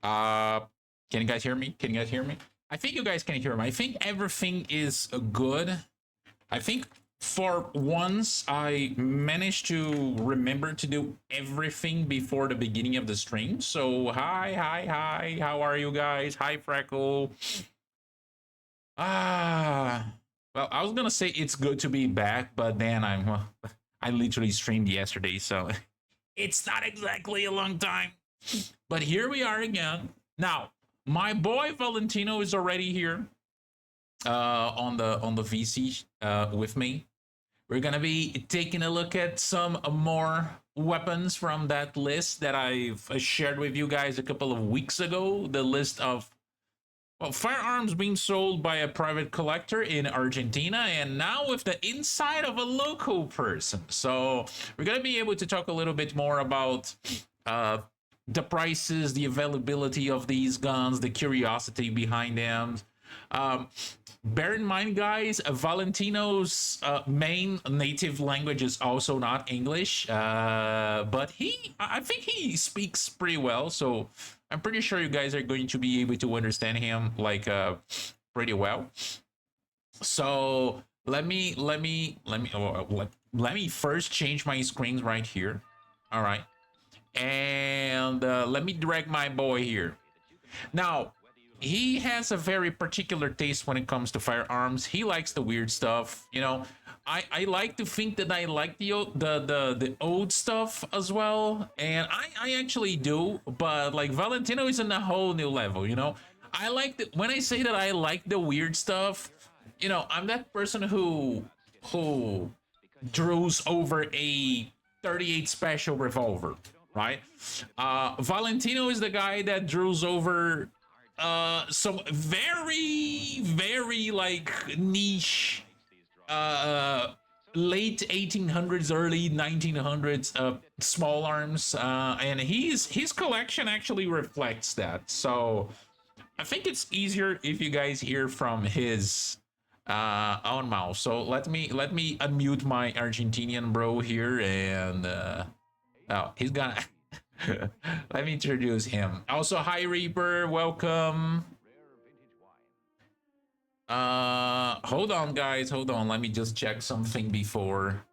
Uh, can you guys hear me? Can you guys hear me? I think you guys can hear me. I think everything is good. I think for once I managed to remember to do everything before the beginning of the stream. So hi. How are you guys? Hi Freckle. Ah, well, I was gonna say it's good to be back, but then I literally streamed yesterday, so it's not exactly a long time. But here we are again. Now, my boy Valentino is already here on the VC with me. We're gonna be taking a look at some more weapons from that list that I've shared with you guys a couple of weeks ago. The list of firearms being sold by a private collector in Argentina, and now with the inside of a local person. So we're gonna be able to talk a little bit more about uh, the prices, the availability of these guns, the curiosity behind them. Um, Bear in mind, guys, Valentino's main native language is also not English, but I think he speaks pretty well. So I'm pretty sure you guys are going to be able to understand him like pretty well. So let me first change my screens right here. All right, and let me drag my boy here. Now, he has a very particular taste when it comes to firearms. He likes the weird stuff. I like to think that I like the old stuff as well, and I actually do. But like Valentino is on a whole new level. I like when I say that I like the weird stuff. I'm that person who draws over a 38 special revolver, right? Valentino is the guy that draws over some very like niche late 1800s early 1900s small arms, and his collection actually reflects that. So I think it's easier if you guys hear from his own mouth. So let me unmute my Argentinian bro here, and oh, he's gonna let me introduce him. Also, hi Reaper, welcome. Hold on, guys, hold on. Let me just check something before.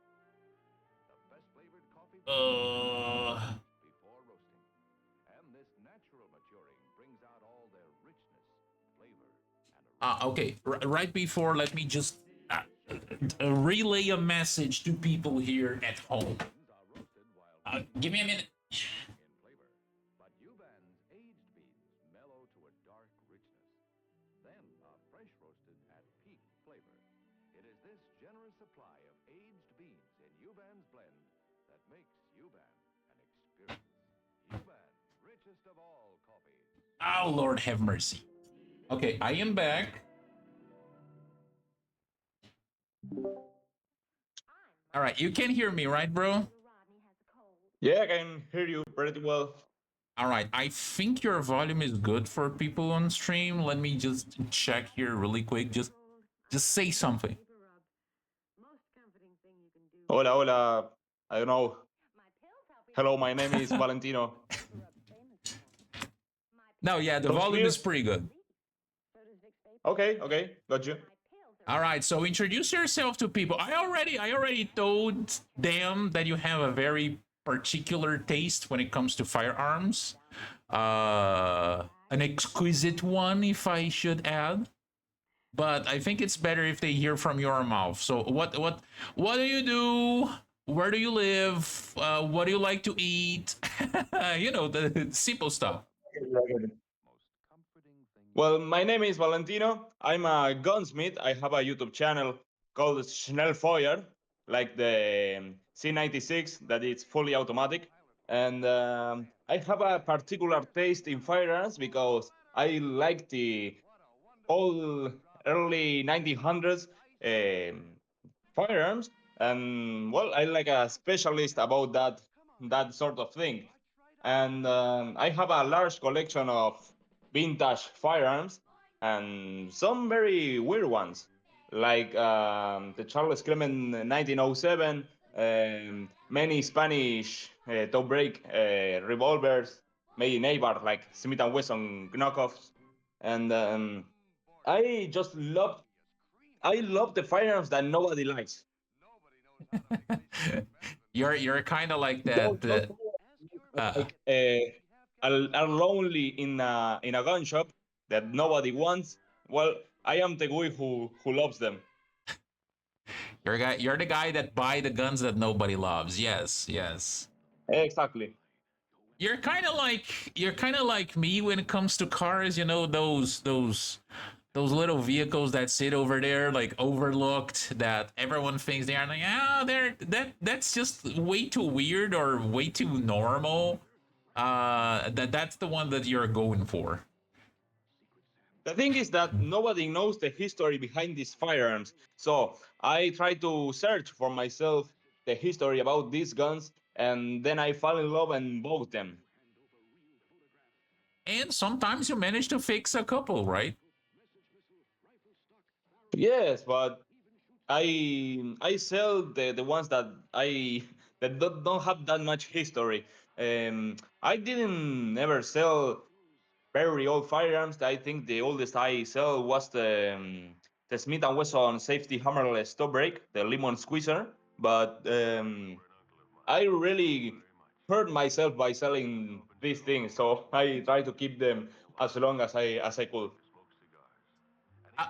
Uh, okay, right before, let me just relay a message to people here at home. Give me a minute. Oh, Lord have mercy. Okay, I am back. All right, you can hear me, right, bro? Yeah, I can hear you pretty well. All right, I think your volume is good for people on stream. Let me just check here really quick. Just say something. Hola, hola. I don't know. Hello, my name is Valentino. No, yeah, the Sounds volume clear? is pretty good. Okay, got you. All right, so introduce yourself to people. I already told them that you have a very particular taste when it comes to firearms. An exquisite one, if I should add. But I think it's better if they hear from your mouth. So what do you do? Where do you live? What do you like to eat? The simple stuff. Well, my name is Valentino. I'm a gunsmith. I have a YouTube channel called Schnellfeuer, like the C96 that is fully automatic. And I have a particular taste in firearms because I like the all early 1900s firearms, and well, I like a specialist about that sort of thing. And I have a large collection of vintage firearms and some very weird ones, like the Charles Clement 1907, many Spanish toe break revolvers, made in Eibar, like Smith and Wesson knockoffs, and I just love I love the firearms that nobody likes. You're kind of like Those that. like are lonely in a gun shop that nobody wants. Well, I am the guy who loves them. You're the guy that buy the guns that nobody loves. Yes, yes. Exactly. You're kind of like me when it comes to cars. You know those little vehicles that sit over there like overlooked that everyone thinks they are like that's just way too weird or way too normal. That's the one that you're going for. The thing is that nobody knows the history behind these firearms. So I try to search for myself the history about these guns, and then I fall in love and bought them. And sometimes you manage to fix a couple, right? Yes, but I sell the ones that I that don't have that much history. I didn't never sell very old firearms. I think the oldest I sell was the Smith and Wesson safety hammerless stop break, the lemon squeezer. But I really hurt myself by selling these things, so I try to keep them as long as I could.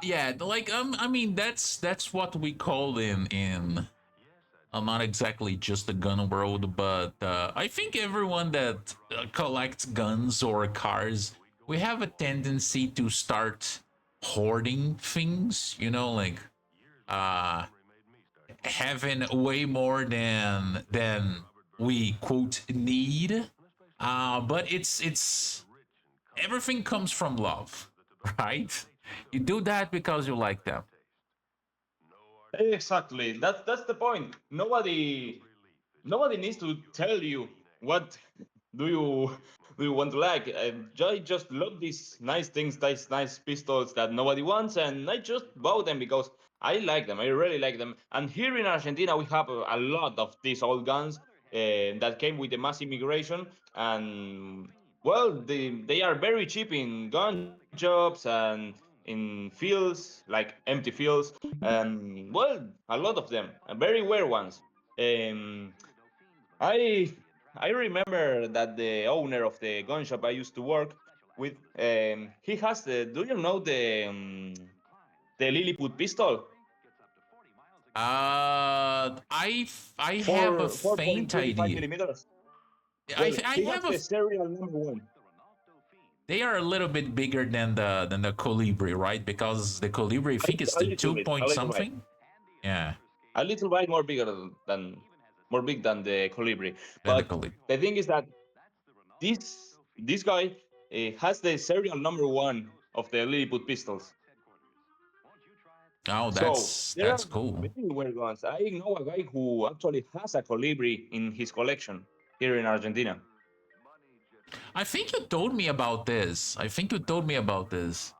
Yeah, like I mean that's what we call in not exactly just the gun world, but I think everyone that collects guns or cars, we have a tendency to start hoarding things. You know, like uh, having way more than we quote need. But it's everything comes from love, right? You do that because you like them. Exactly. That's the point. Nobody needs to tell you what do you do you want to like. I just love these nice things, these nice pistols that nobody wants, and I just bought them because I like them. I really like them. And here in Argentina, we have a lot of these old guns that came with the mass immigration, and well, they are very cheap in gun shops and in fields like empty fields, and well, a lot of them, very rare ones. Um, I I remember that the owner of the gun shop I used to work with, he has the. Do you know the Lilliput pistol? I have a 4.25 faint idea. millimeters. I Well, I he has have a. the serial number one. They are a little bit bigger than the Colibri, right? Because the Colibri, I think it's A the little two bit, a point little bit, something. Yeah, a little bit more bigger than more big than the Colibri. than the But Colibri. the thing is that this guy has the serial number one of the Lilliput pistols. Oh, So there that's are cool. very weird ones. I know a guy who actually has a colibri in his collection here in Argentina. I think you told me about this. I think you told me about this.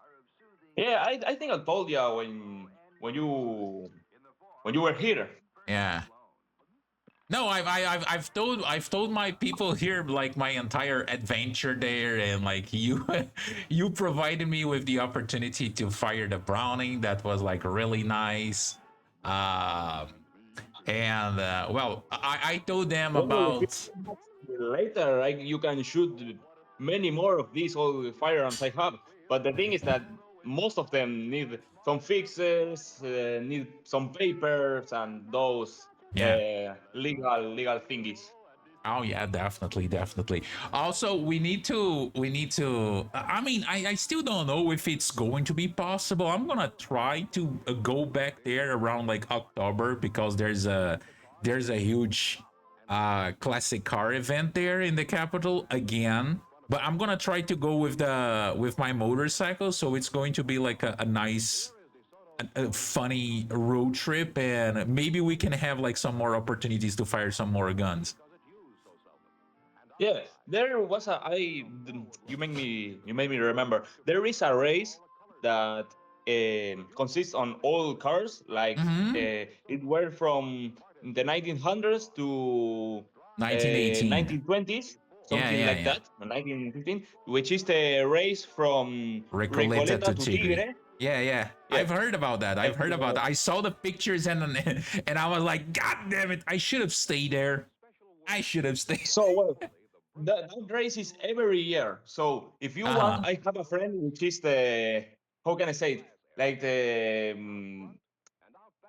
Yeah, I think I told you when when you were here. Yeah. No, I've told my people here like my entire adventure there, and like you, you provided me with the opportunity to fire the Browning. That was like really nice. Um, and well, I told them Well, if you about. want later, you can shoot many more of these old firearms I have. But the thing is that most of them need some fixes, need some papers, and those Yeah. legal thingies. Oh yeah, definitely, definitely. Also, we need to. I mean, I still don't know if it's going to be possible. I'm gonna try to go back there around like October because there's a huge classic car event there in the capital again. But I'm gonna try to go with my motorcycle, so it's going to be like a nice a funny road trip, and maybe we can have like some more opportunities to fire some more guns. Yeah, there was you made me remember. There is a race that consists on all cars, like Mm-hmm. it were from the 1900s to 1918. 1920s. Yeah, something yeah, like yeah. that, 1915, which is the race from Recoleta Recoleta to to Tigre. Tigre. Yeah, yeah. Yeah, I've heard about that. I've heard about that. I saw the pictures and and I was like, God damn it! I should have stayed there. I should have stayed. so well, that race is every year. So if you want, Uh huh. I have a friend which is the, how can I say it, like the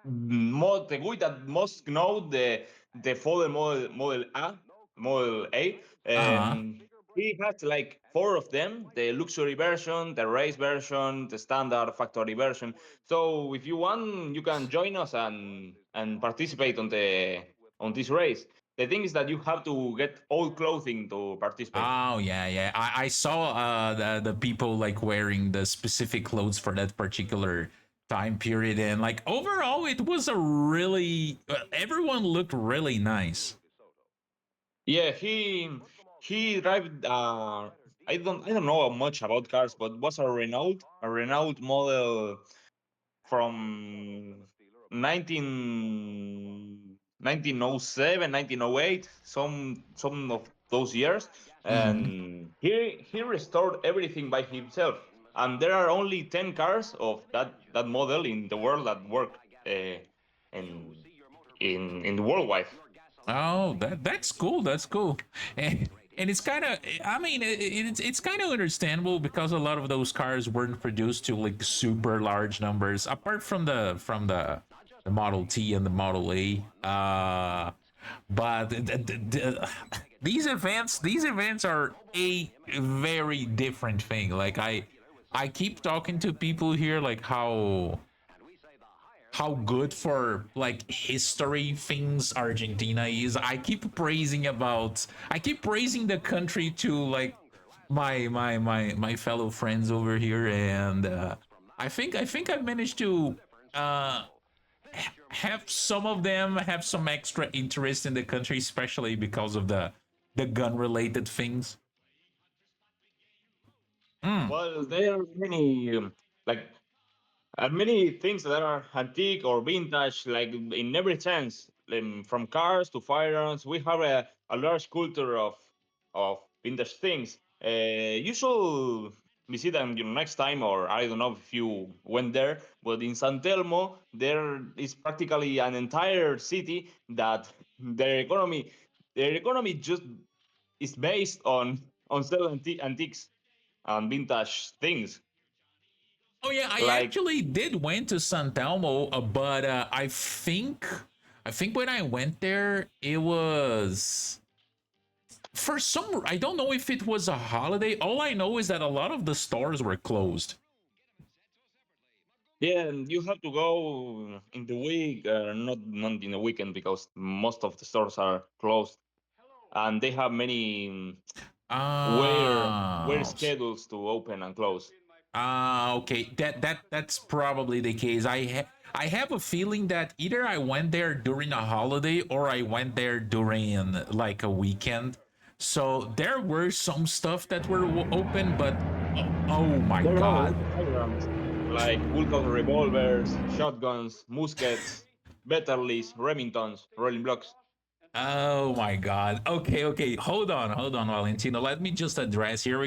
the guy that most know the Ford Model A. Uh huh. He has like four of them: the luxury version, the race version, the standard factory version. So if you want, you can join us and participate on this race. The thing is that you have to get old clothing to participate. Oh yeah, yeah. I saw the people like wearing the specific clothes for that particular time period, and like overall, it was a really everyone looked really nice. Yeah, he drive. I don't know much about cars, but was a Renault model from 1907, 1908, some of those years, Hmm. and he restored everything by himself. And there are only 10 cars of that model in the world that work in in the worldwide. Oh, that's cool. That's cool. And it's kind of, I mean, it's kind of understandable because a lot of those cars weren't produced to like super large numbers, apart from the Model T and the Model A. But these events are a very different thing. Like I keep talking to people here, like how good for like history things Argentina is. I keep praising the country to like my fellow friends over here, and I think I've managed to uh have some of them have some extra interest in the country, especially because of the gun related things. Mm. Well, there are many like many things that are antique or vintage, like in every sense, from cars to firearms. We have a large culture of vintage things. You should visit them next time, or I don't know if you went there, but in San Telmo, there is practically an entire city that their economy, their economy just is based on selling antiques and vintage things. Oh yeah, I Like actually did went to San Telmo, but I think when I went there, it was for some. I don't know if it was a holiday. All I know is that a lot of the stores were closed. yeah, and you have to go in the week, not in the weekend because most of the stores are closed, and they have many where Ah, schedules to open and close. okay. That's probably the case. I have a feeling that either I went there during a holiday or I went there during like a weekend. So there were some stuff that were open, but oh my There are god. also firearms like Vulcan revolvers, shotguns, muskets, Betterleys, Remingtons, rolling blocks. Oh my god. Okay, okay. Hold on, Valentino. Let me just address here.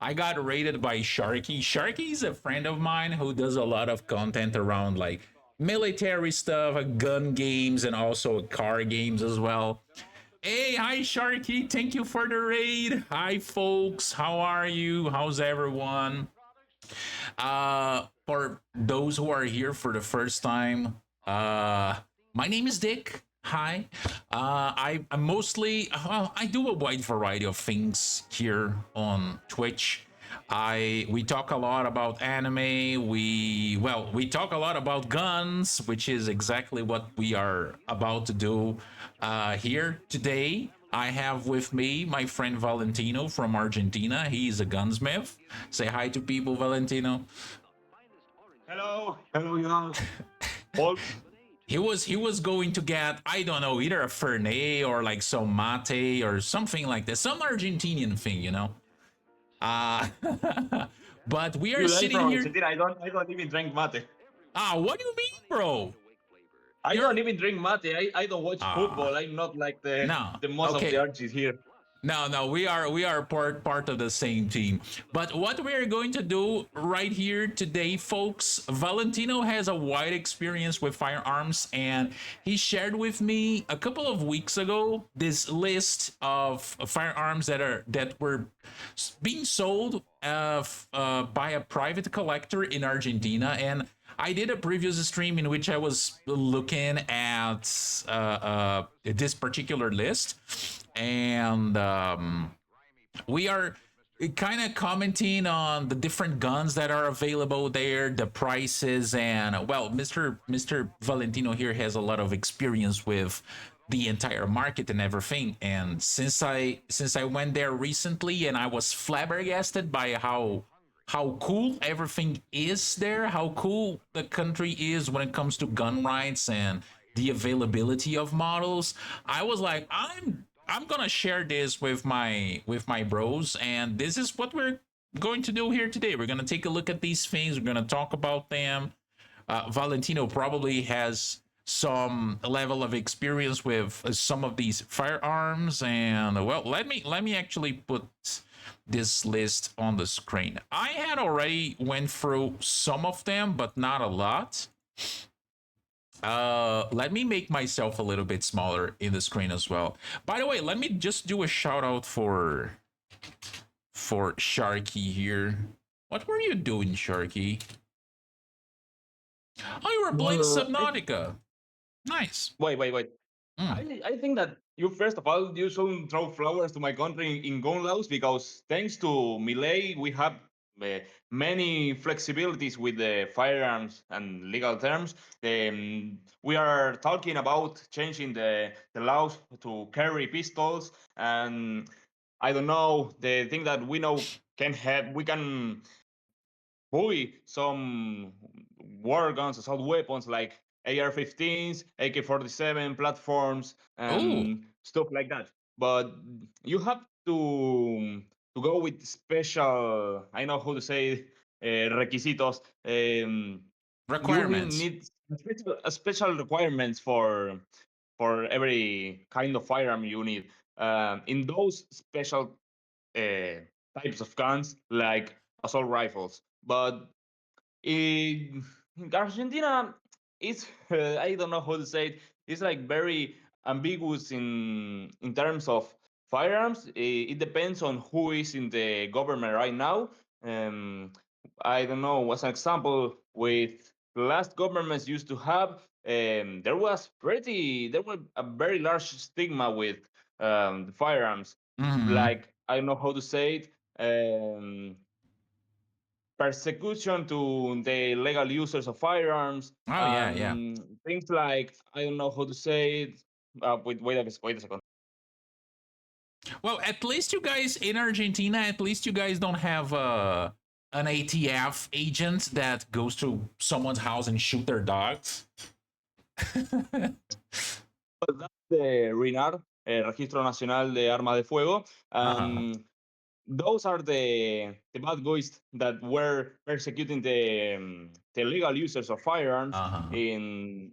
I got rated by Sharky. Sharky is a friend of mine who does a lot of content around like military stuff, gun games, and also car games as well. Hey, hi Sharky. Thank you for the raid. Hi folks. How are you? How's everyone? For those who are here for the first time, my name is Dick. Hi. I mostly I do a wide variety of things here on Twitch. We talk a lot about anime. We talk a lot about guns, which is exactly what we are about to do here today. I have with me my friend Valentino from Argentina. He's a gunsmith. Say hi to people, Valentino. Hello, you folks. He was going to get, I don't know, either a Fernet or like some mate or something like that, some Argentinian thing, you know. Uh but we are You like sitting from here. Argentina? I don't even drink mate. What do you mean, bro? I don't You're even drink mate. I don't watch ah football. I'm not like the no. the most of the Okay. arches here. No, no, we are part of the same team. But what we are going to do right here today, folks, Valentino has a wide experience with firearms, and he shared with me a couple of weeks ago this list of firearms that were being sold by a private collector in Argentina, and I did a previous stream in which I was looking at this particular list, and we are kind of commenting on the different guns that are available there, the prices, and well, Mr. Valentino here has a lot of experience with the entire market and everything. And since I went there recently, and I was flabbergasted by how cool everything is there, how cool the country is when it comes to gun rights and the availability of models. I was like, I'm gonna share this with my bros, and this is what we're going to do here today. We're gonna take a look at these things. We're gonna talk about them. Valentino probably has some level of experience with some of these firearms, and well, let me actually put this list on the screen. I had already went through some of them, but not a lot. Let me make myself a little bit smaller in the screen as well. By the way, let me just do a shout out for Sharky here. What were you doing, Sharky? Oh, you were playing Well, Subnautica. Nice. wait. Mm. I think that you first of all you shouldn't throw flowers to my country in gun laws because thanks to Millet we have uh, many flexibilities with the firearms and legal terms. We are talking about changing the laws to carry pistols, and I don't know, the thing that we know can have we can buy some war guns, assault weapons like AR-15s, AK-47 platforms, Oh, and stuff like that. But you have to go with special, I know how to say, requisitos. You will requirements. need special requirements for every kind of firearm you need. In those special uh, types of guns, like assault rifles. But in Argentina, it's I don't know how to say it. It's like very ambiguous in terms of firearms. It depends on who is in the government right now. Um, I don't know. As an example, with the last governments used to have, there was a very large stigma with the firearms. Mm-hmm. Like I don't know how to say it. Persecution to the legal users of firearms, Oh yeah, yeah. things like I don't know how to say it. Wait a second. Well, at least you guys in Argentina, at least you guys don't have an ATF agent that goes to someone's house and shoot their dogs. But that's the RINAR, Registro Nacional de Armas de Fuego. Uh-huh. Those are the bad guys that were persecuting the legal users of firearms Uh-huh. in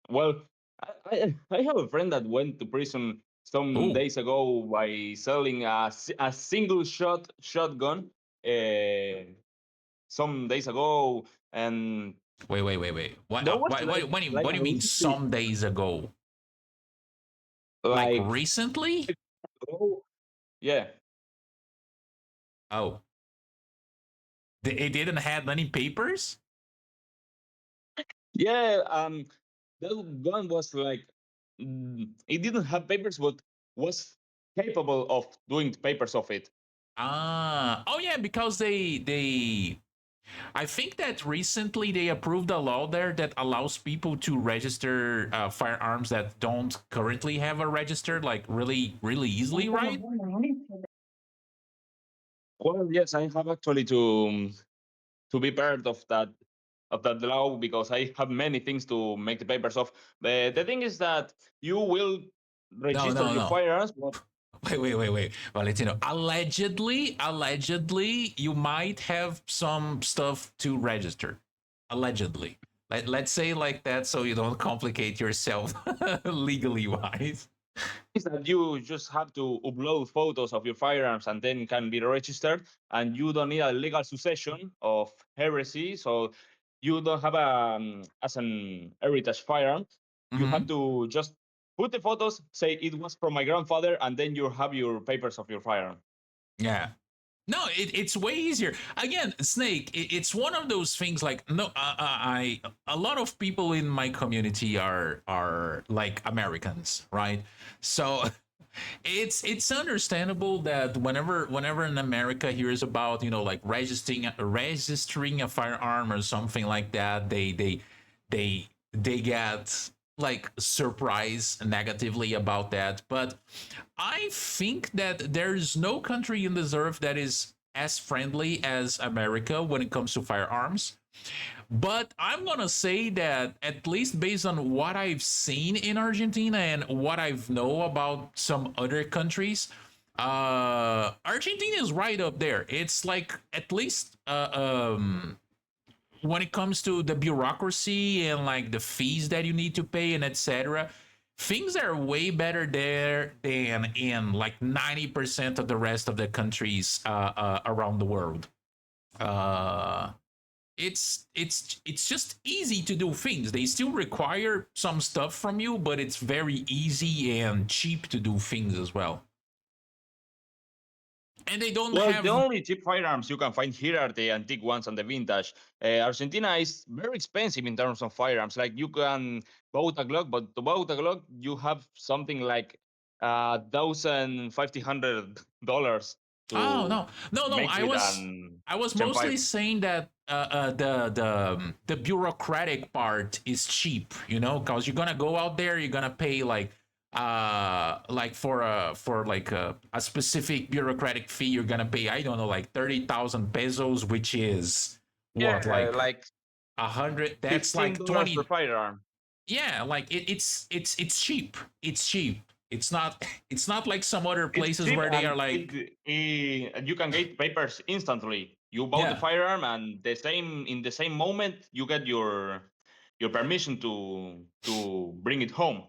well, I have a friend that went to prison some Oh, days ago by selling a single shotgun some days ago, and wait. What? there was What like do a you mean? little Some days ago? Like like recently? ago, yeah. Oh, it didn't have any papers. Yeah, that gun was like it didn't have papers, but was capable of doing papers of it. Ah, oh yeah, because they I think that recently they approved a law there that allows people to register firearms that don't currently have a register, like really easily, right? Well, yes, I have actually to be part of that law because I have many things to make the papers of. The thing is that you will No, register no, your no. firearms, but Wait, Valentino. Allegedly, you might have some stuff to register. Allegedly. Let's say like that so you don't complicate yourself legally wise. is that you just have to upload photos of your firearms and then can be registered, and you don't need a legal succession of heresy. So you don't have a as an heritage firearm. You have Hmm. to just put the photos, say it was from my grandfather, and then you have your papers of your firearm. Yeah. No, it's way easier. Again, Snake, it's one of those things like no, I a lot of people in my community are like Americans, right? So it's understandable that whenever in America hears about like registering a firearm or something like that, they get like surprised negatively about that. But I think that there's no country in this earth that is as friendly as America when it comes to firearms. But I'm gonna say that at least based on what I've seen in Argentina and what I've know about some other countries, Argentina is right up there. It's like at least when it comes to the bureaucracy and like the fees that you need to pay and etc. Things are way better there than in like 90% of the rest of the countries around the world. Uh, it's just easy to do things. They still require some stuff from you, but it's very easy and cheap to do things as well. And they don't Well, the have only cheap firearms you can find here are the antique ones and the vintage. Argentina is very expensive in terms of firearms. Like you can buy a Glock, but to buy a Glock, you have something like $1,500 oh to no. make with I was Gen mostly 5. saying that the bureaucratic part is cheap, because you're gonna go out there, you're gonna pay like for like a specific bureaucratic fee, you're gonna pay, I don't know, like 30,000 pesos, which is what, Yeah, like like 100. That's like $15 per 20. firearm. Yeah, like it's cheap. It's cheap. It's not like some other It's places cheap where they are and like, you can get papers instantly. You bought the yeah. firearm and the same moment you get your permission to bring it home.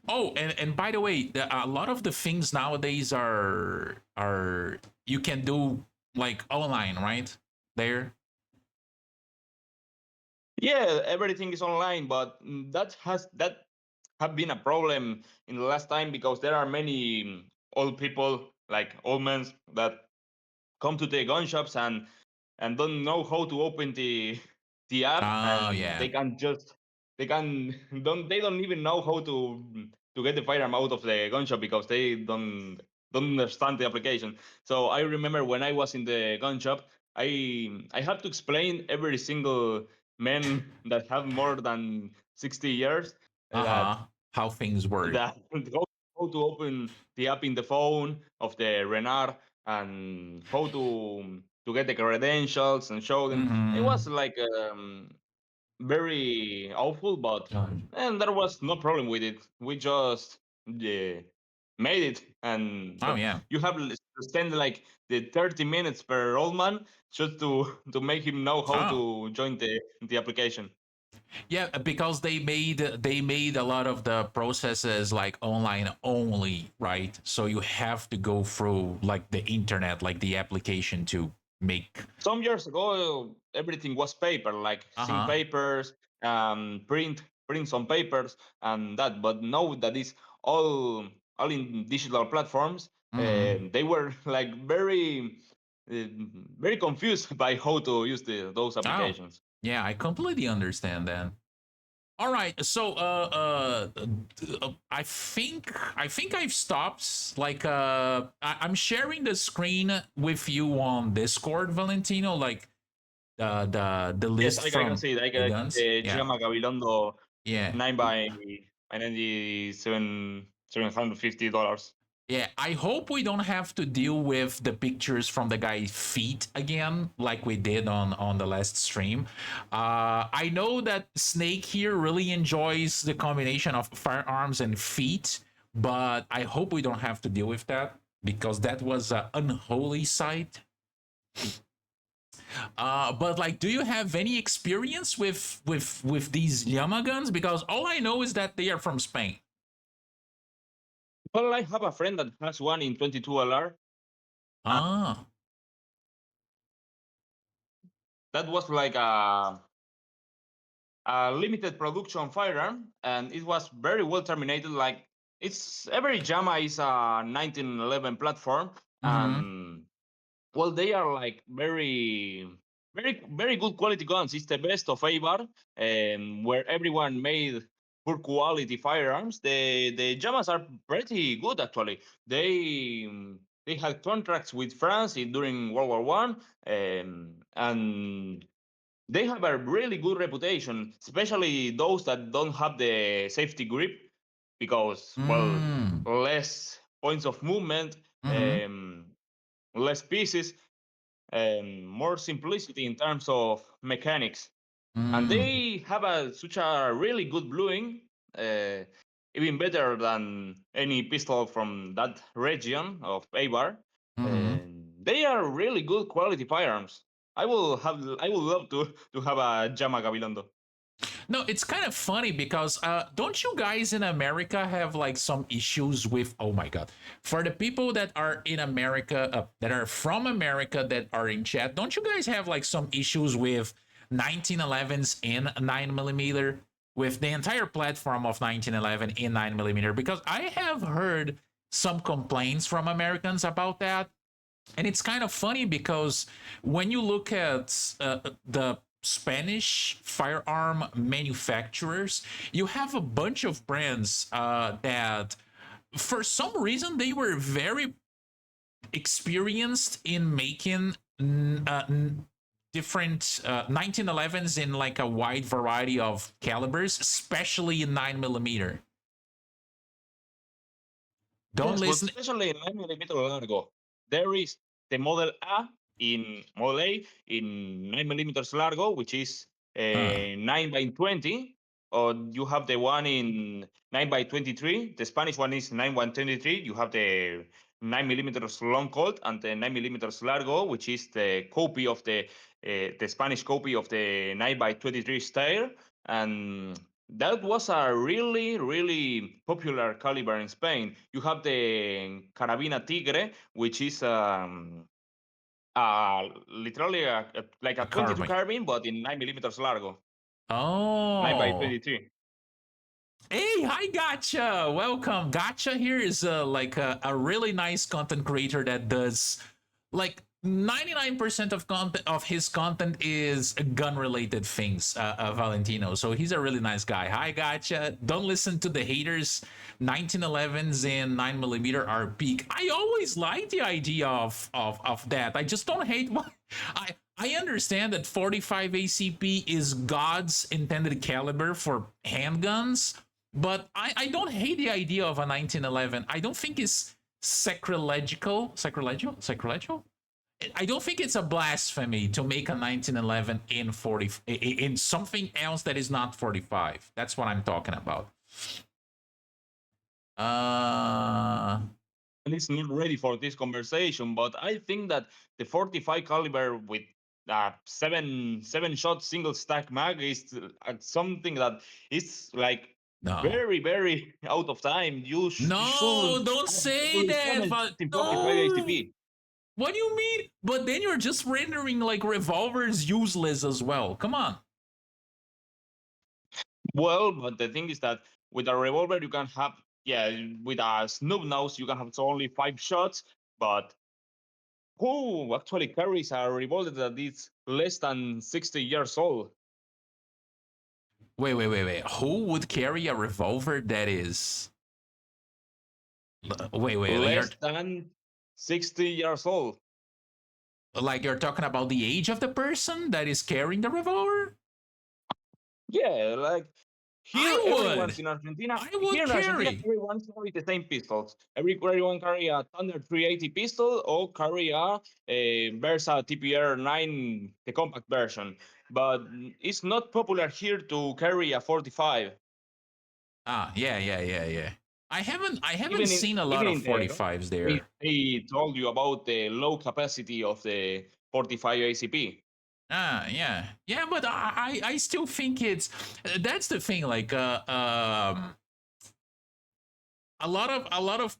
Oh, and by the way, a lot of the things nowadays are you can do like online, right? There. Yeah, everything is online, but that have been a problem in the last time because there are many old people like old men that come to the gun shops and don't know how to open the app, Oh and yeah. they can they don't even know how to get the firearm out of the gun shop because they don't understand the application. So I remember when I was in the gun shop, I had to explain every single man that have more than 60 years Uh that huh. How things work. that how to open the app in the phone of the Renard and how to get the credentials and show them. It Mm-hmm. was like very awful, but Oh, and there was no problem with it. We just yeah, made it, and oh but yeah. you have to spend like the 30 minutes per old man just to make him know how Oh to join the application. yeah, because they made a lot of the processes like online only, right? So you have to go through like the internet, like the application to make. Some years ago, everything was paper, like Uh sync huh. papers, print some papers, and that. But now that is all in digital platforms, Mm-hmm. they were like uh, very confused by how to use those Oh applications. yeah, I completely understand that. All right, so I think I've stopped. Like I'm sharing the screen with you on Discord, Valentino. Like the Yes, list I can from see it. I the can see guns. the Yeah, Giamma Gabilondo yeah, 9 by 97 $750. yeah. I hope we don't have to deal with the pictures from the guy's feet again, like we did on the last stream. I know that Snake here really enjoys the combination of firearms and feet, but I hope we don't have to deal with that because that was an unholy sight. But like, do you have any experience with these Llama guns? Because all I know is that they are from Spain. Well, I have a friend that has one in 22 LR. Ah. That was like a limited production firearm, and it was very well terminated. Like it's every JAMA is a 1911 platform, Mm-hmm. and well, they are like very good quality guns. It's the best of ABAR, where everyone made poor quality firearms. The JAMAs are pretty good actually. They had contracts with France during World War One, and they have a really good reputation, especially those that don't have the safety grip, because well, Mm. less points of movement, Mm-hmm. um, less pieces, and more simplicity in terms of mechanics. And Mm. they have such a really good bluing, uh, even better than any pistol from that region of Abar. Mm-hmm. And they are really good quality firearms. I would love to have a Jama Gabilondo. No, it's kind of funny because don't you guys in America have like some issues with? Oh my god! For the people that are in America, that are from America, that are in chat, don't you guys have like some issues with 1911s in 9 millimeter, with the entire platform of 1911 in 9 millimeter? Because I have heard some complaints from Americans about that, and it's kind of funny because when you look at the Spanish firearm manufacturers, you have a bunch of brands that, for some reason, they were very experienced in making different 1911s in like a wide variety of calibers, especially in 9 millimeter. Don't Yes, but listen. especially in 9 millimeter largo, there is the Model A in 9 millimeters largo, which is Huh. 9 by 20, or you have the one in 9 by 23. The Spanish one is 9 by 23. You have the 9 millimeters long colt and the 9 millimeters largo, which is the Spanish copy of the 9 by 23 style. And that was a really popular caliber in Spain. You have the Carabina Tigre, which is literally like a A 22 carbine. carbine, but in 9 millimeters largo, 9 by Oh. 23. Hey, hi, Gotcha. Welcome. Gotcha here is like a really nice content creator that does like 99% of content of his content is gun related things, Valentino. So he's a really nice guy. Hi, Gotcha. Don't listen to the haters. 1911s and 9 millimeter are peak. I always like the idea of that. I just don't hate what I understand that 45 ACP is God's intended caliber for handguns, but I don't hate the idea of a 1911. I don't think it's sacrilegical. I don't think it's a blasphemy to make a 1911 in 40 in something else that is not 45. That's what I'm talking about. Uh And it's not ready for this conversation, but I think that the 45 caliber with seven shot single stack mag is something that is like no. very out of time. You No, should don't have say only that. seven But shots in 45 no. ACP. What do you mean? But then you're just rendering like revolvers useless as well. Come on. Well, but the thing is that with a revolver you can have, yeah, with a snub nose you can have only 5 shots, but who actually carries a revolver that is less than 60 years old? Wait. Who would carry a revolver that is wait, Less than 60 years old. you're talking about the age of the person that is carrying the revolver? Yeah, like I here everyone's would. in Argentina. I Here would in Argentina, carry. everyone's carry the same pistols. Everyone carry a Thunder 380 pistol or carry a Versa TPR 9, the compact version. But it's not popular here to carry a 45. Ah, yeah. I haven't Even seen a lot even of in the 45s there. they told you about the low capacity of the 45 ACP. Ah, yeah, but I still think it's that's the thing. Like, a lot of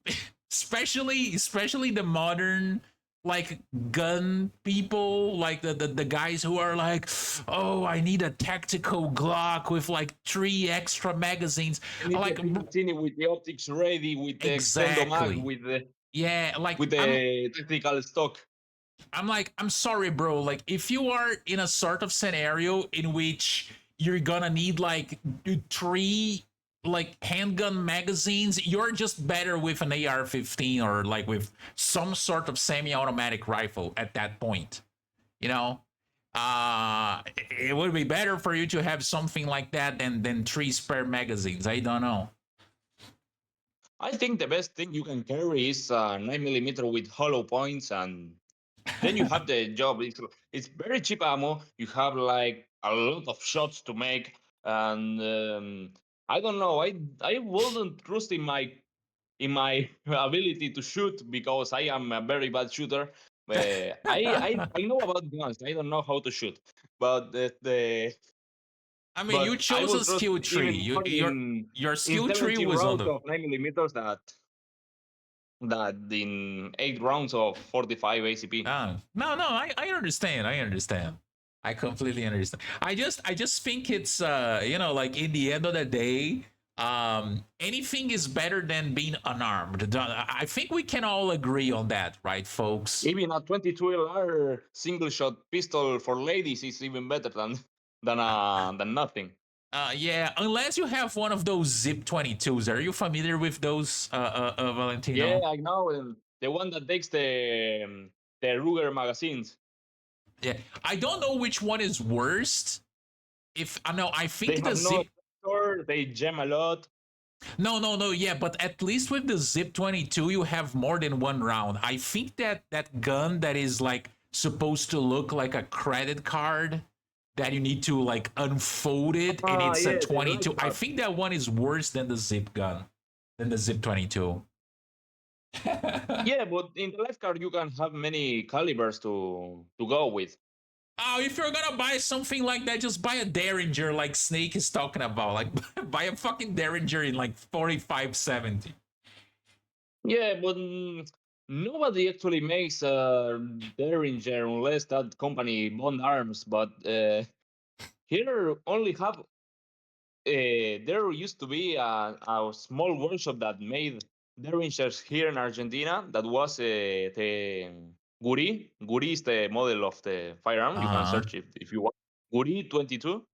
especially the modern like gun people, like the guys who are like, oh, I need a tactical Glock with like 3 extra magazines. I need the Like Picatinny with the optics ready, with the extendo mag, exactly. Yeah, like with I'm the technical stock. I'm like, I'm sorry, bro. Like, if you are in a sort of scenario in which you're gonna need like 3 like handgun magazines, you're just better with an AR-15 or like with some sort of semi-automatic rifle at that point. You know, it would be better for you to have something like that than 3 spare magazines. I don't know. I think the best thing you can carry is 9 millimeter with hollow points, and then you have the job. It's very cheap ammo. You have like a lot of shots to make, and I don't know. I wouldn't trust in my ability to shoot because I am a very bad shooter. I know about guns. I don't know how to shoot, but I mean, you but I chose will a trust skill tree. even You more your in skill tree 17 was on rounds the. of 9 millimeters that in 8 rounds of 45 ACP. No, no, I understand. I understand. I completely understand. I just think it's like in the end of the day, anything is better than being unarmed. I think we can all agree on that, right, folks? Even a 22 LR single shot pistol for ladies is even better than nothing. Yeah, unless you have one of those Zip 22s. Are you familiar with those, Yeah, Valentino? I know. The one that takes the Ruger magazines. Yeah, I don't know which one is worst. If I know, I They think the have no Zip. sensor. They jam a lot. No, no, no. Yeah, but at least with the Zip 22, you have more than one round. I think that gun that is like supposed to look like a credit card that you need to like unfold it and Ah, it's a yeah, the 22. light I bar. think that one is worse than the Zip gun, than the Zip 22. Yeah, but in the left card you can have many calibers to go with. Oh, if you're gonna buy something like that, just buy a Derringer like Snake is talking about. Like buy a fucking Derringer in like 4570. Yeah, but nobody actually makes a Derringer unless that company Bond Arms. But here only have there used to be a small workshop that made Derringers here in Argentina. That was the Guri. Guri is the model of the firearm. You can Uh-huh. search it if you want. Guri 22.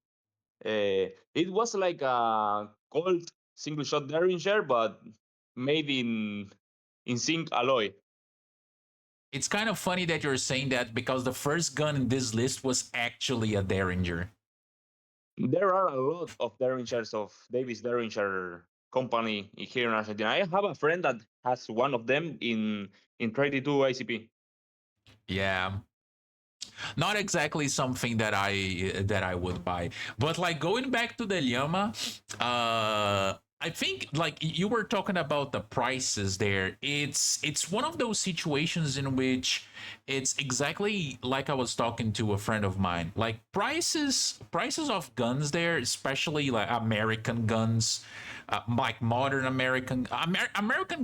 It was like a Colt single shot Derringer, but made in zinc alloy. It's kind of funny that you're saying that because the first gun in this list was actually a Derringer. There are a lot of Derringers of Davis Derringer company here in Argentina. I have a friend that has one of them in 32 ICP. Yeah, not exactly something that I would buy. But like going back to the Llama, I think like you were talking about the prices there. It's one of those situations in which it's exactly like I was talking to a friend of mine. Like prices of guns there, especially like American guns, like modern American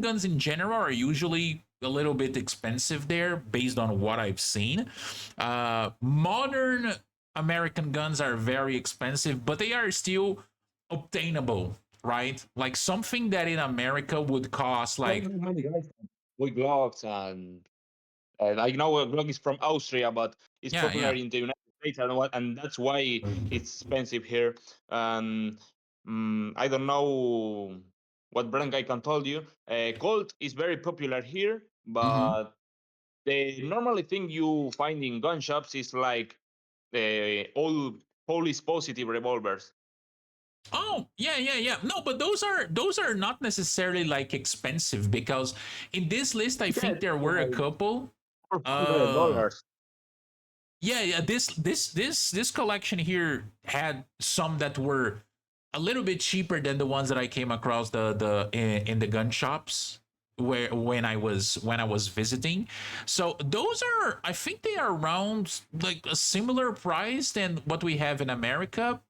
guns in general are usually a little bit expensive there based on what I've seen. Modern American guns are very expensive, but they are still obtainable, right? Like something that in America would cost There are like, many guys with Glocks, and I know Glock is from Austria, but it's yeah, popular yeah. in the United States, and that's why it's expensive here. And I don't know what brand I can tell you. Colt is very popular here, Mm-hmm. but the normally thing you find in gun shops is like all police positive revolvers. Oh, yeah, yeah, yeah. No, but those are not necessarily like expensive because in this list I Yeah, think there were a like couple. Uh $400. yeah, yeah, this collection here had some that were a little bit cheaper than the ones that I came across the in the gun shops where when I was visiting. So those are, I think they are around like a similar price than what we have in America,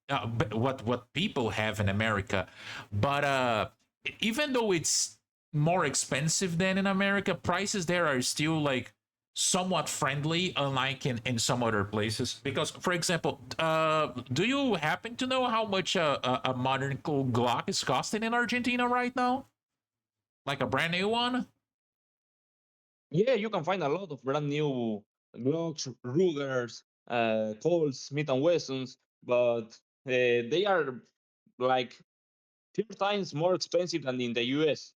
what people have in America. But even though it's more expensive than in America. Prices there are still like somewhat friendly, unlike in some other places. Because, for example, do you happen to know how much a modern Glock is costing in Argentina right now? Like a brand new one? Yeah, you can find a lot of brand new Glocks, Rugers, Colts, Smith and Wessons, but they are like 10 times more expensive than in the US.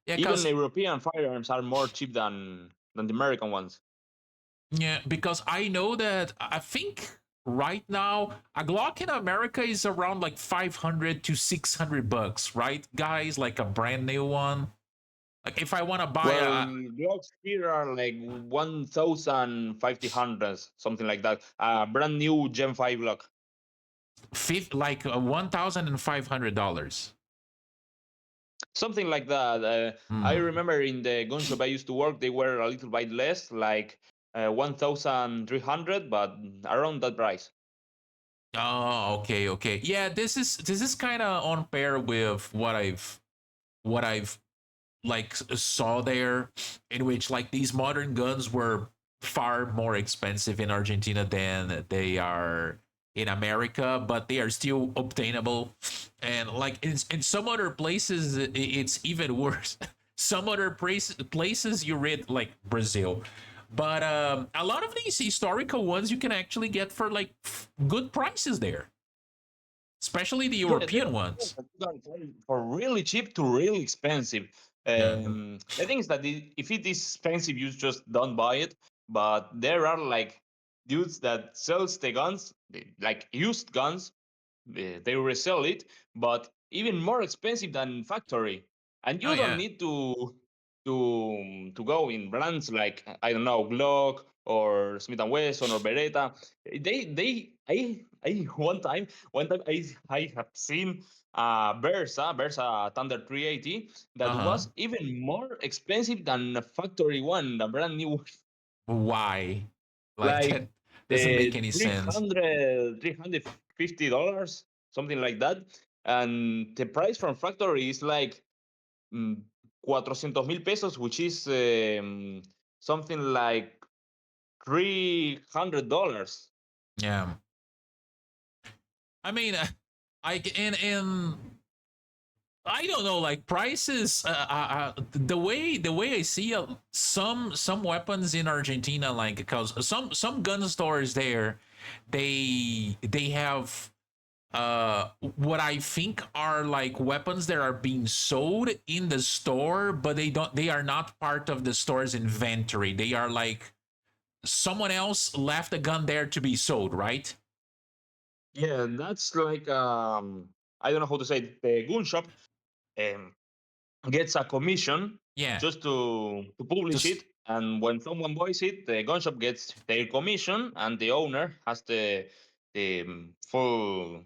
Yeah, Even because European firearms are more cheap than the American ones. yeah, because I know that I think right now a Glock in America is around like 500 to 600 bucks, right, guys? Like a brand new one. Like if I want to buy Well, a Glocks here are like 1,500, something like that. A brand new Gen 5 Glock. like $1,500. Something like that. I Hmm. remember in the gun shop I used to work, they were a little bit less, like 1,300, but around that price. Oh, okay, okay. Yeah, this is kind of on pair with what I've like saw there, in which like these modern guns were far more expensive in Argentina than they are in America, but they are still obtainable. And like in some other places, it's even worse. Some other places you read like Brazil, but a lot of these historical ones you can actually get for like good prices there, especially the Yeah, there European are ones. some that you can find for really cheap to really expensive. Yeah. The thing is that if it is expensive, you just don't buy it. But there are like dudes that sells the guns, like used guns, they resell it, but even more expensive than factory. And Oh you don't yeah. need to go in brands like I don't know Glock or Smith and Wesson or Beretta. I one time I have seen Versa Thunder 380 that Uh huh. was even more expensive than a factory one, the brand new, Why? Like like that doesn't make any three sense. hundred $350, something like that. And the price from factory is like mm, 400,000 pesos, which is something like $300. Yeah. I mean, I and I don't know, like prices. The way I see some weapons in Argentina, like because some gun stores there, they have what I think are like weapons that are being sold in the store, but they are not part of the store's inventory. They are like someone else left a gun there to be sold, right? Yeah, that's like I don't know how to say it. The gun shop um, gets a commission Yeah. just to publish Just it, and when someone buys it, the gun shop gets their commission, and the owner has the full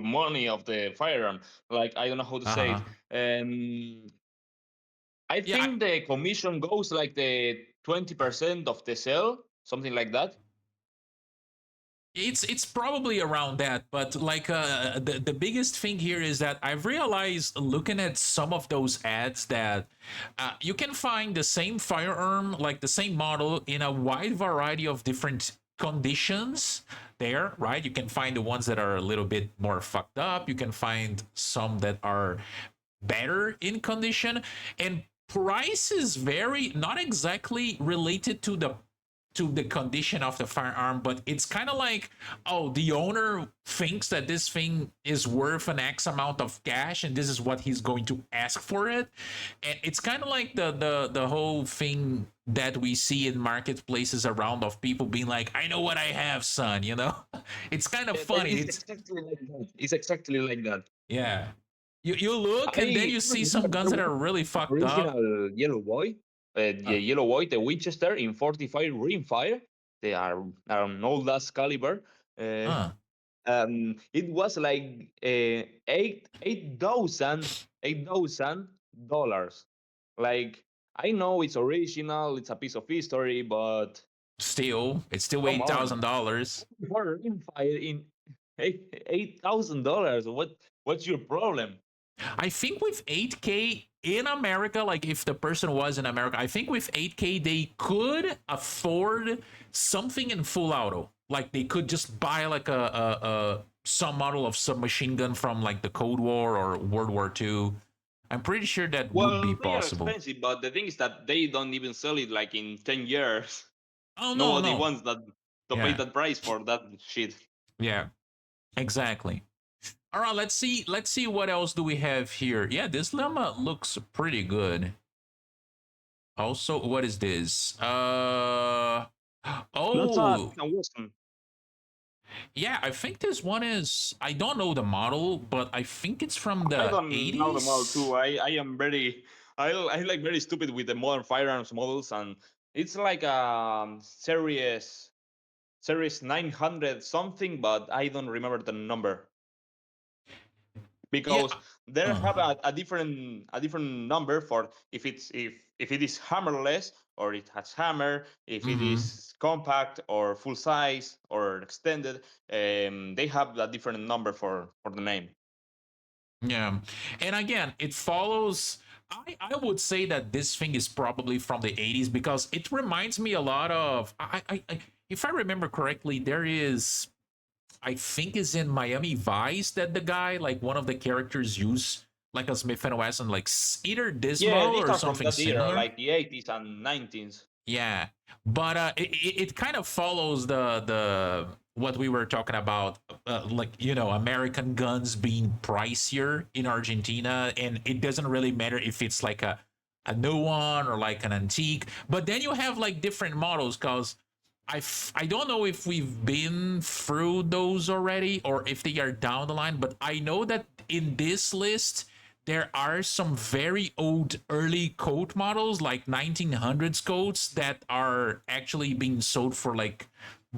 money of the firearm. Like I don't know how to say uh-huh. it. I Yeah, think the commission goes like the 20% of the sale, something like that. it's probably around that, but like the biggest thing here is that I've realized looking at some of those ads that you can find the same firearm, like the same model, in a wide variety of different conditions there, right? You can find the ones that are a little bit more fucked up, you can find some that are better in condition, and prices vary, not exactly related to the condition of the firearm, but it's kind of like, oh, the owner thinks that this thing is worth an X amount of cash, and this is what he's going to ask for it. And it's kind of like the whole thing that we see in marketplaces around of people being like, I know what I have, son. It's kind of funny. It's It's exactly like that. It's exactly like that. yeah. You look and then I you see remember some guns there that was are really an fucked up. original Yellow Boy, Uh, the Yellow Boy, the Winchester in 45 rimfire. They are an old ass caliber. Uh, huh. it was like $8,000. Like I know it's original, it's a piece of history, but Still, it's still come eight on, thousand dollars. for rimfire in $8,000. What's your problem? I think with 8K, in America, like if the person was in America, I think with 8K they could afford something in full auto. Like they could just buy like a some model of submachine gun from like the Cold War or World War II. I'm pretty sure that would be Well, they are possible. expensive, but the thing is that they don't even sell it like in 10 years. Oh no, Nobody no. wants that to pay Yeah. that price for that shit. Yeah. Exactly. All right, let's see what else do we have here. Yeah, this llama looks pretty good. Also, what is this? That's Oh, Smith& Wesson. yeah, I think this one is, I don't know the model, but I think it's from I the don't know the model 80s. too. I am very I like very stupid with the modern firearms models, and it's like series 900 something, but I don't remember the number Yeah. because there Uh, have a different number for if it is hammerless or it has hammer, if it mhm. is compact or full size or extended. They have a different number for the name. Yeah. And again, it follows. I would say that this thing is probably from the 80s because it reminds me a lot of. If I remember correctly, there is, I think is in Miami Vice that the guy, like one of the characters, use like a Smith and Wesson, like either this Yeah, model these or are from something that era, similar. like the 80s and 90s. Yeah, but it kind of follows the what we were talking about, like American guns being pricier in Argentina, and it doesn't really matter if it's like a new one or like an antique. But then you have like different models because I don't know if we've been through those already or if they are down the line, but I know that in this list there are some very old early coat models like 1900s coats that are actually being sold for like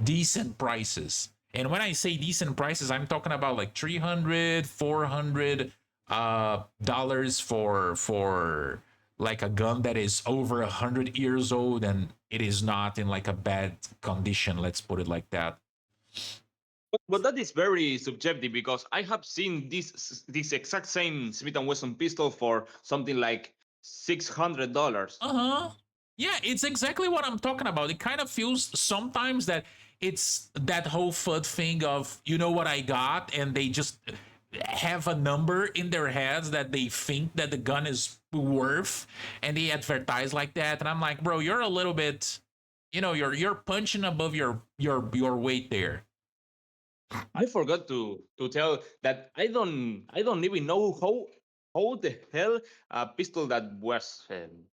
decent prices. And when I say decent prices, I'm talking about like 300, 400 dollars for like a gun that is over 100 years old and it is not in like a bad condition, let's put it like that. But that is very subjective because I have seen this exact same Smith& Wesson pistol for something like $600. Uh-huh. Yeah, it's exactly what I'm talking about. It kind of feels sometimes that it's that whole FUD thing of, you know what I got, and they just have a number in their heads that they think that the gun is worth, and they advertise like that. And I'm like, bro, you're a little bit, you're punching above your weight there. I forgot to tell that I don't even know how the hell a pistol that was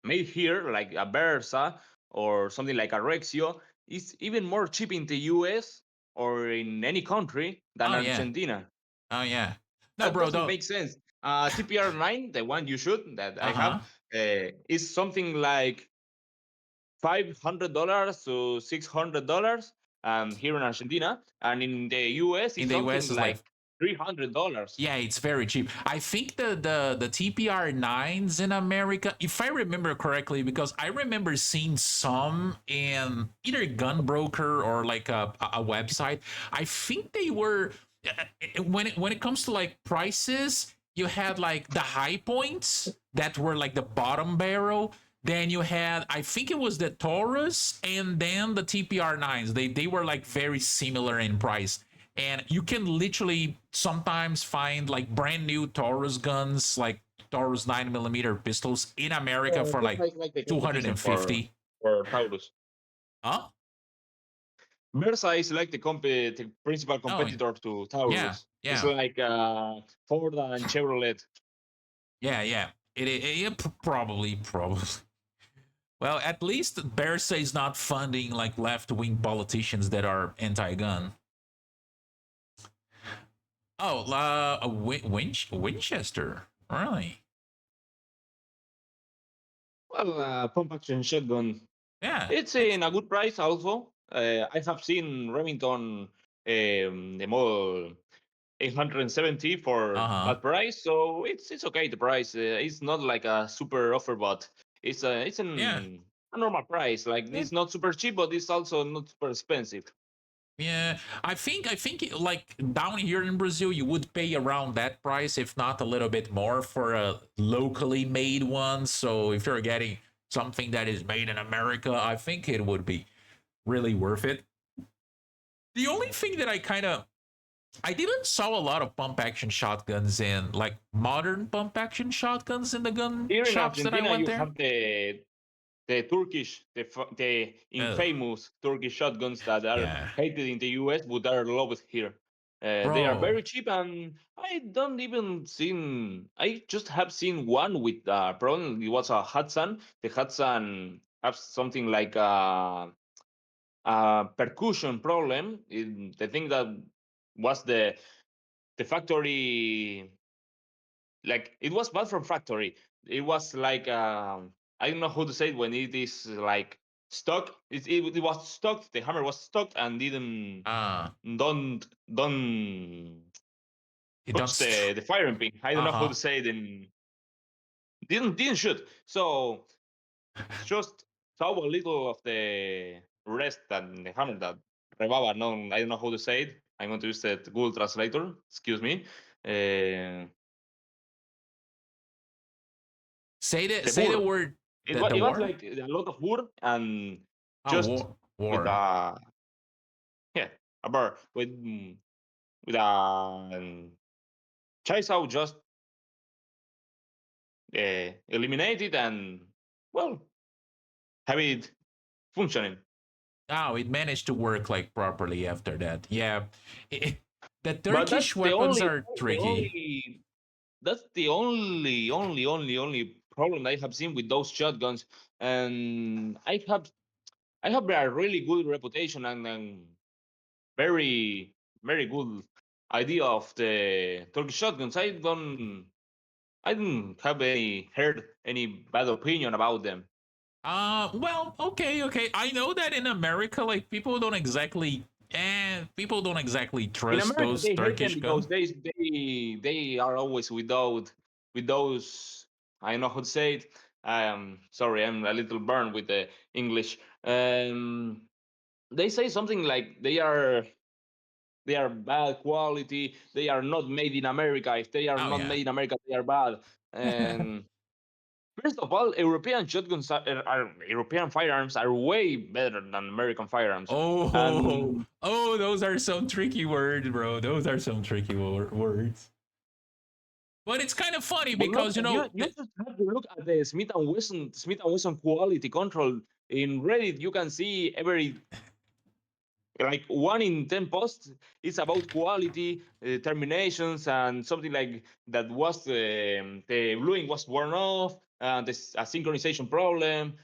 made here like a Versa or something like a Rexio is even more cheap in the US or in any country than Oh yeah. Argentina. Oh yeah. No, That bro, doesn't don't. make sense. TPR9, the one you shoot that I have, Uh-huh. is something like $500 to $600 here in Argentina, and in the US In it's the US something is like, like $300. yeah, it's very cheap. I think the TPR nines in America, if I remember correctly, because I remember seeing some in either Gun Broker or like a website. I think they were when it comes to like prices, you had like the high points that were like the bottom barrel. Then you had, I think it was the Taurus and then the TPR nines. They were like very similar in price, and you can literally sometimes find like brand new Taurus guns, like Taurus 9mm pistols in America for like Versa is like the competition 250. for Taurus. Huh? Versa is like the principal Oh, competitor to yeah, Taurus. It's yeah, like Ford and Chevrolet. yeah. Probably. Well, at least Bersa is not funding like left-wing politicians that are anti-gun. Oh, a Winchester, really? Well, pump action shotgun. Yeah. It's in a good price also. I have seen Remington the model 870 Uh for huh. that price, so it's okay. The price it's not like a super offer, but it's Yeah. a normal price. Like It it's not super cheap, but it's also not super expensive. Yeah, I think like down here in Brazil, you would pay around that price, if not a little bit more, for a locally made one. So if you're getting something that is made in America, I think it would be really worth it. The only thing that I didn't saw a lot of pump action shotguns in like modern pump action shotguns in the gun Here in shops that I Argentina, went you there. have the Turkish, the Oh, infamous Turkish shotguns that are yeah, hated in the US, but are loved here. They are bro. very cheap, and I don't even seen. I just have seen one with problem. It was a Hudson. The Hudson has something like a percussion problem. The thing that was the factory, like it was bad from factory. It was like I don't know how to say it when it is like stuck. It was stuck. The hammer was stuck and didn't Ah, don't it touch does. the firing pin. I don't Uh know how huh. to say it. And didn't shoot. So just saw a little of the rest and the hammer that rebaba. No, I don't know how to say it. I'm going to use the Google Translator. Excuse me. Uh, the Say the burr. word. The It was word. like a lot of wood and Oh, just with war. a yeah a bird with a chainsaw just eliminate it and well have it functioning. Oh, it managed to work like properly after that. Yeah, it, the But Turkish weapons are tricky. that's the only problem I have seen with those shotguns, and I have a really good reputation and very very good idea of the Turkish shotguns. I didn't have any heard any bad opinion about them. Well, okay. I know that in America, like people don't exactly In trust America, those they hate them Turkish because guns. they are always with those. I don't know how to say it. Sorry, I'm a little burned with the English. They say something like they are bad quality. They are not made in America. If they are Oh not yeah. made in America, they are bad. And first of all, European shotguns European firearms are way better than American firearms. Oh, And oh, those are some tricky words, bro. Those are some tricky words. But it's kind of funny but look, because you you know. you just have to look at the Smith and Wesson quality control in Reddit. You can see every like 1 in 10 posts is about quality terminations and something like that was the bluing was worn off and there's a synchronization problem.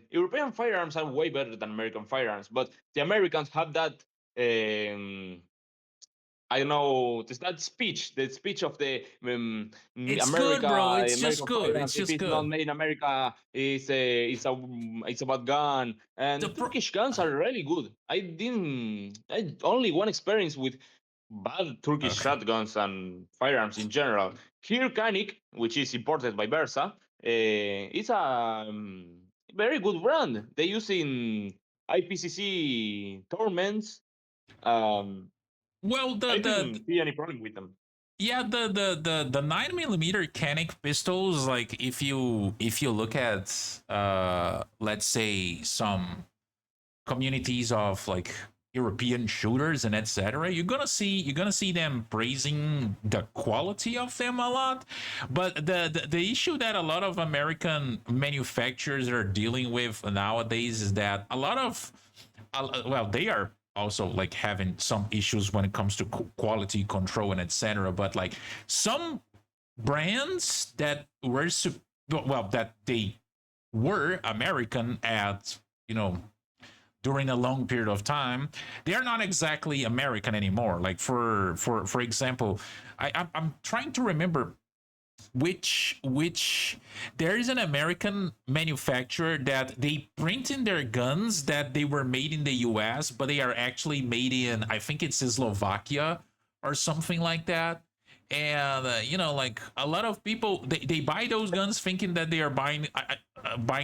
European firearms are way better than American firearms, but the Americans have that um, I don't know that speech, the speech of the It's good, bro. America, It's just American good. firearms. It's If just it's not good. made in America, it's about gun. The And pro- Turkish guns are really good. I only one experience with bad Turkish okay. shotguns and firearms in general. Here, Canik, which is imported by Versa, it's a very good brand. They use in IPCC tournaments. Um, Well, I didn't see any problem with them. yeah, the 9 millimeter canic pistols, like if you look at let's say some communities of like European shooters and etc., you're gonna see them praising the quality of them a lot. But the issue that a lot of American manufacturers are dealing with nowadays is that a lot of well, they are also like having some issues when it comes to quality control and etc. But like some brands that were well, that they were American at, you know, during a long period of time, they are not exactly American anymore. Like for example, I'm trying to remember which there is an American manufacturer that they print in their guns that they were made in the US, but they are actually made in, I think it's in Slovakia or something like that. And you know, like a lot of people, they buy those guns thinking that they are buying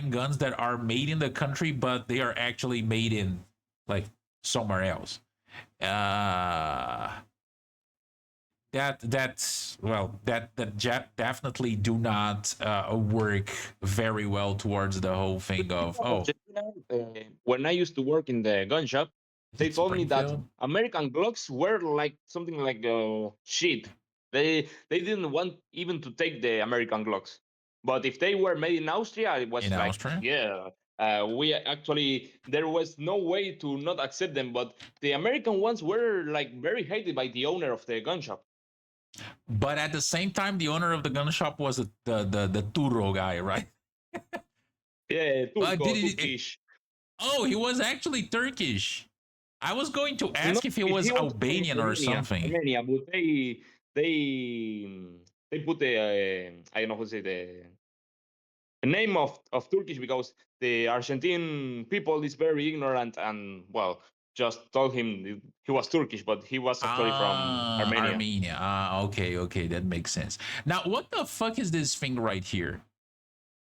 guns that are made in the country, but they are actually made in like somewhere else. Uh, that's well definitely do not work very well towards the whole thing You of know, oh Argentina, when I used to work in the gun shop, is they it told me that Springfield? American Glocks were like something like shit. They didn't want even to take the American Glocks. But if they were made in Austria, it In was like, Austria? yeah, we actually there was no way to not accept them. But the American ones were like very hated by the owner of the gun shop. But at the same time, the owner of the gun shop was the Turo guy, right? Yeah, Did Turco, he? Turkish. Oh, he was actually Turkish. I was going to No, ask if he he was was from Albanian or Armenia. something. Armenia, but they they put the I don't know how to say the name of Turkish because the Argentine people is very ignorant and well just told him he was Turkish, but he was actually from Ah, Armenia. Armenia. Ah, okay, okay, that makes sense. Now, what the fuck is this thing right here?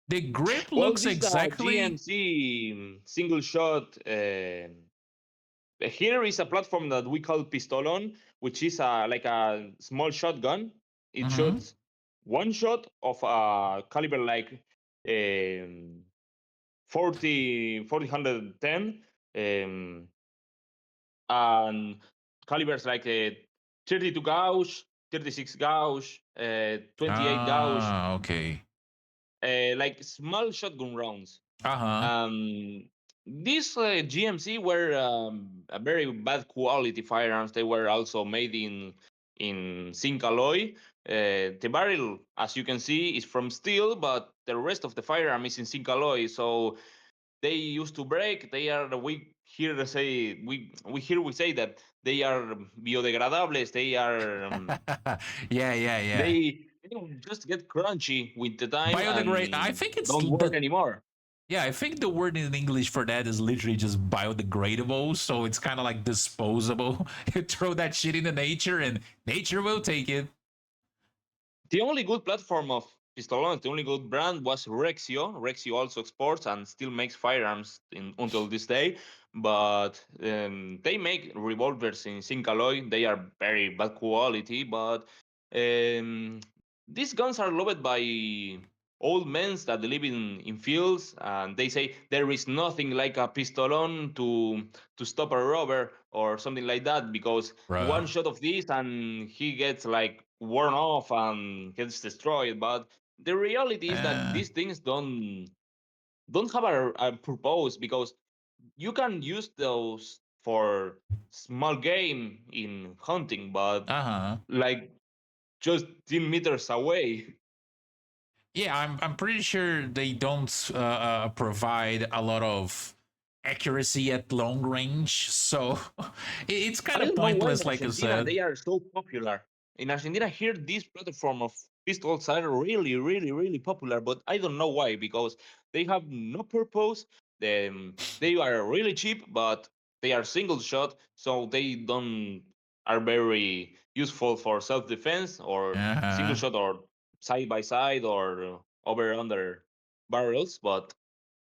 The grip Well, looks this is a exactly. GMC single shot. Here is a platform that we call pistolon, which is like a small shotgun. It Mm-hmm. shoots one shot of a caliber like um, 40 and calibers like 32 gauge, 36 gauge, 28 gauge, Ah, okay. like small shotgun rounds. Uh huh. These GMC were a very bad quality firearms. They were also made in zinc alloy. The barrel, as you can see, is from steel, but the rest of the firearm is in zinc alloy. So they used to break. They are we say that they are biodegradables. Yeah, yeah, yeah. They just get crunchy with the time Biodegrade. I and think it's don't work the. anymore. Yeah, I think the word in English for that is literally just biodegradable. So it's kind of like disposable. You throw that shit into nature and nature will take it. The only good platform of Pistolón, the only good brand was Rexio. Rexio also exports and still makes firearms until this day, but they make revolvers in zinc alloy. They are very bad quality, but um, these guns are loved by old men that live in fields, and they say there is nothing like a pistolon to stop a robber or something like that because Bruh. one shot of this and he gets like worn off and gets destroyed. But the reality is that Uh these things don't have a purpose because you can use those for small game in hunting, but huh. like just 10 meters away. Yeah, I'm pretty sure they don't provide a lot of accuracy at long range, so it's kind I of don't know why in pointless, like I Argentina said. they are so popular. In Argentina, here this platform of pistols are really, really, really popular, but I don't know why because they have no purpose. They are really cheap, but they are single shot, so they don't are very useful for self defense or Uh single huh. shot or side by side or over under barrels. But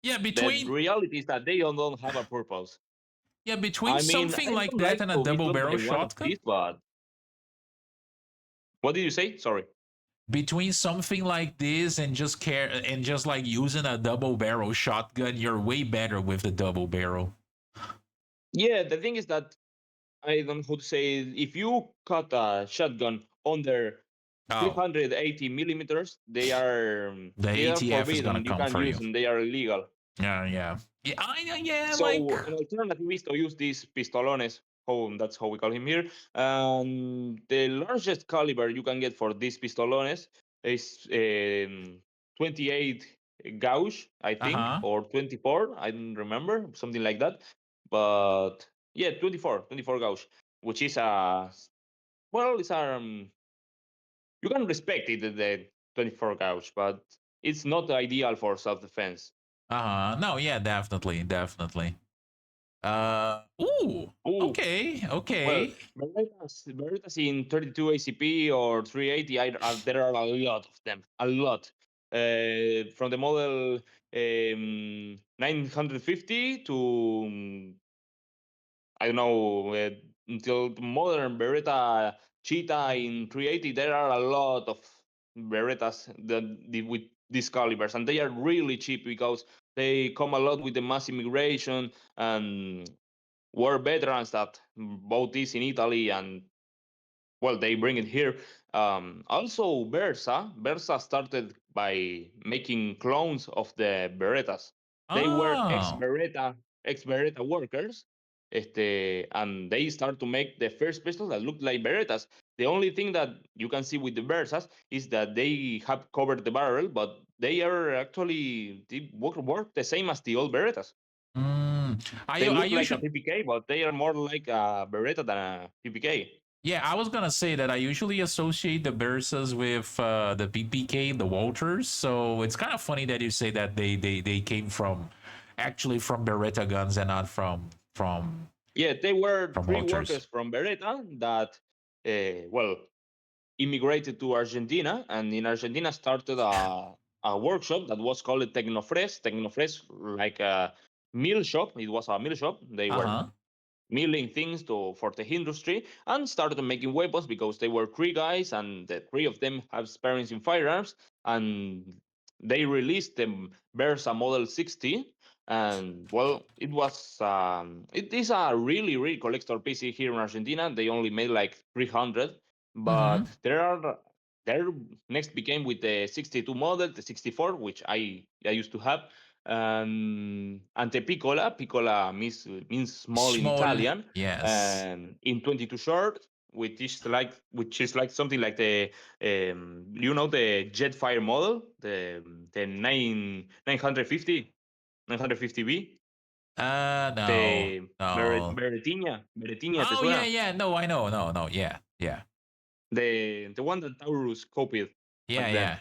Yeah, the between reality is that they don't have a purpose. between I mean, something I like don't that like and a to be double shot barrel by one of shotgun, these, but what did you say? Sorry. between something like this and just care and just like using a double barrel shotgun, you're way better with the double barrel. Yeah, the thing is that I don't know how to say it. If you cut a shotgun under Oh, 380 millimeters, the they are ATF is gonna forbidden. You come can for you. use them. They are illegal. Yeah, yeah, yeah, yeah. Like, So an alternative is to use these pistolones. That's how we call him here. And the largest caliber you can get for these pistolones is 28 gauge, I uh think, huh. or 24. I don't remember, something like that. But yeah, 24 gauge, which is well, it's you can respect it, the 24 gauge, but it's not ideal for self defense. Uh huh. No, yeah, definitely, definitely. Ooh. Ooh, Okay. well, Okay. Berettas in 32 ACP or 380, there are a lot of them, a lot. From the model 950 to I don't know until the modern Beretta Cheetah in 380, there are a lot of Berettas with these calibers, and they are really cheap because they come a lot with the mass immigration and war veterans that bought this in Italy, and well, they bring it here. Also, Versa started by making clones of the Berettas. They were Oh. ex Beretta workers, and they start to make the first pistols that look like Berettas. The only thing that you can see with the Versas is that they have covered the barrel, but they are actually they work the same as the old Berettas. Mm. They I look like a usually PPK, but they are more like a Beretta than a PPK. Yeah, I was gonna say that I usually associate the Bersas with the PPK, the Walters. So it's kind of funny that you say that they came from actually from Beretta guns and not Yeah, they were from three Walters. workers from Beretta that, well, immigrated to Argentina, and in Argentina started a workshop that was called Tecnofres. Tecnofres, like a mill shop. It was a mill shop. They Uh were huh. milling things to for the industry and started making weapons because they were three guys and the three of them have experience in firearms, and they released the Versa Model 60. And well, it is a really collector PC here in Argentina. They only made like 300, Mm-hmm. but there next became with the 62 model, the 64, which I used to have, and the piccola means small in Small. Italian, Yes. and in 22 short, which is like something like the the Jetfire model, the 950B, No. the No. Berettina, ¿te Oh yeah, suena? yeah. No, I know. No, no. Yeah, yeah, The one that Taurus copied yeah, back then,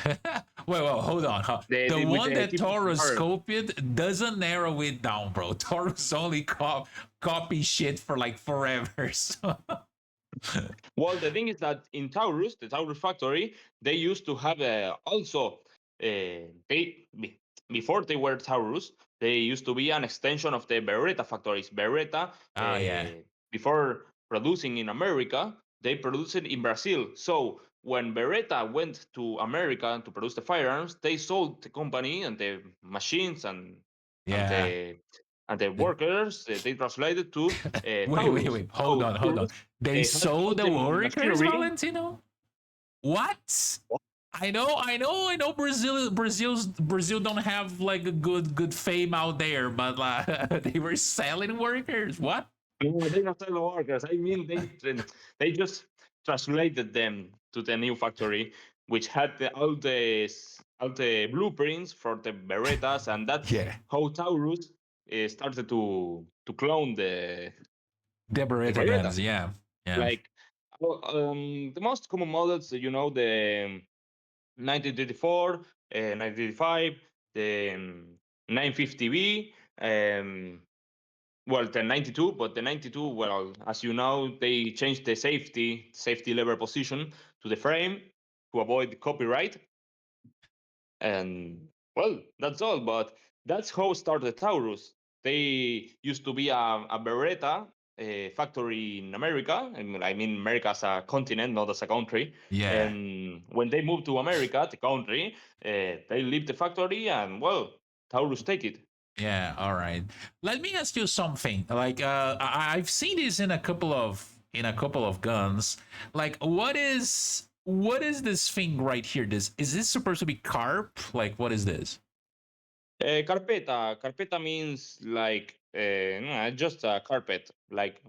yeah. Well, hold on. Huh? The with one the that tip of the Taurus barrel. copied doesn't narrow it down, bro. Taurus only copy shit for like forever. So. Well, the thing is that in Taurus, the Taurus factory, they used to have also before they were Taurus, they used to be an extension of the Beretta factories. Beretta, Oh yeah, before producing in America, they produced it in Brazil. So when Beretta went to America to produce the firearms, they sold the company and the machines and yeah. the and the workers. They translated to Taurus. Wait. So Hold on. Taurus They has all sold the the workers, machinery. Valentino. What? I know. Brazil don't have like a good fame out there, but they were selling workers. What? No, they not sell workers. I mean, they just translated them to the new factory, which had all the blueprints for the Berettas, and that's Yeah, how Taurus started to clone the the Beretta Beretta. guns. Yeah, yeah, Like, well, the most common models, the 1934, 1935, the 950B. Well, the 92, but the 92, well, as you know, they changed the safety lever position to the frame to avoid copyright. And well, that's all. But that's how started Taurus. They used to be a Beretta factory in America. I mean, America as a continent, not as a country. yeah. And when they moved to America, the country, they leave the factory, and well, Taurus take it. Yeah, all right. Let me ask you something. Like, I've seen this in a couple of guns. Like, what is this thing right here? This is this supposed to be carp? Like, what is this? Carpeta means like no, just a carpet, like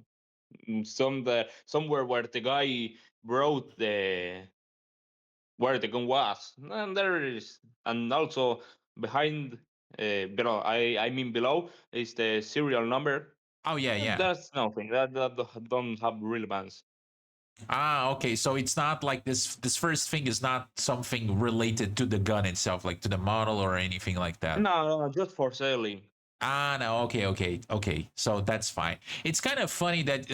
somewhere where the guy wrote the where the gun was, and there is, and also behind, below. I mean below is the serial number. Oh yeah, yeah. That's nothing. That don't have relevance. Ah, okay. So it's not like this first thing is not something related to the gun itself, like to the model or anything like that. No, just for selling. Ah, no, okay. So that's fine. It's kind of funny that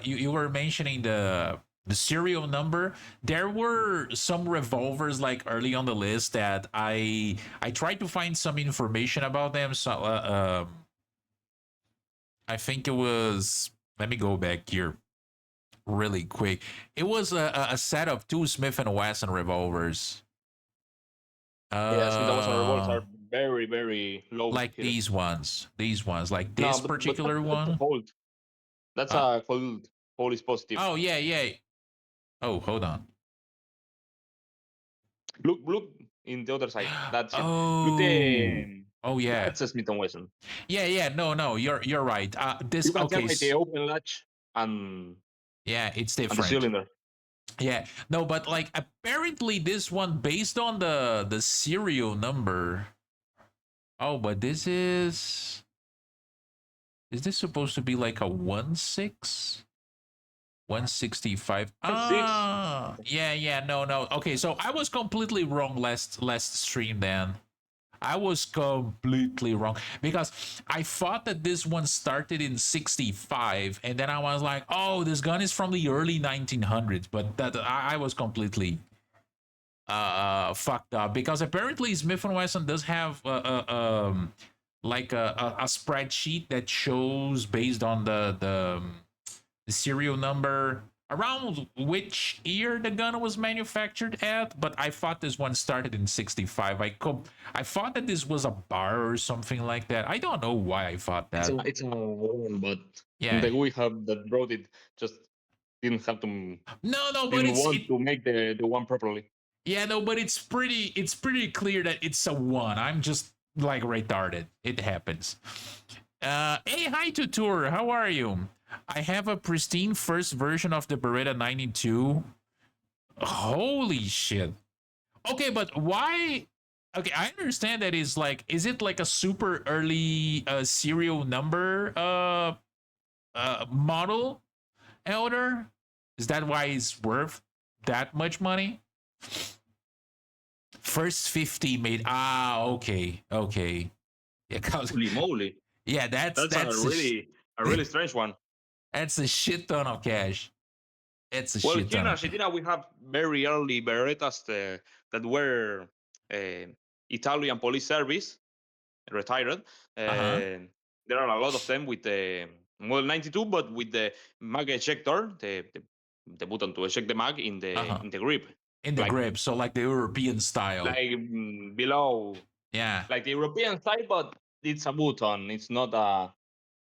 you were mentioning the serial number. There were some revolvers like early on the list that I tried to find some information about them. So I think it was let me go back here really quick. It was a set of two Smith and Wesson revolvers. Yeah, Smith and Wesson revolvers Uh, are very, very low like here. these ones, like No, this but particular that's a one. hold. That's Uh, a hold. Hold is positive. oh yeah, yeah. Oh, hold on. Look in the other side. That's it. Look Oh, the. oh yeah, That's a Smith and Wesson. yeah, yeah. No, no, you're right. You This can tell okay. by the open latch and Yeah, it's and the different. cylinder. Yeah, no, but like apparently this one based on the serial number. Oh, but is this supposed to be like a 1.6? 165. And six. Ah, yeah, yeah, no, no. Okay, so I was completely wrong last stream then. I was completely wrong because I thought that this one started in 65 and then I was like, "Oh, this gun is from the early 1900s." But that I was completely fucked up because apparently Smith and Wesson does have like a spreadsheet that shows based on the serial number around which year the gun was manufactured at, but I thought this one started in 65. I thought that this was a bar or something like that. I don't know why I thought that. It's a one, but Yeah. the we have that wrote it just didn't have to No, no, but didn't want to make the one properly. yeah, no, but it's pretty clear that it's a one. I'm just like retarded. It happens. Hey, hi Tutor, how are you? I have a pristine first version of the Beretta 92. Holy shit. Okay, but why? Okay, I understand that is it like a super early serial number model, Elder? Is that why it's worth that much money? First 50 made. Ah, okay, okay. Yeah, Holy moly! yeah, That's a really strange one. that's a shit ton of cash. It's a Well, shit here in ton of cash. Argentina we have very early Berettas that were Italian police service retired. Uh huh. There are a lot of them with the Model 92, but with the mag ejector, the button to eject the mag Uh huh. in the grip, In the like grip, so like the European style. below, Yeah, like the European style, but it's a button. It's not a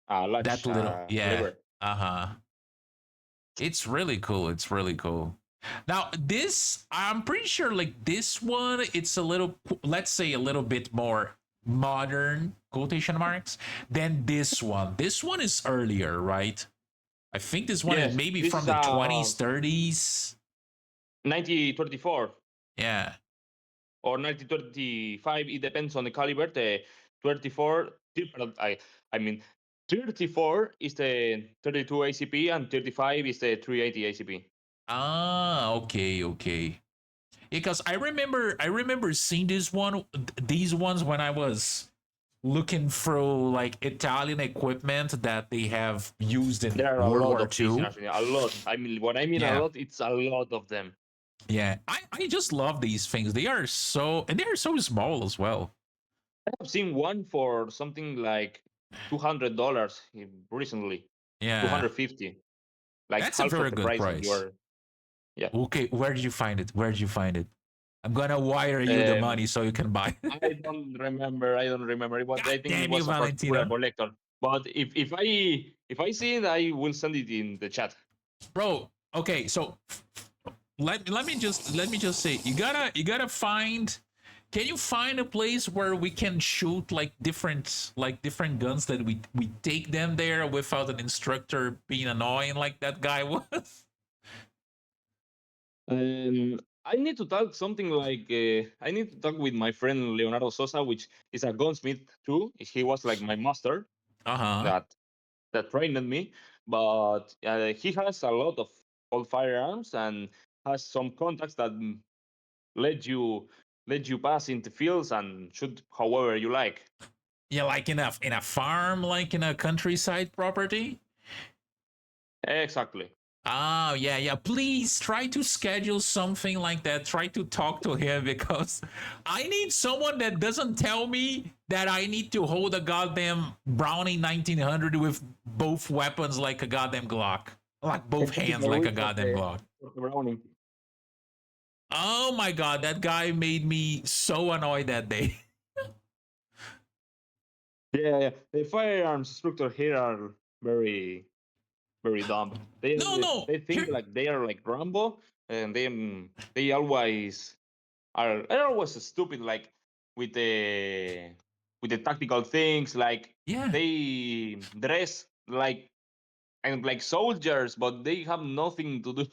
that latch little. Yeah. lever. Uh huh. It's really cool. It's really cool. Now, this, I'm pretty sure, like this one, it's a little, let's say, a little bit more modern, quotation marks, than this one. This one is earlier, right? I think this one is Yes, maybe this from is the a 20s, 30s. 1924 Yeah. or 1925. It depends on the caliber. The 24, I mean, 34 is the 32 ACP and 35 is the 380 ACP. Ah, okay, okay. Because I remember seeing these ones when I was looking through like Italian equipment that they have used in There are a World lot War of these in II. Argentina. A lot. I mean, what I mean a Yeah, lot, it's a lot of them. yeah. I just love these things. They are so small as well. I have seen one for something like $200 recently, Yeah, 250, like that's a half of very the good price that you price. are. Yeah. Okay, where did you find it? Where did you find it? I'm gonna wire you the Um, money so you can buy. I don't remember. I don't remember. It was. God I think it damn you, was a particular Valentino, collector. But if I see it, I will send it in the chat. bro. Okay, so let me just say you gotta find. Can you find a place where we can shoot like different guns that we take them there without an instructor being annoying like that guy was? I need to talk something like I need to talk with my friend Leonardo Sosa, which is a gunsmith too. He was like my master Uh huh. that trained me, but he has a lot of old firearms and has some contacts that let you pass into fields and shoot however you like. Yeah, like in a farm, like in a countryside property. Exactly. Oh, yeah, yeah. Please try to schedule something like that. Try to talk to him because I need someone that doesn't tell me that I need to hold a goddamn Browning 1900 with both weapons like a goddamn Glock. Like A both hands typical like a week goddamn Glock. of the Browning. Oh my god, that guy made me so annoyed that day. Yeah, yeah. The firearms instructor here are very, very dumb. No, no. They think Here. like they are like Rambo, and they always are always stupid, like with the with the tactical things. Like Yeah. they dress like soldiers, but they have nothing to do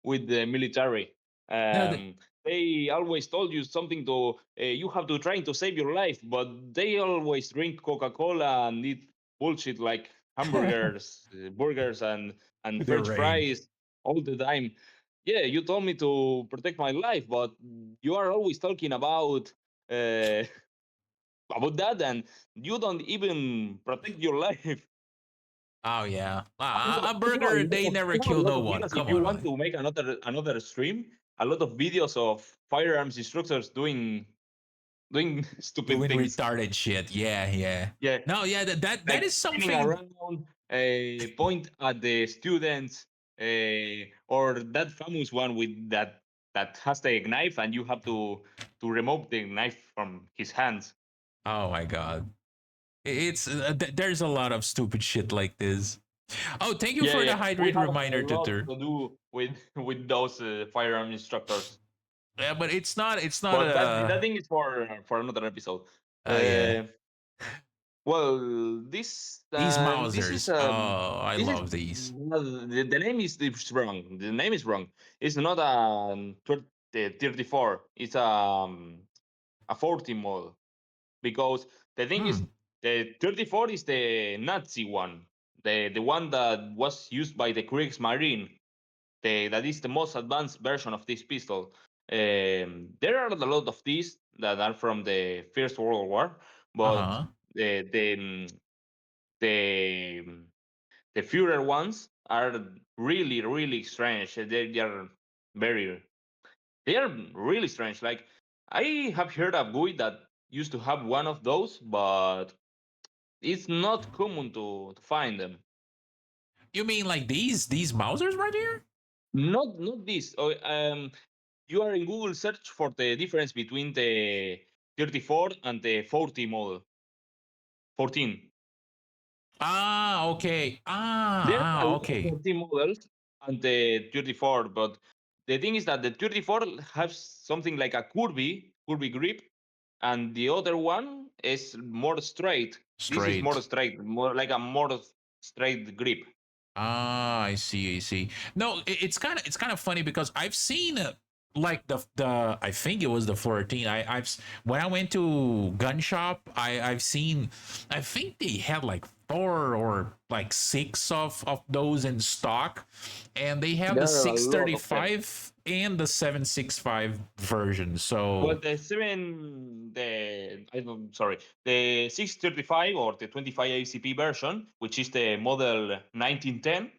with the military. No, They always told you something to you have to try to save your life, but they always drink Coca-Cola and eat bullshit like hamburgers, burgers, and the French rain. fries all the time. Yeah, you told me to protect my life, but you are always talking uh, about that, and you don't even protect your life. Oh yeah. A I have a burger, lot they of never I have a kill lot no of one. videos. If Come you on, want man. to make another stream, a lot of videos of firearms instructors doing stupid Doing things. retarded shit. Yeah, yeah. Yeah, No, yeah, that like is spinning something. around, point at the students, or that famous one with that has the knife and you have to remove the knife from his hands. Oh my god. It's there's a lot of stupid shit like this. Oh, thank you Yeah, for the yeah, we hydrate have a reminder, lot Tutor. to do with with those firearm instructors. Yeah, but it's not But that a thing is for another episode. yeah. Uh, well, this These this is Mausers. Oh, I this is love these. the name is wrong. The name is wrong. It's not a 34. It's a 40 model, because the thing is Hmm. the 34 is the Nazi one, the one that was used by the Kriegsmarine. That is the most advanced version of this pistol. There are a lot of these that are from the First World War, but Uh-huh. the the mm, the mm, the Führer ones are really really strange. Very they are really strange. Like I have heard a guy that used to have one of those, but it's not common to find them. You mean like these Mausers right here? Not this. Oh, you are in Google search for the difference between the 34 and the 40 model. 14. Ah, okay. There are a lot of Okay. 14 models and the 34, but the thing is that the 34 has something like a curvy grip, and the other one is more straight. This is more Straight. straight, more like a more straight grip. Ah, I see. I see. No, it's kind of funny because I've seen like the I think it was the 14. When I went to gun shop, I've seen I think they had like four or like six of those in stock, and they have the There are a lot of them. 635 and the 765 version. So But the seven, the I don't sorry, the 635 or the 25 ACP version, which is the model 1910,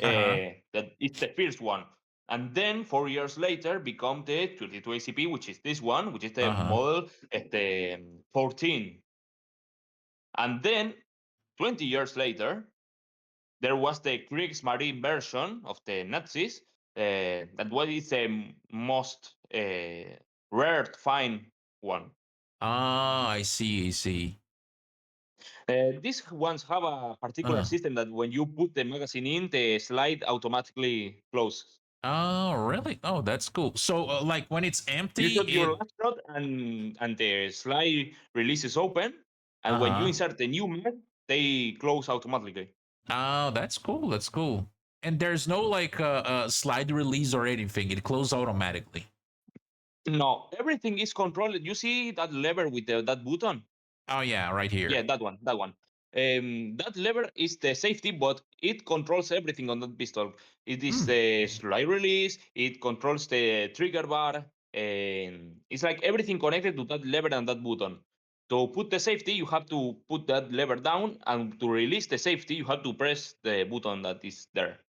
uh-huh. that is the first one. And then 4 years later become the 22 ACP, which is this one, which is the Uh-huh. model at the 14. And then 20 years later, there was the Kriegsmarine version of the Nazis. That was the most rare to find one. Ah, I see. I see. These ones have a particular Uh. system that when you put the magazine in, the slide automatically closes. Oh, really? Oh, that's cool. So, like when it's You empty, shot your it. last shot, and the slide releases open, Uh and when you huh. insert the new mag, they close automatically. Oh, that's cool. That's cool. And there's no like slide release or anything. It closes automatically. No, everything is controlled. You see that lever with that button? Oh yeah, right here. Yeah, that one, that one. That lever is the safety, but it controls everything on that pistol. It is Hmm. the slide release. It controls the trigger bar. It's like everything connected to that lever and that button. To put the safety, you have to put that lever down, and to release the safety, you have to press the button that is there.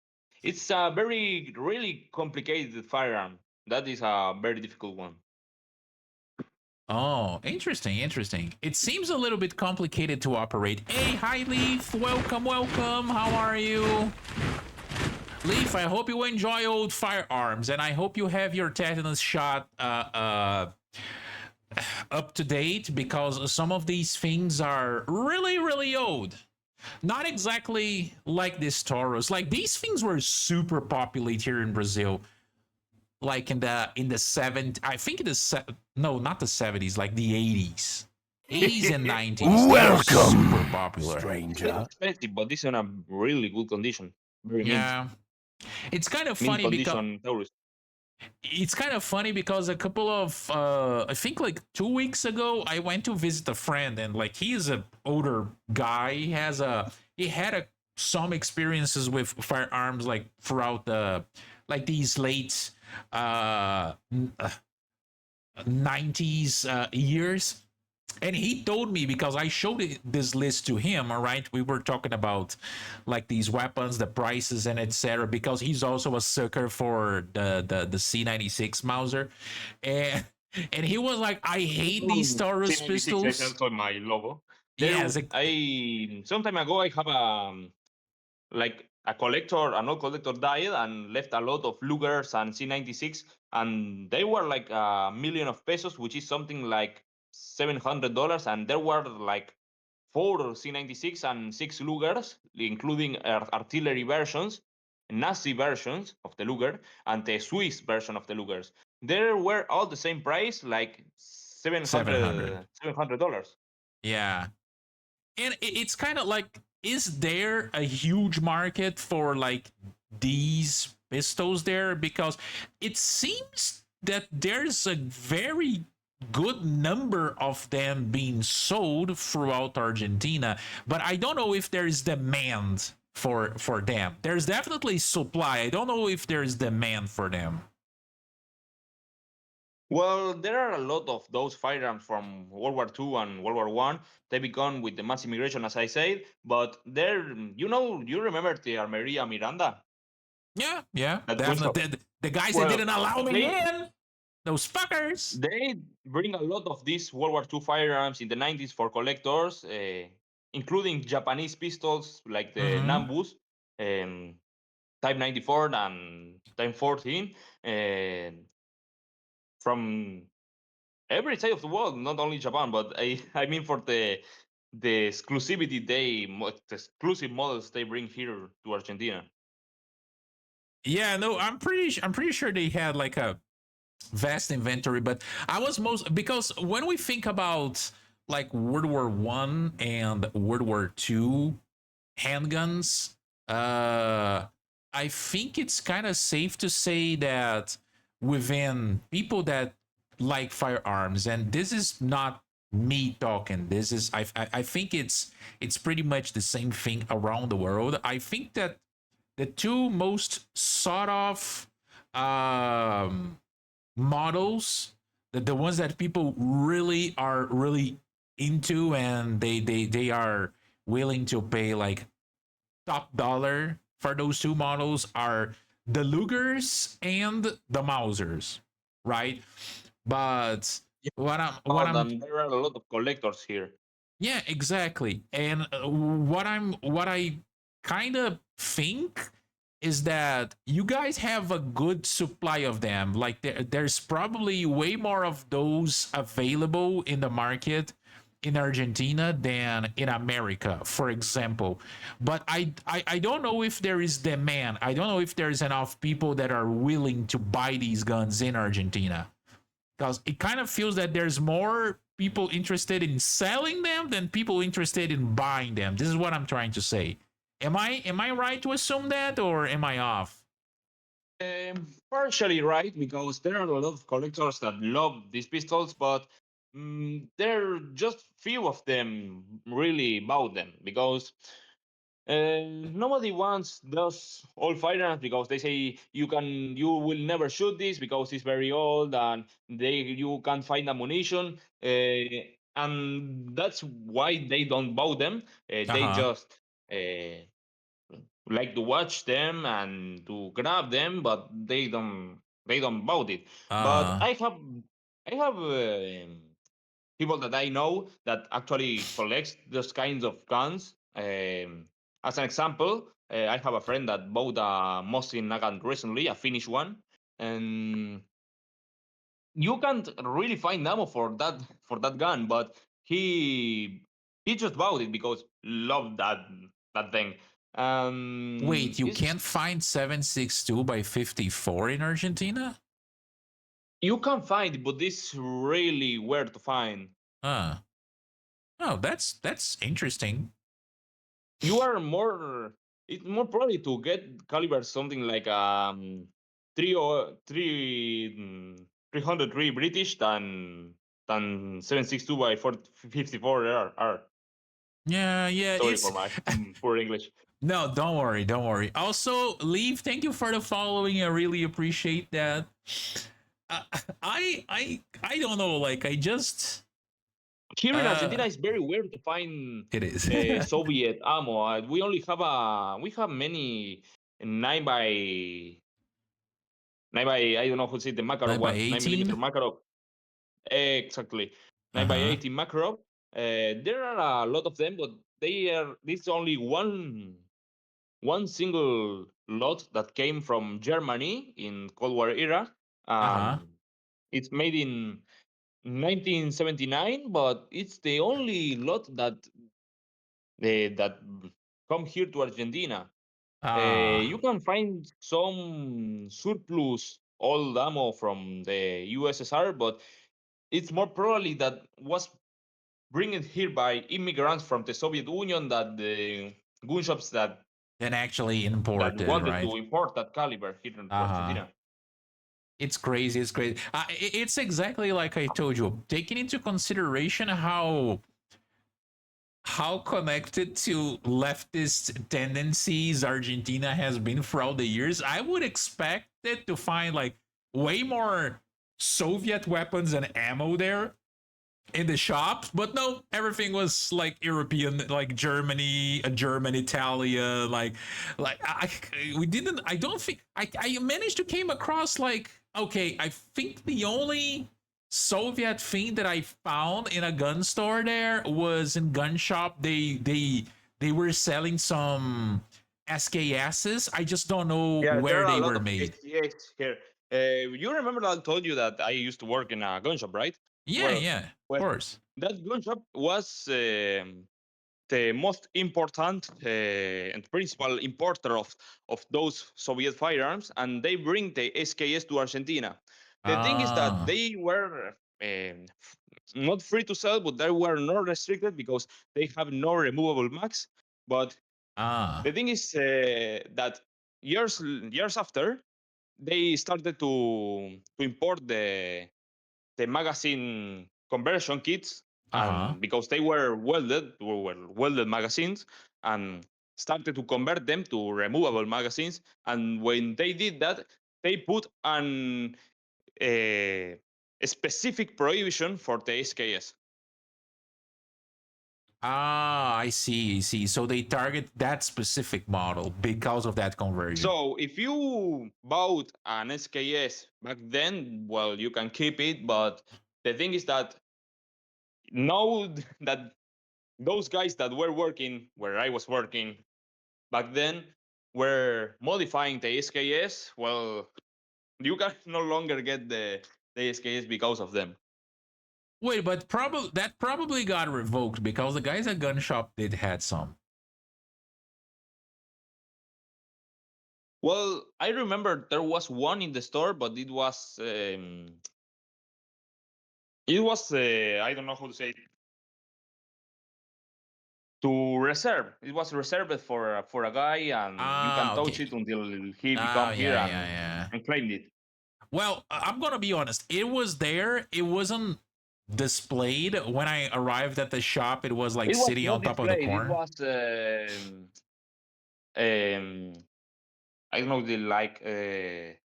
It's a very really complicated firearm. That is a very difficult one. Oh, interesting, interesting. It seems a little bit complicated to operate. Hey, hi, Leaf. Welcome, welcome. How are you? Leaf, I hope you enjoy old firearms, and I hope you have your tetanus shot up to date because some of these things are really, really old. Not exactly like this Taurus. Like these things were super popular here in Brazil, like in the 70s. I think no, not the 70s, like the 80s. 80s and 90s. They were super Welcome, popular. Very stranger. expensive, but this is in a really good condition. Very Yeah. It's kind of mint funny because condition Taurus. a couple of I think like 2 weeks ago I went to visit a friend, and like he is an older guy. He had some experiences with firearms like throughout the like these late uh 90s years. And he told me, because I showed this list to him, all right, we were talking about like these weapons, the prices, and etc., because he's also a sucker for the C96 Mauser. And he was like, I hate these Taurus C96 is pistols. also my logo. There, Yes, it, I some time ago I have a like a collector, an old collector died and left a lot of Lugers and C96, and they were like 1 million of pesos, which is something like $700, and there were like four C96 and six Lugers, including artillery versions, Nazi versions of the Luger, and the Swiss version of the Lugers. They were all the same price, like 700. $700. Yeah. And it's kind of like, is there a huge market for like these pistols there? Because it seems that there's a very good number of them being sold throughout Argentina, but I don't know if there is demand for them. There's definitely supply. I don't know if there's demand for them. Well, there are a lot of those firearms from World War II and World War One. They began with the mass immigration, as I said, but there, you remember the Armeria Miranda, Yeah, yeah, that gun shop. definitely. The guys that Well, didn't allow me they in, those fuckers. they bring a lot of these World War II firearms in the 90s for collectors, including Japanese pistols like the Mm-hmm. Nambus, um, Type 94 and Type 14, from every side of the world, not only Japan, but I mean for the exclusivity the exclusive models they bring here to Argentina. Yeah, no, I'm pretty sure they had like a vast inventory, but I was most because when we think about like World War I and World War II handguns, uh I think it's kind of safe to say that within people that like firearms, and this is not me talking, this is I think it's pretty much the same thing around the world. I think that the two most sought of um, models, the ones that people really are really into, and they are willing to pay like top dollar for those two models, are the Lugers and the Mausers, right? But what I'm And there are a lot of collectors here. yeah, exactly. And what I kind of think is that you guys have a good supply of them. Like there's probably way more of those available in the market in Argentina than in America, for example. But I don't know if there is demand. I don't know if there's enough people that are willing to buy these guns in Argentina, because it kind of feels that there's more people interested in selling them than people interested in buying them. This is what I'm trying to say. Am I right to assume that, or am I off? Partially right, because there are a lot of collectors that love these pistols, but there are just few of them really bought them because nobody wants those old firearms because they say you will never shoot this because it's very old and you can't find ammunition, and that's why they don't buy them. Uh They huh. just uh, like to watch them and to grab them, but they don't bought it. But Uh, I have people that I know that actually collects those kinds of guns. As an example, I have a friend that bought a Mosin Nagant recently, a Finnish one, and you can't really find ammo for that gun, but he just bought it because loved that thing. Wait, you It's can't find 7.62 by 54 in Argentina? you can find it, but it's really where to find. Uh, oh, that's interesting. You are more. It's more probably to get caliber something like three or three 303 British than 7.62 by 54 R. Yeah, yeah, Sorry it's for my poor English. no, don't worry, don't worry. Also, Leave, thank you for the following. I really appreciate that. Uh, I don't know, like I just Here in uh Argentina, it's very weird to find it is. Soviet ammo. We only have we have many 9 by I don't know who's it the Makarov 9 by one 9 millimeter 18? Makarov exactly 9 by Uh-huh. 18 Makarov. There are a lot of them, but this is only one single lot that came from Germany in Cold War era. Uh-huh. It's made in 1979, but it's the only lot that come here to Argentina. You Ah. can find some surplus old ammo from the USSR, but it's more probably that was bringing here by immigrants from the Soviet Union that the gun shops Then actually that imported, wanted right? to import that caliber here into Uh-huh. Argentina. It's crazy. It's crazy. It's exactly like I told you. Taking into consideration how connected to leftist tendencies Argentina has been throughout the years, I would expect it to find like way more Soviet weapons and ammo there in the shops, but no, everything was like European, like German, Italia, we didn't. I don't think I managed to came across like okay. I think the only Soviet thing that I found in a gun store there was in gun shop. They were selling some SKSs. I just don't know Yeah, there where are a they lot were of made. STX here. You remember that I told you that I used to work in a gun shop, right? Yeah, Well, yeah, of well, course. that gun shop was the most important and principal importer of those Soviet firearms, and they bring the SKS to Argentina. The thing is that Ah, they were not free to sell, but they were not restricted because they have no removable mags. But the ah, thing is that years after, they started to import the magazine conversion kits, uh huh. and because they were welded magazines, and started to convert them to removable magazines. And when they did that, they put a, a specific prohibition for the SKS. Ah, I see. I see. So they target that specific model because of that conversion. So if you bought an SKS back then, well, you can keep it, but the thing is that know that those guys that were working where I was working back then were modifying the SKS. Well, you can no longer get the SKS because of them. Wait, but probably that probably got revoked because the guys at gun shop did had some. Well, I remember there was one in the store, but it was I don't know how to say it, to reserve. It was reserved for a guy, and you can Ah, touch okay. it until he Ah, become here yeah, yeah, yeah. and claim it. Well, I'm gonna be honest. It was there. It wasn't displayed when I arrived at the shop. It was like It was sitting on not top of the displayed. It corner. was um, I don't know the like in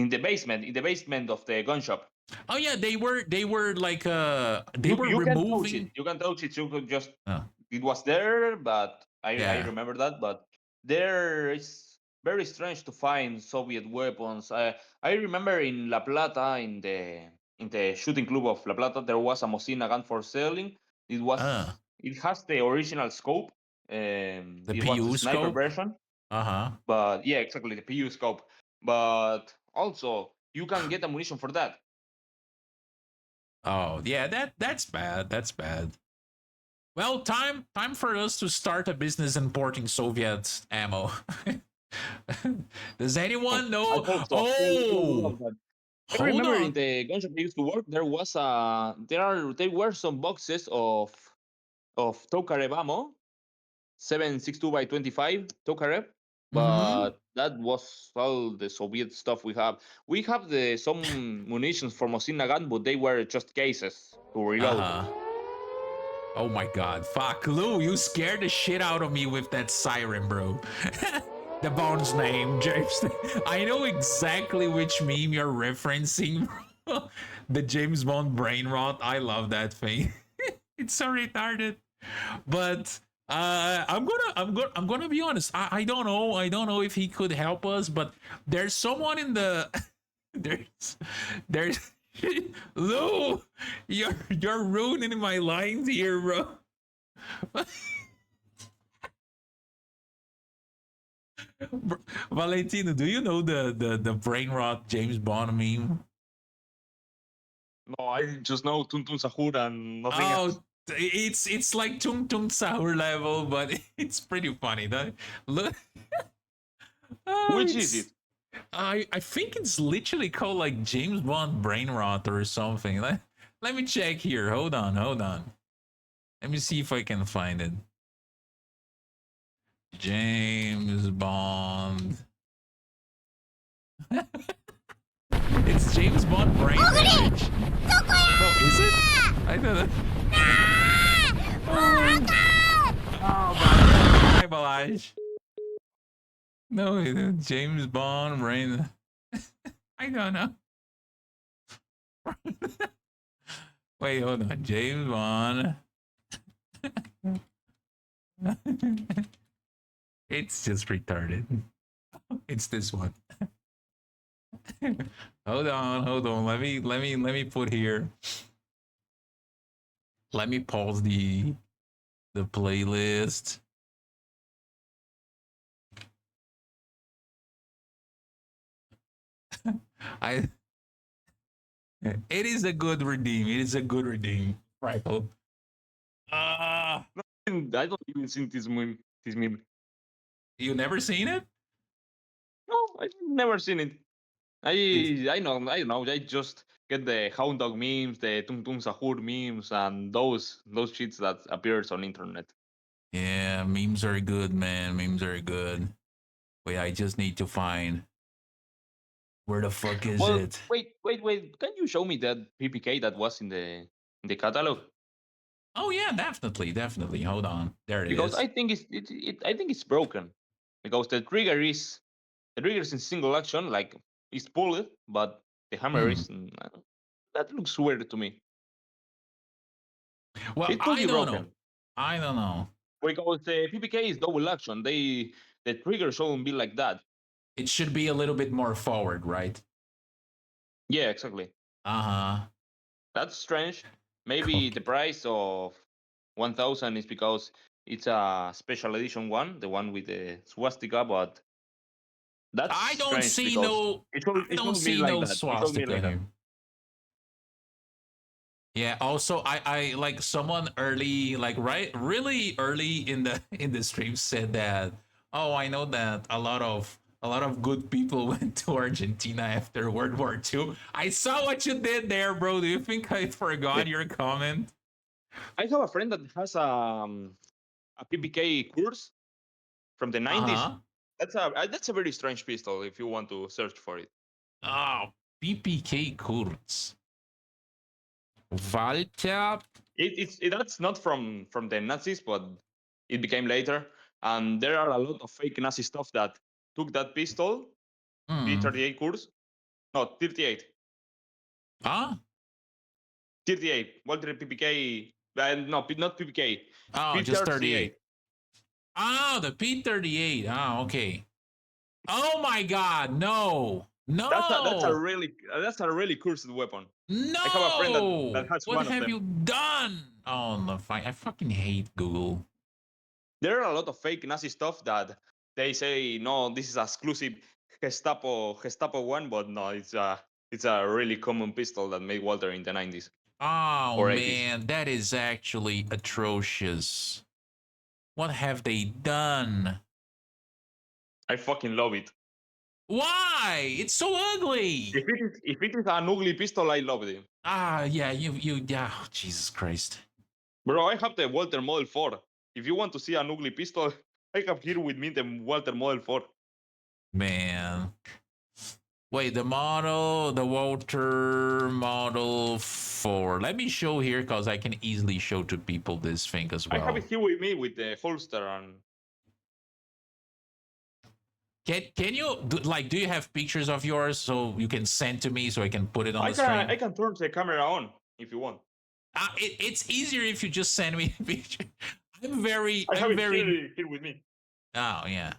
the basement of the gun shop. Oh yeah, they were like they You were you can touch it. removing. You can touch it. You could just Uh, it was there, but I yeah. remember that. But there is very strange to find Soviet weapons. I remember in La Plata, in the shooting club of La Plata, there was a Mosina gun for selling. Uh, It has the original scope. the It was the PU sniper scope? version, Uh-huh. but yeah, exactly the PU scope. But also you can get ammunition for that. Oh, yeah, that's bad. That's bad. Well, time for us to start a business importing Soviet ammo. Does anyone I know? hope so. I would Oh, love that. I hold remember in on. the gun shop I used to work, there were some boxes of Tokarev ammo, 7.62 by 25 Tokarev, Mm-hmm. but that was all the Soviet stuff we have. We have the some munitions for Mosin Nagant, but they were just cases to reload. Uh-huh. Oh my god. Fuck, Lou, you scared the shit out of me with that siren, bro. The Bond's name, James. I know exactly which meme you're referencing, bro. The James Bond brain rot. I love that thing. It's so retarded. But I'm gonna be honest. I don't know. I don't know if he could help us, but there's someone in the there's Lou, you're ruining my lines here, bro. Valentino, do you know the brain rot James Bond meme? No, I just know Tuntun Sahur and nothing else. Oh, it's like Tung Tung Sour level, but it's pretty funny. Look, oh, Which is it's it? I think it's literally called like James Bond brain rot or something. Let me check here. Hold on, hold on. Let me see if I can find it. James Bond. It's James Bond brain damage. No, is it? I don't know. Oh, oh, my Balaj. No, it isn't. James Bond brain. I don't know. Wait, hold on. James Bond. It's just retarded. It's this one. Hold on, hold on. Let me put here. Let me pause the playlist. I it is a good redeem. It is a good redeem. Right. Ah, I don't even see this meme. This meme. you never seen it? No, I've never seen it. It's I know. I just get the hound dog memes, the Tung Tung Sahur memes, and those shits that appears on internet. yeah, memes are good, man. Memes are good. Wait, I just need to find where the fuck is Well, it? wait. Can you show me that PPK that was in the catalog? Oh yeah, definitely, definitely. Hold on. There it Because is. I think I think it's broken. Because the trigger is in single action, like it's pulled, but the hammer Hmm. is that looks weird to me. Well, It could I be don't know. broken. I don't know. Because the PPK is double action. The trigger shouldn't be like that. It should be a little bit more forward, right? Yeah, exactly. Uh That's strange. huh. Maybe Okay. the price of 1,000 is because it's a special edition one, the one with the swastika, but that's I don't strange see because no. I it don't should be see like no that. It should be swastika like that. here. Yeah. Also, I like someone early, like right, really early in the in the stream said that. Oh, I know that a lot of good people went to Argentina after World War II. I saw what you did there, bro. Do you think I Yeah. forgot your comment? I have a friend that has a PPK course from the Uh 90s. huh. That's a very strange pistol if you want to search for it. Oh, PPK Kurz. Walter. That's not from the Nazis, but it became later. And there are a lot of fake Nazi stuff that took that pistol, Hmm. P38 course, no 38, Ah. 38, Walter PPK, no, not PPK, Oh, just P38. 38. Oh, the P38. Ah, okay. Oh my God, no, no, that's a really cursed weapon. I have a friend that no! has What one of have them. you done? Oh no, fine. I fucking hate Google. There are a lot of fake Nazi stuff that they say no, this is exclusive Gestapo one, but no, it's a really common pistol that made Walter in the 90s Oh or 80s. man, that is actually atrocious. What have they done? I fucking love it. Why? It's so ugly. If it is an ugly pistol, I love it. Ah, yeah, yeah. Oh, Jesus Christ, Bro, I have the Walter Model 4. If you want to see an ugly pistol, I have here with me the Walter Model 4. man. Wait, the Walter Model 4. Let me show here because I can easily show to people this thing as I have it well. here with me with the holster and Can you do you have pictures of yours so you can send to me so I can put it on I the can I stream? can turn the camera on if you want. It's easier if you just send me a picture. I have I'm it very. here with me. Oh yeah,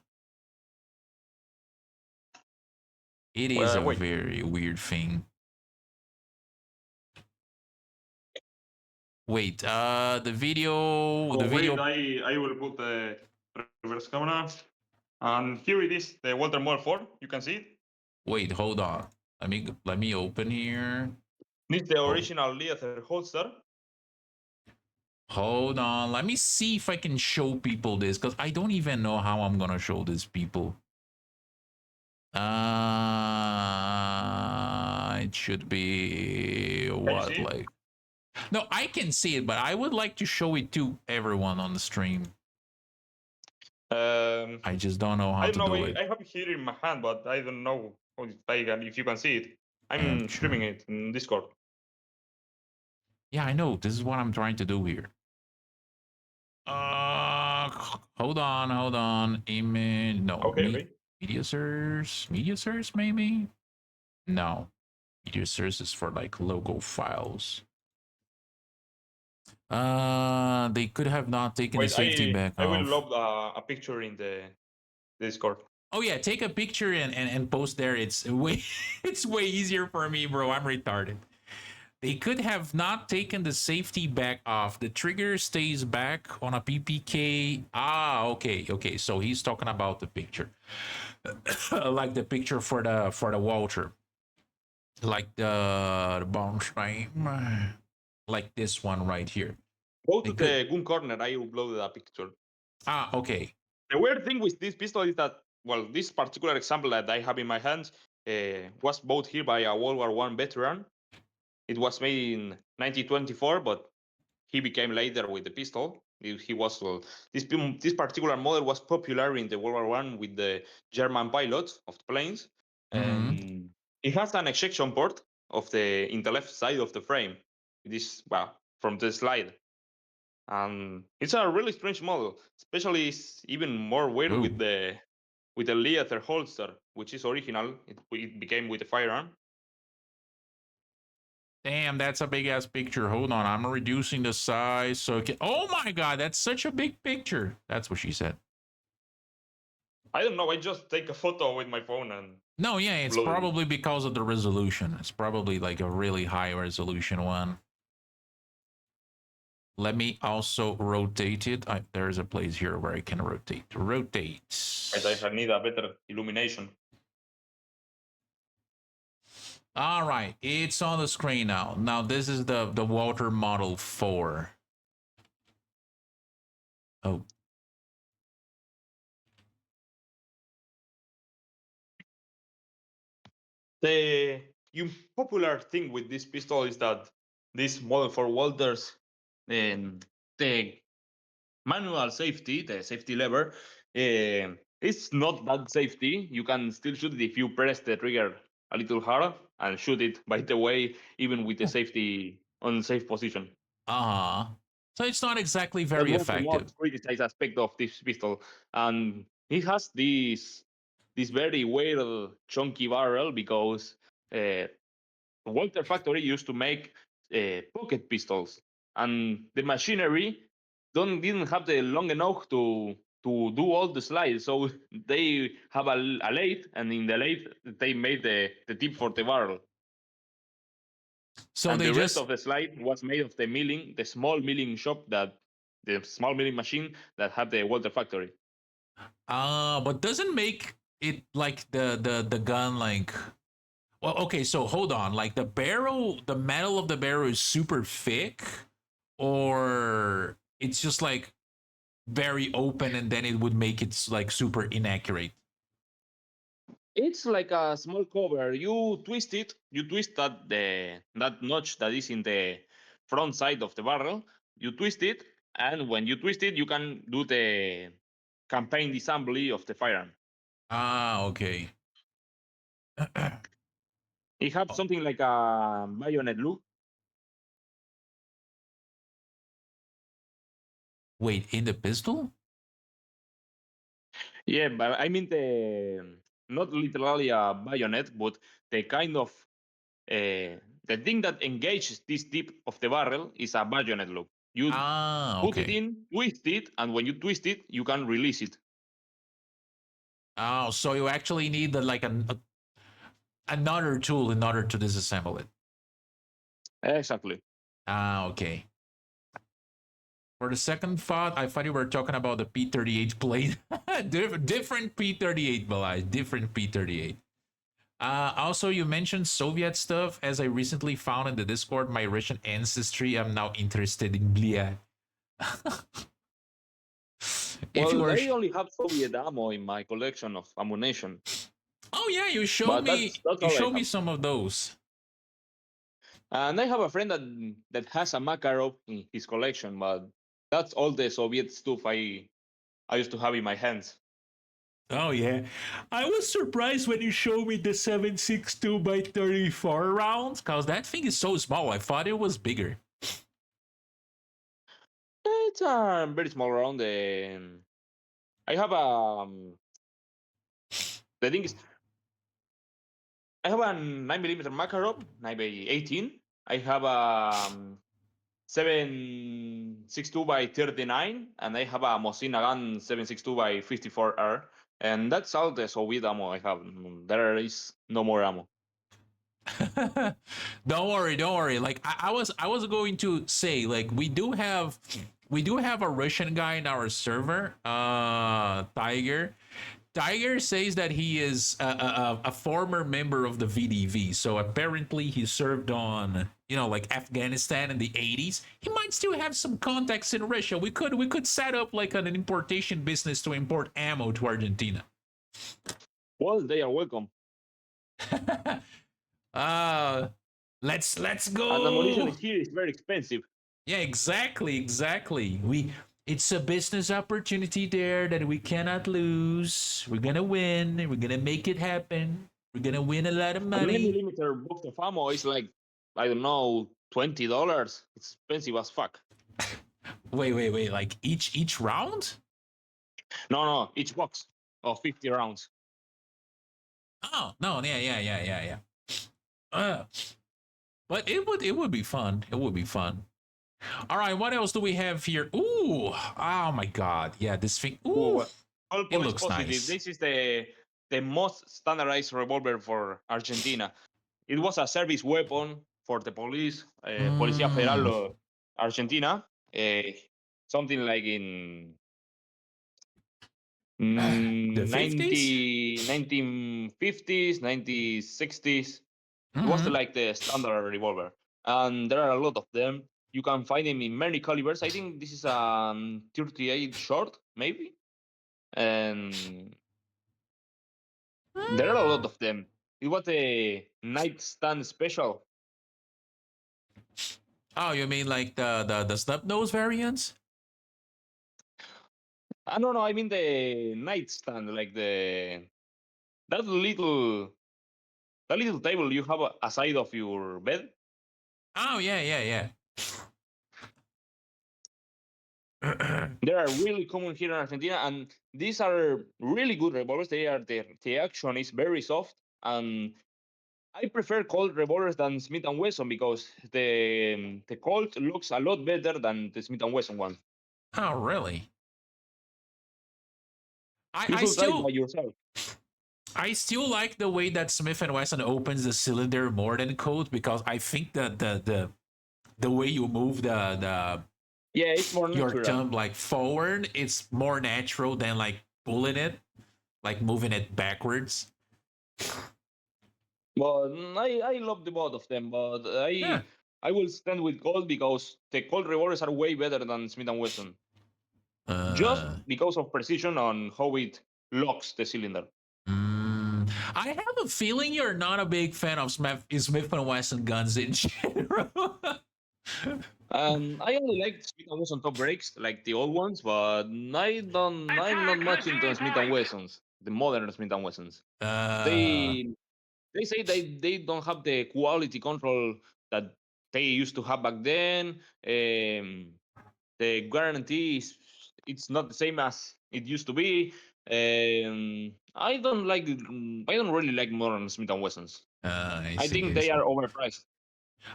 it is a Wait. very weird thing. Wait, the Wait, video. I will put the reverse camera. And here it is, the Walter Model 4. You can see it. Wait, hold on. Let me open here. This is the Oh, original leather holster. hold on. Let me see if I can show people this because I don't even know how I'm gonna show these people. It should be Can you what see like. No, I can see it, but I would like to show it to everyone on the stream. it? I just don't know I how don't to know. do I, it. I have it here in my hand, but I don't know if you can see it. I'm streaming Capture. it in Discord. Yeah, I know. This is what I'm trying to do here. Hold on. Image. No, Okay, okay. media source, maybe. No, media source is for like logo files. They could have not taken the Wait, safety back I will off. load a picture in the Discord. Oh yeah, take a picture and post there. It's way it's way easier for me, bro. I'm retarded. They could have not taken the safety back off. The trigger stays back on a PPK. Ah, okay. So he's talking about the picture, like the picture for the Walter, like the bounce name, like this one right here. Go They to could. the gun corner. I uploaded a picture. Ah, okay. The weird thing with this pistol is that, well, this particular example that I have in my hands was bought here by a World War One veteran. It was made in 1924, but he became later with the pistol. He was this particular model was popular in the World War One with the German pilots of the planes, Mm-hmm. and it has an ejection port in the left side of the frame. This from the slide, and it's a really strange model. Especially, it's even more weird Ooh, with the leather holster, which is original. It became with the firearm. damn, that's a big ass picture. Hold on, I'm reducing the size so it can. Oh my god, that's such a big picture. That's what she said. I don't know. I just take a photo with my phone and No, yeah, it's upload it. probably because of the resolution. It's probably like a really high resolution one. Let me also rotate it. There's a place here where I can rotate. Right, Rotate. I need a better illumination. All right, it's on the screen now. Now this is the Walter Model 4. Oh, The popular thing with this pistol is that this model for Walters, the manual safety, the safety lever, it's not that safety. You can still shoot it if you press the trigger a little hard and shoot it, by the way, even with the safety on safe position. uh-huh. So it's not exactly That very was the effective. most criticized aspect of this pistol. And it has this very weird chunky barrel because uh, Walter Factory used to make pocket pistols, and the machinery didn't have the long enough to do all the slides. So they have a lathe, and in the lathe they made the tip for the barrel, So and they the rest just of the slide was made of the milling, the small milling shop that the small milling machine that had the Walter factory. but doesn't make it like the gun like well okay, so hold on. Like the barrel, the metal of the barrel is super thick or it's just like very open and then it would make it like super inaccurate. It's like a small cover. You twist it. You twist that notch that is in the front side of the barrel. You twist it, and when you twist it, you can do the campaign assembly of the firearm. Ah, okay. It has Oh, something like a bayonet look. wait, in the pistol? Yeah, but I mean the not literally a bayonet, but the kind of the thing that engages this tip of the barrel is a bayonet loop. You Ah, put it okay. in, twist it, and when you twist it, you can release it. Oh, so you actually need like another tool in order to disassemble it. Exactly. Ah, okay. For the second thought, I thought you were talking about the P38 plate. Different P38, Balaj. Different P38. Also, you mentioned Soviet stuff. As I recently found in the Discord, my Russian ancestry, I'm now interested in Blia. If you Well, were. I only have Soviet ammo in my collection of ammunition, Oh, yeah, you showed but me. that's You all I showed me have. some of those. And I have a friend that has a Makarov in his collection, but that's all the Soviet stuff I used to have in my hands. Oh yeah, I was surprised when you showed me the 7.62 by 34 rounds, cause that thing is so small. I thought it was bigger. It's a very small round. I have the thing is I have a 9 millimeter Makarov 9 by 18. I have a 7.62 by 39, and I have a Mosina gun 7.62 by 54R. And that's all the Soviet ammo I have. There is no more ammo. Don't worry, don't worry. Like I was going to say, like we do have a Russian guy in our server, Tiger. Tiger says that he is a former member of the VDV. So apparently he served on, like Afghanistan in the 80s. He might still have some contacts in Russia. We could set up like an importation business to import ammo to Argentina. Well, they are welcome. uh let's And ammunition go. here is very expensive. Yeah, exactly, exactly. It's a business opportunity there that we cannot lose. We're gonna win. We're gonna make it happen. We're gonna win a lot of A 9 money. millimeter box of ammo is like, I don't know, $20. It's expensive as fuck. Wait. Like each round? No, each box of 50 rounds. Oh no, yeah. Uh, but it would be fun. It would be fun. All right, what else do we have here? Ooh, oh my god, yeah, this thing. Ooh, Well, all it points looks positive. nice. This is the most standardized revolver for Argentina. It was a service weapon for the police, Policía Federal Mm, Argentina, uh, something like in the 50s. 1950s, 1960s. It was Mm-hmm. like the standard revolver. And there are a lot of them. You can find them in many calibers. I think this is a 38 short, maybe. And there are a lot of them. It was a nightstand special. Oh, you mean like the snub nose variants? I don't know. I mean the nightstand, like that little that little table you have aside of your bed. Oh yeah. They are really common here in Argentina, and these are really good revolvers. The action is very soft, and I prefer Colt revolvers than Smith and Wesson because the Colt looks a lot better than the Smith and Wesson one. Oh really? You I should try it by still yourself. I still like the way that Smith and Wesson opens the cylinder more than Colt, because I think that the way you move the Yeah, it's more your natural. thumb like forward, it's more natural than like pulling it, like moving it backwards. But I love the both of them. But Yeah. I will stand with Colt because the Colt revolvers are way better than Smith and Wesson, just Uh, because of precision on how it locks the cylinder. I have a feeling you're not a big fan of Smith and Wesson guns in general. I only like Smith and Wesson top brakes, like the old ones, but I don't. I'm not Attack! much into Attack! Smith and Attack! Wessons, the modern Smith and Wessons. Uh, They they say they don't have the quality control that they used to have back then. The guarantee is it's not the same as it used to be. I don't like. I don't really like modern Smith and Wessons. I I see. think I they see. are overpriced.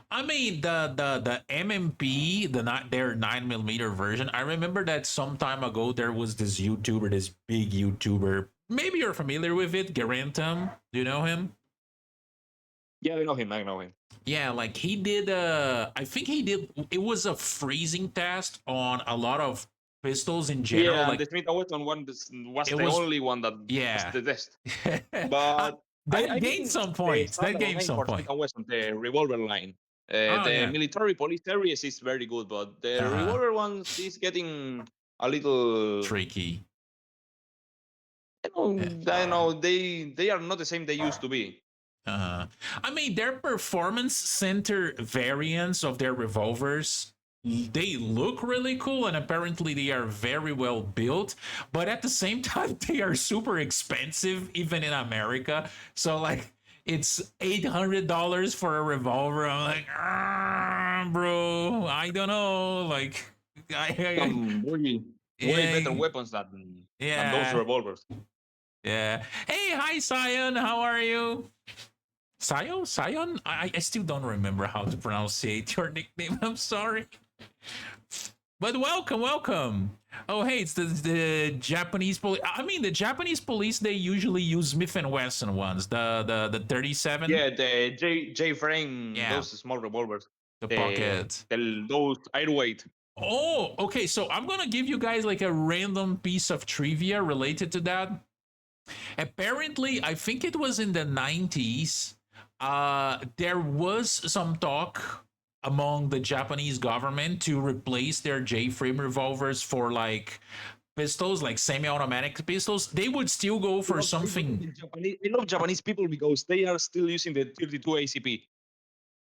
I mean the MMP, the not their 9 millimeter version. I remember that some time ago there was this YouTuber, this big YouTuber. Maybe you're familiar with it, Garantum. Do you know him? Yeah, I know him. I know him. Yeah, like he did. I think he did. It was a freezing test on a lot of pistols in general. Yeah, and Like the Smith and Wesson one was it the was, only one that was yeah. the test. Uh, But that I gained think some the points. That standard gained line some for Smith points. and Wesson, the revolver line, Oh the yeah. military police series is very good, but the Uh-huh. revolver ones is getting a little. Tricky. I know they are not the same they used to be. I mean, their performance center variants of their revolvers, they look really cool, and apparently they are very well built. But at the same time, they are super expensive, even in America. So like, it's $800 for a revolver. I'm like, bro, I don't know. Like, Some way better yeah, weapons than those yeah, revolvers. yeah. Hey, hi, Sion. How are you? Sion? I still don't remember how to pronounce your nickname. I'm sorry. But welcome, welcome. Oh, hey, it's the Japanese police. I mean, the Japanese police, they usually use Smith and Wesson ones. The 37. Yeah, the J frame, Yeah, those small revolvers, the pocket. those airweight. Oh, okay. So I'm gonna give you guys like a random piece of trivia related to that. Apparently, I think it was in the 90s. There was some talk among the Japanese government to replace their J-frame revolvers for like pistols, like semi-automatic pistols. They would still go for something. I love Japanese people because they are still using the 32 ACP in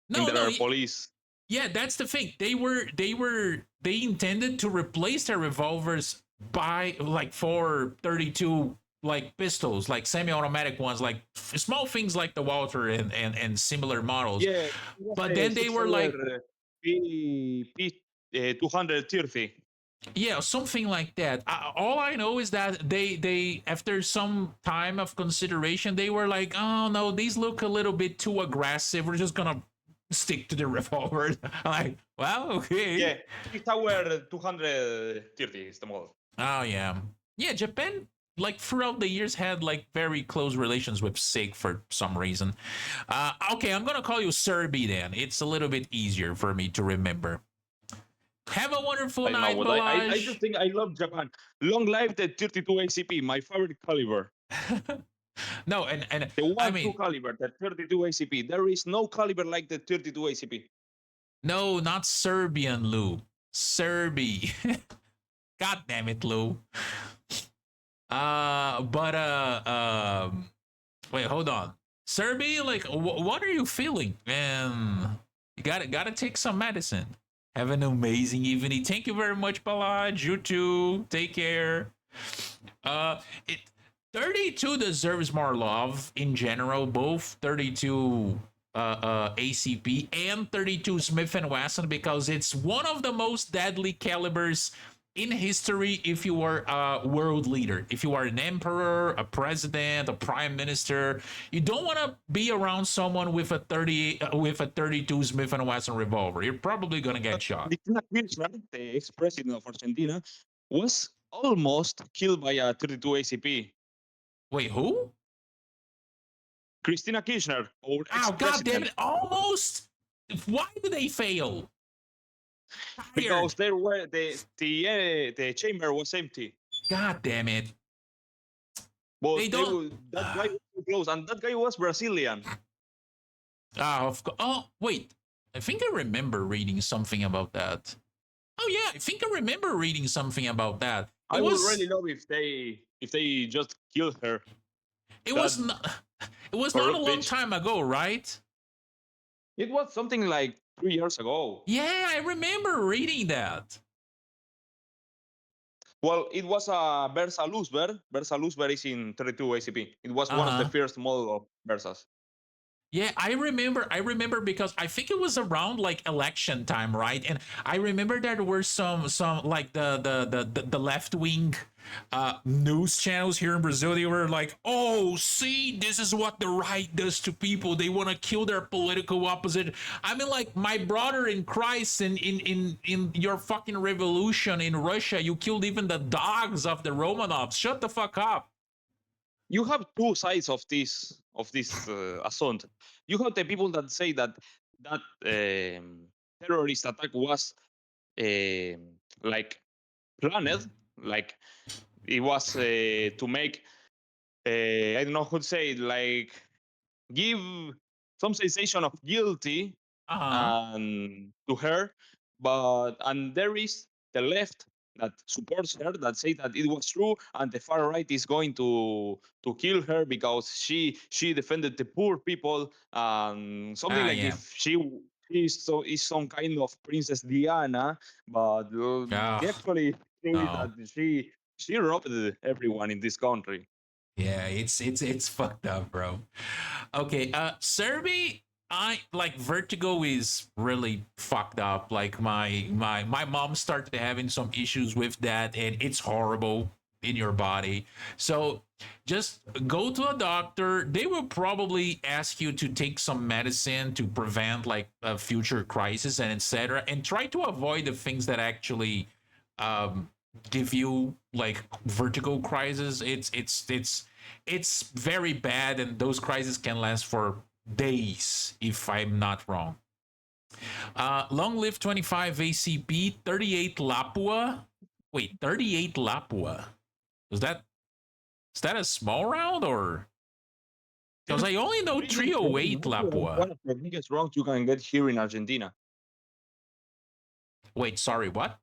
No, no, their police. yeah, that's the thing. They intended to replace their revolvers by like for 32 like pistols, like semi-automatic ones, like small things like the Walter and similar models. Yeah, it was But a then they were like, 230. yeah, something like that. All I know is that they after some time of consideration, they were like, oh no, these look a little bit too aggressive. We're just gonna stick to the revolver. I'm like, well, okay. Yeah, it's our 230 is the model. Oh yeah, yeah. Japan, like throughout the years, had like very close relations with SIG for some reason. Okay, I'm gonna call you Serbi then. It's a little bit easier for me to remember. Have a wonderful I know, night, but I just Balaj. think I love Japan. Long life the 32 ACP, my favorite caliber. No, and The I 1-2 mean, caliber, the 32 ACP. There is no caliber like the 32 ACP. no, not Serbian, Lou. Serbi. God damn it, Lou. But wait, hold on. Serbi, like, what are you feeling? Man, you gotta take some medicine. Have an amazing evening. Thank you very much, Balaj. You too. Take care. It 32 deserves more love in general. Both 32 ACP and 32 Smith and Wesson, because it's one of the most deadly calibers in history. If you are a world leader, if you are an emperor, a president, a prime minister, you don't want to be around someone with a 32 Smith and Wesson revolver. You're probably gonna get shot. Cristina Kirchner, the ex-president of Argentina, was almost killed by a 32 ACP. Wait, who? Christina Kirchner, our Oh, god damn ex-president, it! Almost. Why did they fail? because Tired. there were the chamber was empty. God damn it. They But don't. that guy was so close, and that guy was Brazilian. Ah, of course. Oh, wait. I think I remember reading something about that. Oh yeah, I think I remember reading something about that. I would really love if they just killed her. It That was not it was not a corrupt long bitch. time ago, right? It was something like 3 years ago. Yeah, I remember reading that. Well, it was a Versa Luzber. Versa Luzber is in 32 ACP. It was one of the Uh-huh. first model of Versas. Yeah, I remember because I think it was around like election time, right? And I remember there were some like the left wing news channels here in Brazil. They were like, "Oh, see, this is what the right does to people. They want to kill their political opposite." I mean, like my brother in Christ, in your fucking revolution in Russia, you killed even the dogs of the Romanovs. Shut the fuck up. You have two sides of this assault. You have the people that say that terrorist attack was like planned, like it was to make I don't know how to say it, like give some sensation of guilty Uh huh. to her, but and there is the left that supports her that say that it was true, and the far right is going to kill her because she defended the poor people, something Ah, like yeah. if she is some kind of Princess Diana, but the Oh, actually true is no. that she robbed everyone in this country. Yeah, it's fucked up, bro. Okay, Serbi, I like vertigo is really fucked up. Like my mom started having some issues with that, and it's horrible in your body. So just go to a doctor. They will probably ask you to take some medicine to prevent like a future crisis and etc. And try to avoid the things that actually um give you like vertigo crisis. It's very bad, and those crises can last for days if I'm not wrong. Long live 25 ACP, 38 Lapua. Wait, 38 Lapua. Is that a small round, or because I only know 308 Lapua? One of the biggest wrongs you can get here in Argentina. Wait, sorry, what?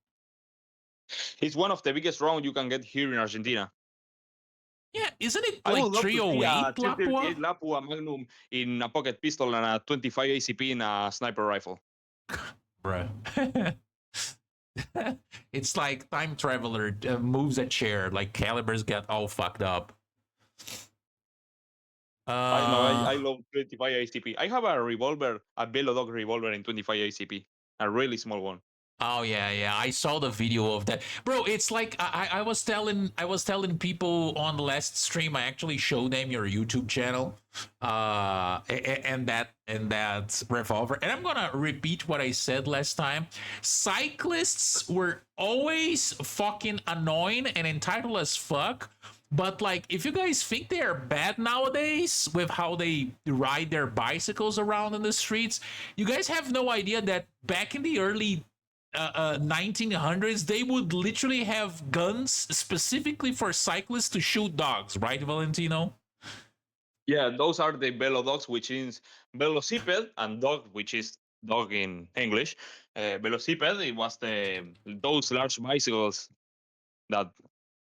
It's one of the biggest rounds you can get here in Argentina. Yeah, isn't it I would like love to see a 308 Lapua? 338 Lapua Magnum in a pocket pistol and a 25 ACP in a sniper rifle. Bruh. It's like time traveler moves a chair, like calibers get all fucked up. I know, Uh I love 25 ACP. I have a revolver, a Velodog revolver in 25 ACP, a really small one. oh yeah, yeah. I saw the video of that, bro. It's like I was telling people on the last stream. I actually showed them your YouTube channel, and that revolver. And I'm gonna repeat what I said last time. Cyclists were always fucking annoying and entitled as fuck. But like, if you guys think they are bad nowadays with how they ride their bicycles around in the streets, you guys have no idea that back in the early 1900s, they would literally have guns specifically for cyclists to shoot dogs, right, Valentino? Yeah, those are the Velodogs, which is velociped, and dog, which is dog in English. Velociped, it was those large bicycles that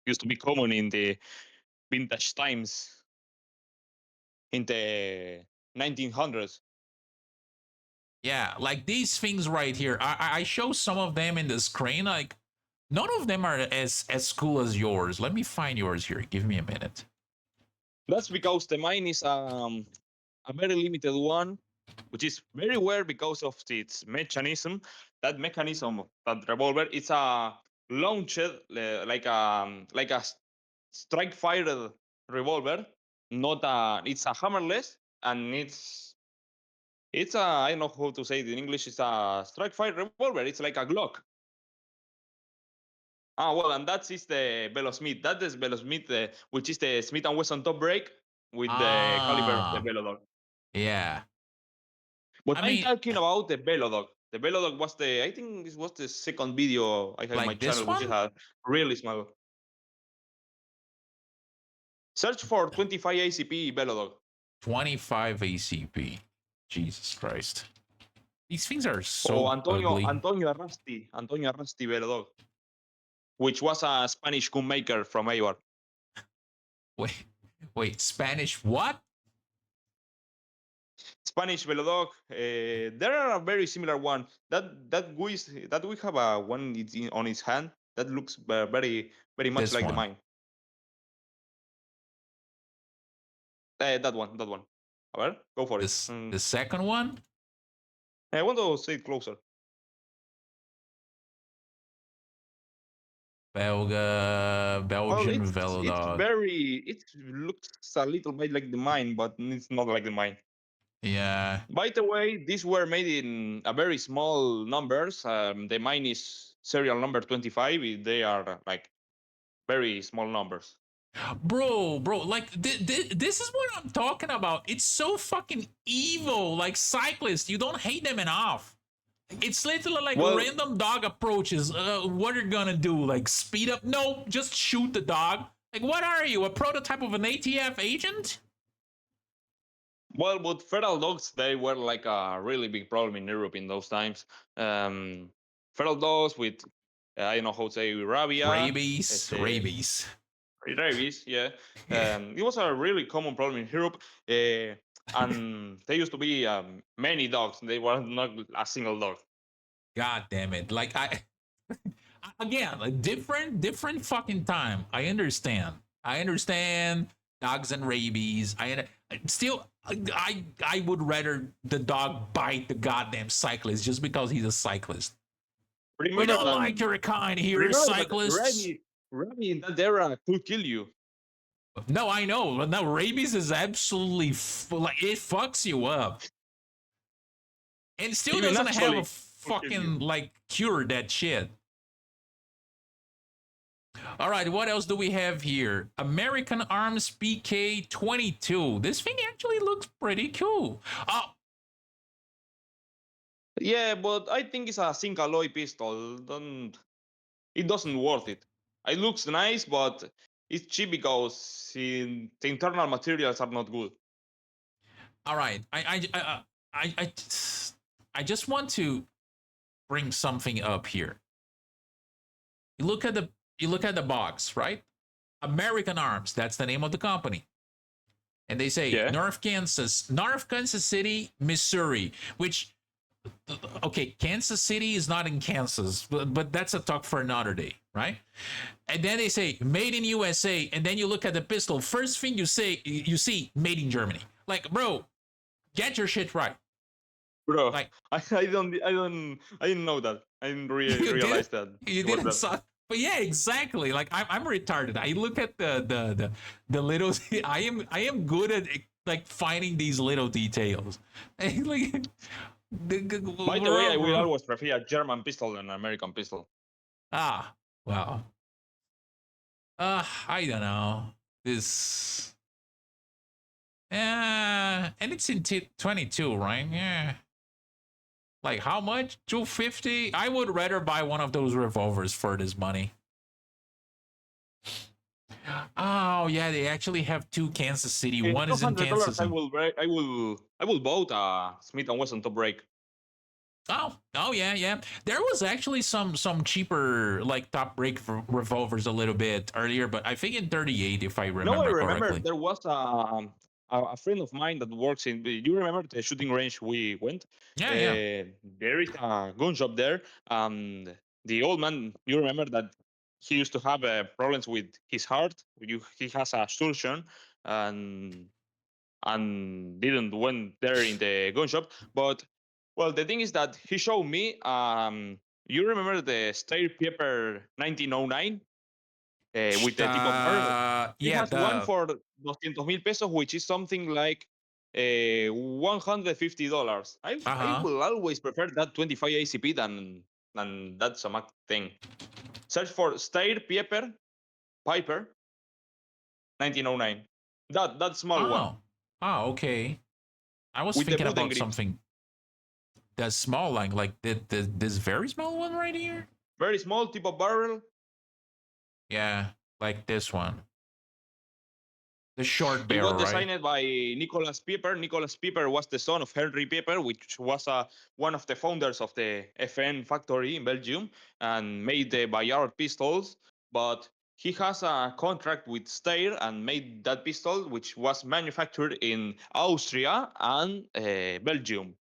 used to be common in the vintage times in the 1900s. Yeah, like these things right here. I show some of them in the screen. Like, none of them are as cool as yours. Let me find yours here. Give me a minute. That's because the mine is a very limited one, which is very rare because of its mechanism. That mechanism of that revolver, it's a launched like a strike fired revolver, not a. It's a hammerless, and it's a, I don't know how to say it in English. It's a strike fire revolver. It's like a Glock. Well, and that is the Velosmith. That is Velosmith, which is the Smith and Wesson top break with the caliber of the Ah, Velodog. yeah. But I I'm mean, talking about the Velodog. The Velodog was I think this was the second video I have in my like channel, this which is one, a really small. Search for 25 ACP Velodog. 25 ACP. Jesus Christ. These things are Or so ugly. Antonio Arrasti Velodog, which was a Spanish gun maker from Eibar. Wait, wait, Spanish what? Spanish Velodog. There are a very similar one. That we have a one on his hand that looks very very much This like the one. mine. That one. A ver, go for it. This the second one? I want to see it closer. Well, Belgian it's Velodog. very it looks a little bit like the mine, but it's not like the mine. Yeah. By the way, these were made in a very small numbers. The mine is serial number 25. They are like very small numbers. Bro, like this is what I'm talking about. It's so fucking evil. Like cyclists, you don't hate them enough. It's literally like Well, random dog approaches. What are you gonna do? Like speed up? No, just shoot the dog. Like, what are you? A prototype of an ATF agent? but feral dogs they were like a really big problem in Europe in those times. Um, Feral dogs with I don't know how to say rabia, Rabies, este, rabies. rabies. Yeah, it was a really common problem in Europe. And there used to be many dogs. They were not a single dog. God damn it! Like again, a different fucking time. I understand. I understand dogs and rabies. Still, I would rather the dog bite the goddamn cyclist just because he's a cyclist. We Remember don't that. like your kind here, Remember that cyclists. rabies in that era could kill you. No, I know, but no, rabies is absolutely like it fucks you up, and it still Even doesn't have a actually could kill you. fucking like cure that shit. All right, what else do we have here? American Arms PK-22. This thing actually looks pretty cool. Oh, Yeah, but I think it's a zinc alloy pistol. It doesn't worth it. It looks nice, but it's cheap because the internal materials are not good. all right. I just want to bring something up here. You look at the box, right? American Arms. That's the name of the company. And they say Yeah. North Kansas City, Missouri, which okay, Kansas City is not in Kansas, but that's a talk for another day, right? And then they say made in USA, and then you look at the pistol. First thing you see made in Germany. Like, bro, get your shit right. Bro, Like, I didn't know that. I didn't you did realize that you it was didn't that. saw. But yeah, exactly. Like I'm retarded. I look at the little. I am good at like finding these little details. Like, By the way, I will always prefer a German pistol than an American pistol. ah, wow. I don't know. This. And it's in 22, right? Yeah. Like how much? 250? I would rather buy one of those revolvers for this money. Oh yeah, they actually have two Kansas City. One is in $200, Kansas. I will vote a Smith and Wesson top break. Oh yeah. There was actually some cheaper like top break revolvers a little bit earlier, but I think in 38 if I No, I remember remember correctly. there was a friend of mine that works in. You remember the shooting range we went? Yeah. There is a gun shop there. The old man, you remember that he used to have problems with his heart. He has a surgeon, and didn't went there in the gun shop. But well, the thing is that he showed me. You remember the Stair Pepper 1909 with the tip of her? He Yeah, has one the for 200,000 pesos, which is something like $150. I uh-huh. will always prefer that 25 ACP than and that's a Mac thing. Search for Stair Piper 1909. That small one Oh, oh, okay. I was with the thinking wooden about grips. something that small, like this very small one right here. Very small tip of barrel. Yeah, like this one, the short It was barrel, right? designed by Nicholas Piper. Nicholas Piper was the son of Henry Piper, which was one of the founders of the FN factory in Belgium and made the Bayard pistols. But he has a contract with Steyr and made that pistol, which was manufactured in Austria and Belgium.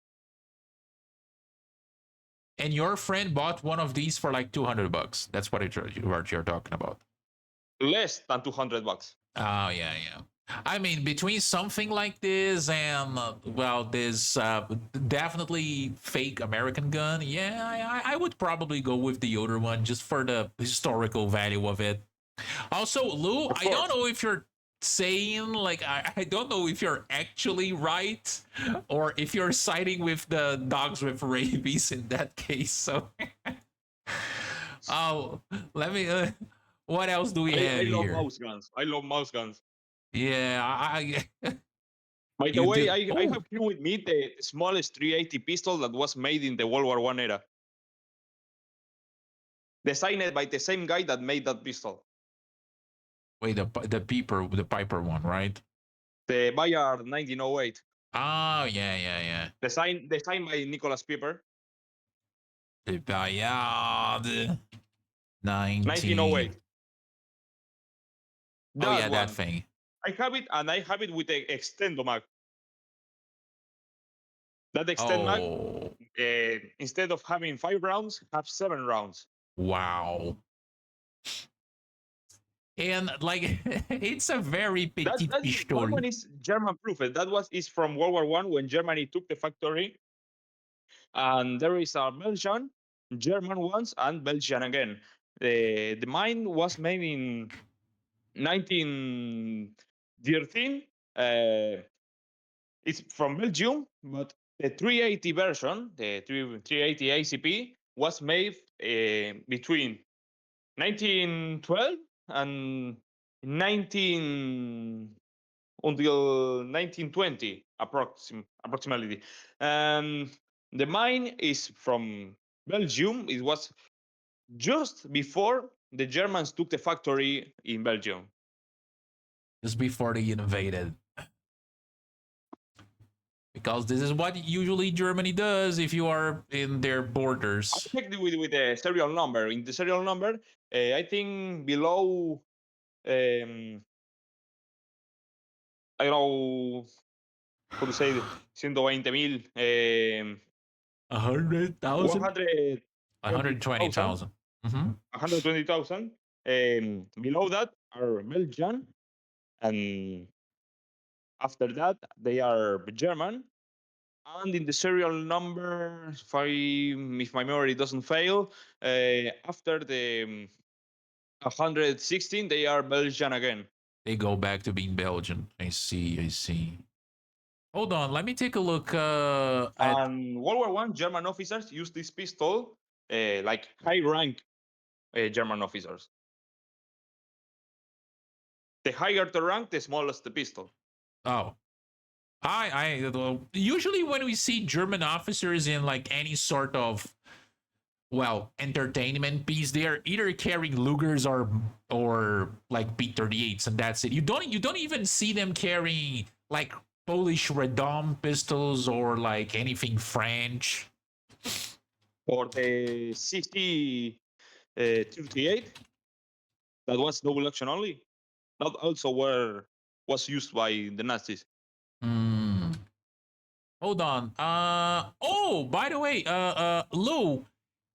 And your friend bought one of these for like $200. That's what you're talking about. Less than 200 bucks. Oh yeah, yeah. I mean, between something like this and well, this definitely fake American gun, yeah, I would probably go with the older one just for the historical value of it. Also, Lou, Of I don't course. know if you're saying like I don't know if you're actually right or if you're siding with the dogs with rabies in that case. So, oh, let me. What else do we I have love here? mouse guns. I love mouse guns. Yeah, By the you way, do. I Oh, have here with me the smallest 380 pistol that was made in the World War One era. Designed by the same guy that made that pistol. wait, the Piper one, right? The Bayard 1908. Oh, yeah, yeah, yeah. Designed by Nicholas Piper. The Bayard 19. 1908. Oh, That yeah, that one. thing. I have it, and I have it with the extendo mag. That extend mag, Oh, instead of having 5 rounds, have 7 rounds. wow. And like, it's a very petite That pistol. one is German proof. That is from World War One when Germany took the factory. And there is a Belgian, German ones, and Belgian again. The mine was made in 1913. It's from Belgium, but the 380 version, the 380 ACP, was made between 1912 and 19 until 1920 approximately. And the mine is from Belgium. It was just before the Germans took the factory in Belgium. Just before they invaded. Because this is what usually Germany does if you are in their I borders. checked with the serial number. In the serial number, I think below, I don't know how to say it, 120,000, 100,000? 120,000, 120,000. Mm-hmm. 120,000. Below that are Belgian, and after that they are German. And in the serial number, if my memory doesn't fail, after the 116, they are Belgian again. They go back to being Belgian. I see, I see. Hold on, let me take a look at. And World War One, German officers used this pistol, like high rank German officers. The higher the rank, the smallest the pistol. Oh, usually when we see German officers in like any sort of well entertainment piece, they are either carrying Lugers or like P-38s, and that's it. You don't even see them carrying like Polish Redom pistols or like anything French. Or the 60 38, that was double action only. That also was used by the Nazis. Hmm. Hold on. Oh, by the way, Lou,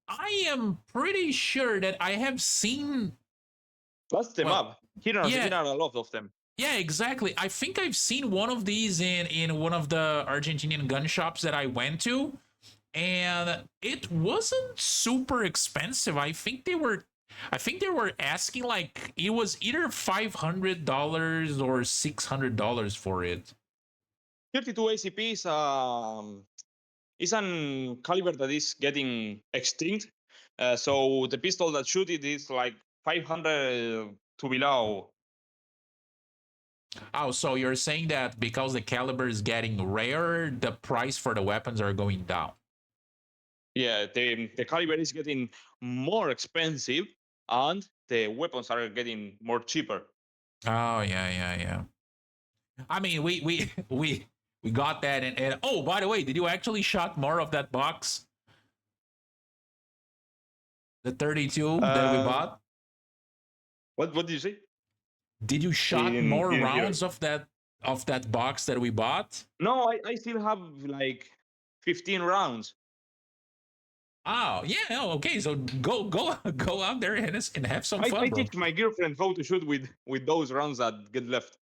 I am pretty sure that I have seen. That's the Well, map. Here yeah, are a lot of them. yeah, exactly. I think I've seen one of these in one of the Argentinian gun shops that I went to, and it wasn't super expensive. I think they were asking like it was either $500 or $600 for it. 32 ACP is an caliber that is getting extinct. So the pistol that shoot it is like 500 to below. Oh, so you're saying that because the caliber is getting rarer, the price for the weapons are going down. Yeah, the caliber is getting more expensive, and the weapons are getting more cheaper. Oh yeah. I mean, we got that, and oh, by the way, did you actually shot more of that box, the 32 that we Uh, bought? what did you say? Did you shot more Didn't hear rounds it. of that box that we bought? No, I still have like 15 rounds. Oh yeah, oh, okay. So go out there and have some I fun, bro. teach my girlfriend how to shoot with those rounds that get left.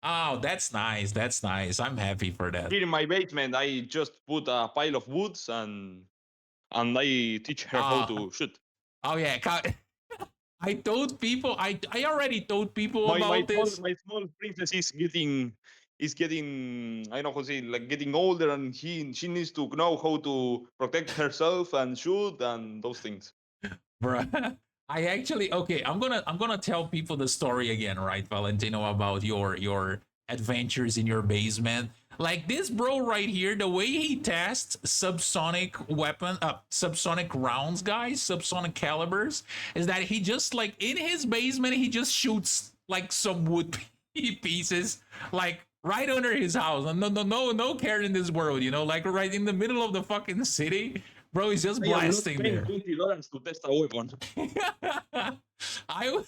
Oh, that's nice. That's nice. I'm happy for that. Here in my basement, I just put a pile of woods and I teach her how Uh to shoot. oh yeah. I told people. I already told people My about this. small princess is getting I don't know how to say, like, getting older, and she needs to know how to protect herself and shoot and those things. Bruh. I actually okay. I'm gonna tell people the story again, right, Valentino, about your adventures in your basement. Like this bro right here, the way he tests subsonic rounds, guys, subsonic calibers, is that he just like in his basement, he just shoots like some wood pieces, like right under his house. No care in this world, like right in the middle of the fucking city. Bro, he's just I am not blasting paying there. $20 to test a weapon. I,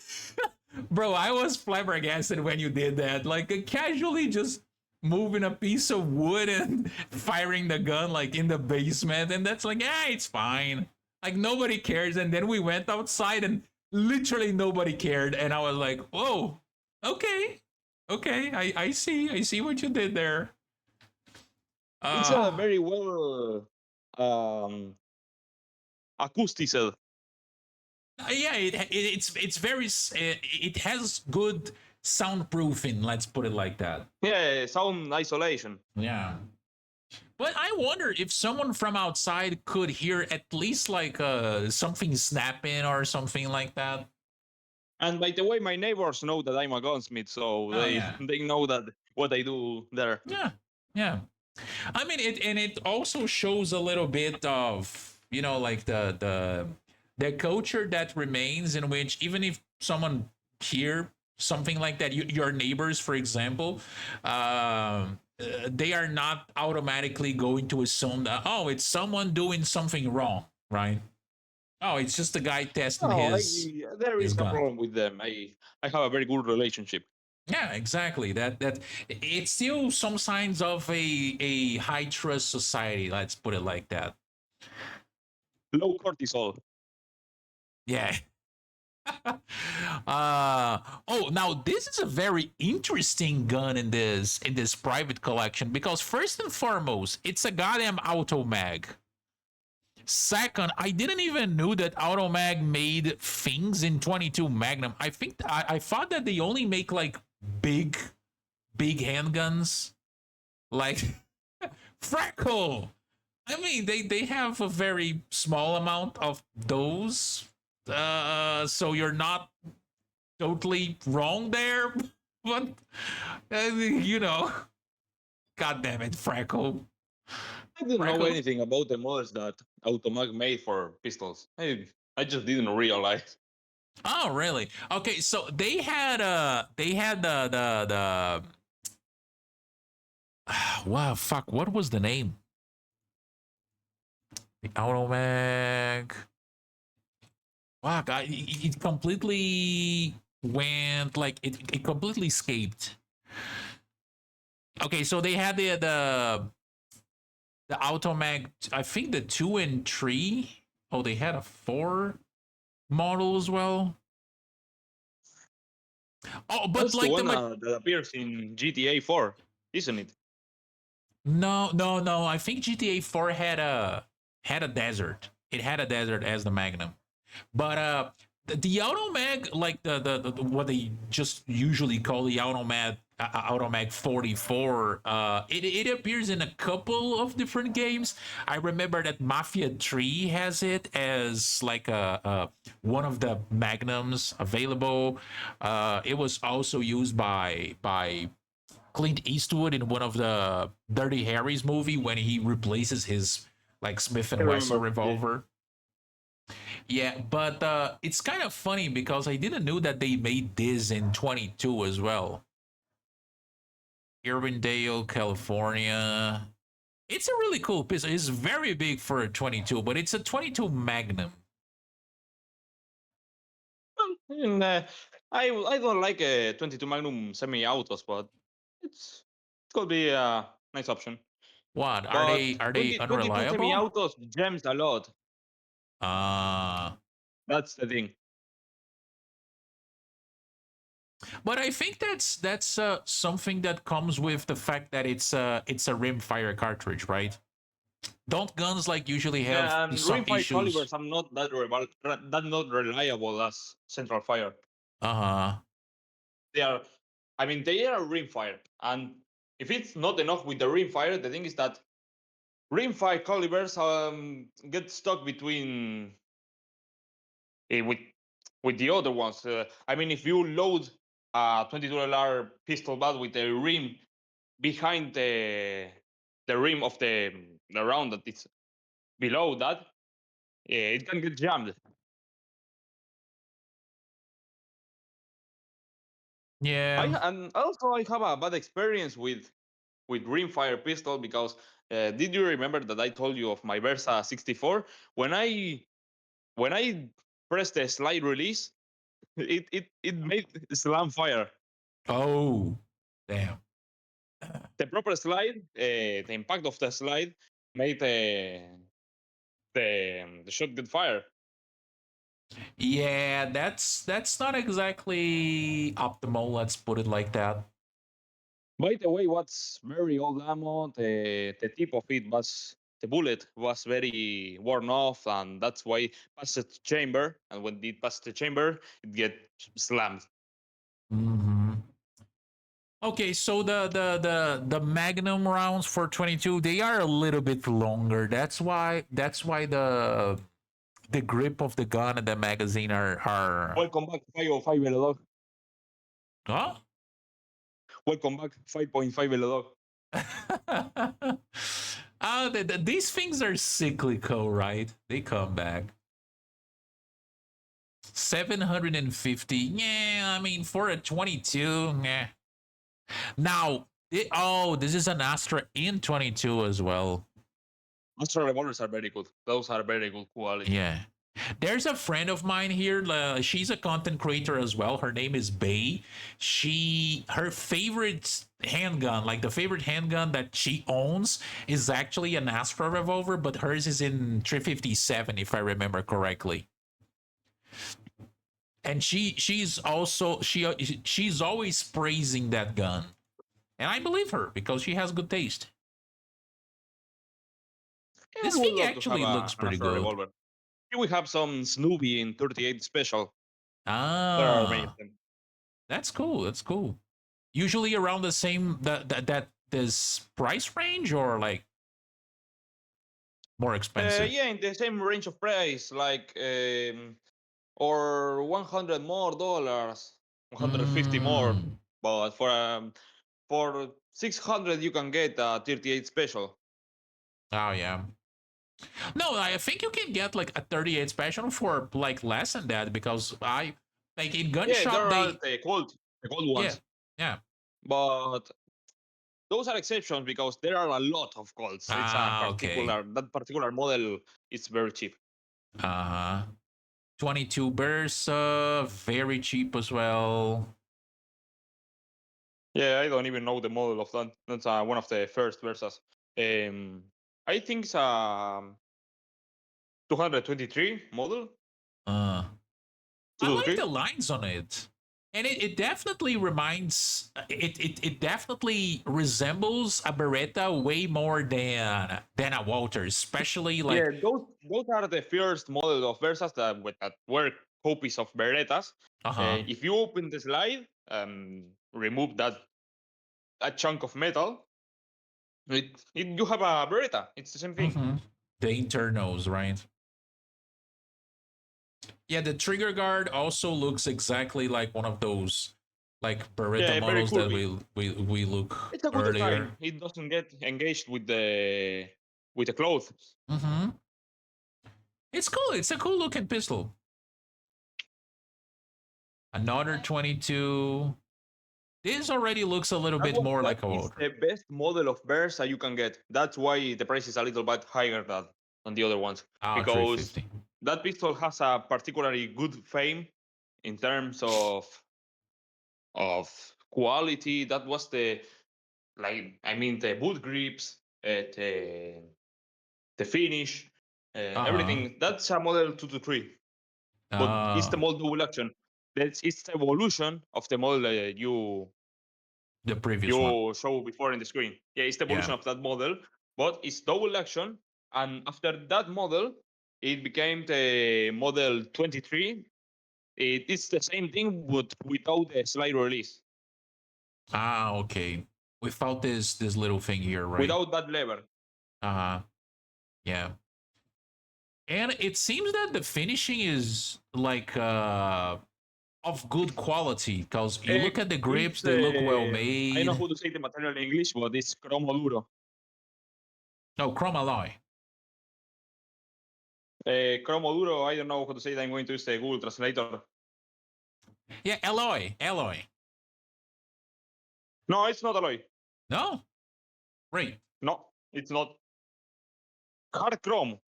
bro, I was flabbergasted when you did that. Like casually just moving a piece of wood and firing the gun like in the basement, and that's like, yeah, it's fine. Like nobody cares. And then we went outside, and literally nobody cared. And I was like, whoa, okay, okay, I see what you did there. It's a Uh very well acoustic. yeah, it's very it has good soundproofing. Let's put it like that. Yeah, sound isolation. Yeah. But I wonder if someone from outside could hear at least like something snapping or something like that. And by the way, my neighbors know that I'm a gunsmith, so Oh they yeah. they know that what I do there. Yeah. Yeah. I mean it also shows a little bit of, like the culture that remains in which even if someone hear something like that, your neighbors, for example, they are not automatically going to assume that, oh, it's someone doing something wrong, right? Oh, it's just a guy testing No, there his is no gun. problem with them. I have a very good relationship. Yeah, exactly. That it's still some signs of a high trust society. Let's put it like that. Low cortisol. Yeah. uh oh, now this is a very interesting gun in this private collection, because first and foremost, it's a goddamn auto mag. Second, I didn't even knew that Automag made things in 22 Magnum. I thought that they only make like big handguns, like Freckle. I mean, they have a very small amount of those, so you're not totally wrong there. But God damn it, Freckle. I didn't know Freckle. anything about the models that Automag made for pistols. I just didn't realize. Oh, really? Okay, so they had the wow, fuck, what was the name? The Automag. Fuck, it completely went like it completely escaped. Okay, so they had the Automag, I think the 2 and 3. Oh, they had a 4 model as well. Oh, but That's the like one that appears in GTA 4, isn't it? no. I think GTA 4 had a desert. It had a desert as the Magnum. But the Automag, like the what they just usually call the Automag Automag 44. It appears in a couple of different games. I remember that Mafia 3 has it as like a one of the magnums available. It was also used by Clint Eastwood in one of the Dirty Harry's movie when he replaces his like Smith I and Wesson remember. Yeah. revolver. Yeah, but it's kind of funny because I didn't know that they made this in 22 as well. Irvindale, California. It's a really cool pistol. It's very big for a 22, but it's a 22 Magnum. And, I don't like a 22 Magnum semi-autos, but it could be a nice option. What are But they 22 unreliable? semi-autos gems a lot. Uh That's the thing. but I think that's something that comes with the fact that it's a rimfire cartridge, right? Don't guns like usually have Yeah, and some rimfire issues? calibers are not that not reliable as central fire. Uh-huh. They are, I mean, they are rimfire, and if it's not enough with the rimfire, the thing is that rimfire calibers get stuck between eh, with with the other ones. I mean, if you load a 22 pistol bat with a rim behind the rim of the round that is below that, it can get jammed. Yeah. And also I have a bad experience with rimfire pistol because did you remember that I told you of my Versa 64? When I pressed the slide release, it made slam fire. Oh, damn. The proper slide, the impact of the slide made the shot get fire. Yeah, that's not exactly optimal, let's put it like that. By the way, what's very old ammo, the tip of it was the bullet was very worn off, and that's why it passed the chamber. And when it passed the chamber, it get slammed. Mhm. Okay, so the Magnum rounds for 22, they are a little bit longer. That's why the grip of the gun and the magazine are Welcome back, 505 Velodog. huh? Welcome back, 5.5 Velodog. These things are cyclical, right? They come back. 750. Yeah, I mean for a 22, yeah. Now, this is an Astra in 22 as well. Astra revolvers are very good. Those are very good quality. Yeah. There's a friend of mine here. She's a content creator as well. Her name is Bay. Her favorite handgun, like the favorite handgun that she owns, is actually an Astra revolver, but hers is in 357, if I remember correctly. And she's always praising that gun, and I believe her because she has good taste. Yeah, This I would thing love to have actually looks an pretty Astra good. revolver. Here we have some Snoopy in 38 special. There are many of Ah, them. that's cool. That's cool. Usually around the same that this price range or like more expensive. Yeah, in the same range of price, like or 100 more dollars, 150 more. Mm. But for 600 you can get a 38 special. Oh yeah. No, I think you can get like a 38 special for like less than that because I like in gun Yeah, shop there are they the gold yeah ones, yeah. but those are exceptions because there are a lot of golds. It's a Okay. particular that particular model is very cheap. Uh-huh. 22 Bursa, very cheap as well. Yeah, I don't even know the model of that. That's one of the first Versas. Um, I think it's 223 model. Uh I like 223. the lines on it. And it definitely reminds it definitely resembles a Beretta way more than a Walter, especially Yeah, like those are the first model of Versas that were copies of Berettas. uh-huh. If you open the slide, remove a chunk of metal. You have a Beretta. It's the same thing. Mm-hmm. The internals, right? Yeah, the trigger guard also looks exactly like one of those like Beretta Yeah, very models that curvy. we look It's a good earlier. design. It doesn't get engaged with the clothes. Mm-hmm. It's cool. It's a cool looking pistol. Another 22. This already looks a little bit more That like a is motor. the best model of Versa you can get. That's why the price is a little bit higher than the other ones, Ah, because 350. that pistol has a particularly good fame in terms of quality. That was the boot grips, the finish, Uh-huh. everything. That's a model 223, but it's the Uh, model double action. It's the evolution of the model the previous one. you show before in the screen. Yeah, it's the Yeah. evolution of that model, but it's double action. And after that model, it became the model 23. It is the same thing, but without the slide release, Ah, okay. Without this little thing here, right? without that lever. Uh-huh. Yeah. And it seems that the finishing is like of good quality because you look at the grips, It's they look well I don't know made. how to say the material in English, but it's cromo duro. No, chrome alloy. Cromo duro, I don't know how to say it. I'm going to use the Google Translator. Yeah, alloy. Alloy. No, it's not alloy. No? Right. No, it's not. Hard chrome.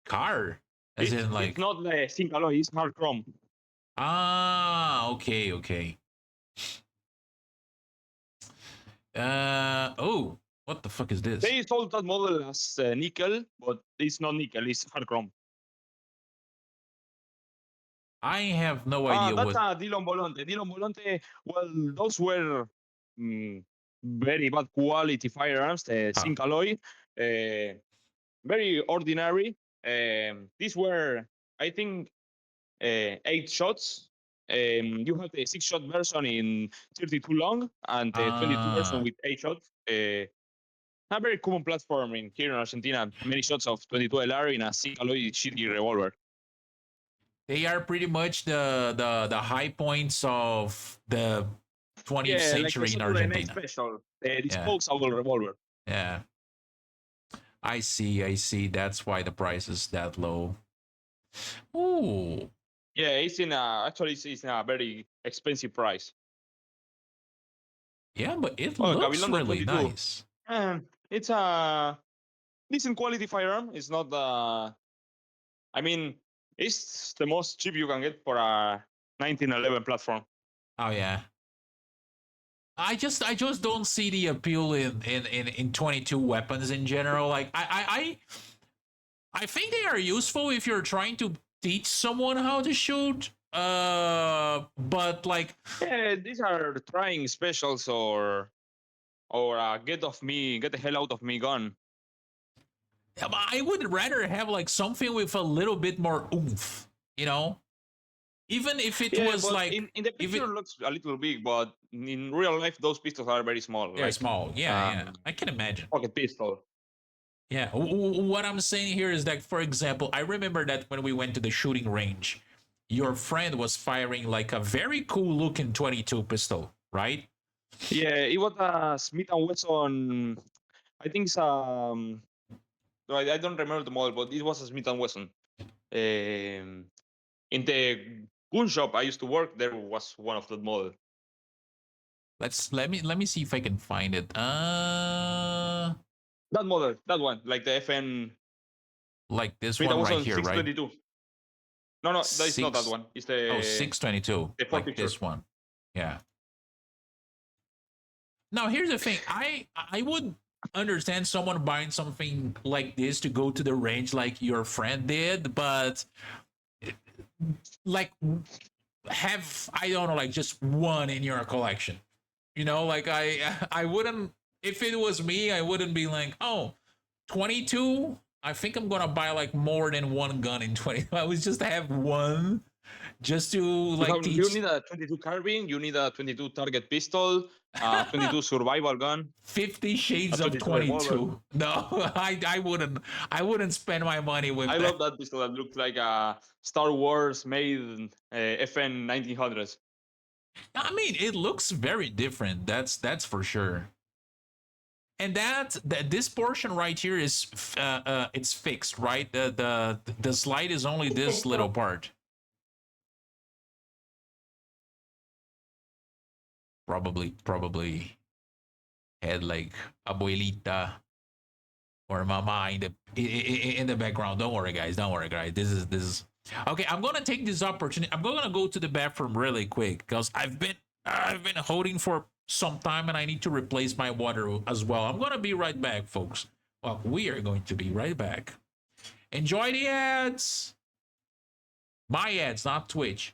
Car. As in It's like not the zinc alloy. It's hard chrome. ah, okay, okay. Oh, what the fuck is this? They sold that model as nickel, but it's not nickel. It's hard chrome. I have no Ah, idea that's what. a Dillon Volante. Dillon Volante. Well, those were very bad quality firearms. The Huh. zinc alloy, very ordinary. These were, I think, 8 shots. You have the 6-shot version in 32 long and the 22 version Ah, with 8 shots. A very common platform here in Argentina. Many shots of 22 LR in a zinc alloy shitty revolver. they are pretty much the high points of the 20th Yeah, like the century in Saturday Night Argentina. Special, the Yeah, disposable revolver. yeah. I see, I see. That's why the price is that low. Ooh, Yeah, it's in a actually it's in a very expensive price. yeah, but it Oh, looks Gabilondo really 22. nice. It's a decent quality firearm. It's not I mean, it's the most cheap you can get for a 1911 platform. Oh yeah. I just don't see the appeal in 22 weapons in general. Like I think they are useful if you're trying to teach someone how to shoot. But like Yeah, these are trying specials or get the hell out of me gun. I would rather have like something with a little bit more oomph, you know? Even if it Yeah, was but like in the if picture it it looks a little big, but in real life those pistols are very small, they're like small. Yeah, yeah. I can imagine. pocket pistol. Yeah. What I'm saying here is that, for example, I remember that when we went to the shooting range, your friend was firing like a very cool looking 22 pistol, right? Yeah, it was a Smith and Wesson. I think it's no, I don't remember the model, but it was a Smith and Wesson. In the gun shop I used to work, there was one of that model. Let me see if I can find it. That model, that one, like the FN Like this Smith and one right Wesson here, right? 622. No, that is not that Six one. It's oh 622, the fourth like picture. this one. Yeah. Now here's the thing. I would understand someone buying something like this to go to the range like your friend did, but like have I don't know like just one in your collection. You know, like I wouldn't if it was me, I wouldn't be like, "Oh, 22, I think I'm going to buy like more than one gun in 20." I would just have one just to like You teach need a 22 carbine, you need a 22 target pistol, a 22 survival gun, 50 a shades of 22 revolver. 22. No, I wouldn't spend my money with I that. love that pistol that looks like a Star Wars made FN 1900s. I mean, it looks very different. That's for sure. And that this portion right here is it's fixed, right? The slide is only this little part. Probably had like abuelita or mama in the background. Don't worry, guys. Don't worry, guys. This is okay. I'm gonna take this opportunity. I'm gonna go to the bathroom really quick because I've been holding for some time and I need to replace my water as well. I'm gonna be right back, folks. Well, we are going to be right back. Enjoy the ads. My ads, not Twitch.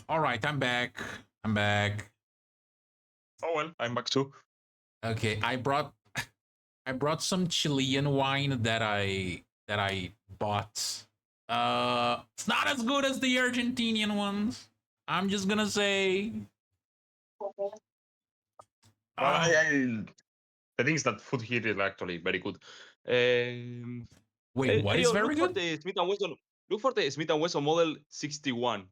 All right, I'm back. I'm back. Oh well, I'm back too. Okay, I brought some Chilean wine that I bought. It's not as good as the Argentinian ones. I'm just gonna say. Well, Uh, the thing is that food here is actually very good. Um, wait, what is very Look for good? the Smith and Wesson. Look for the Smith and Wesson Model 61.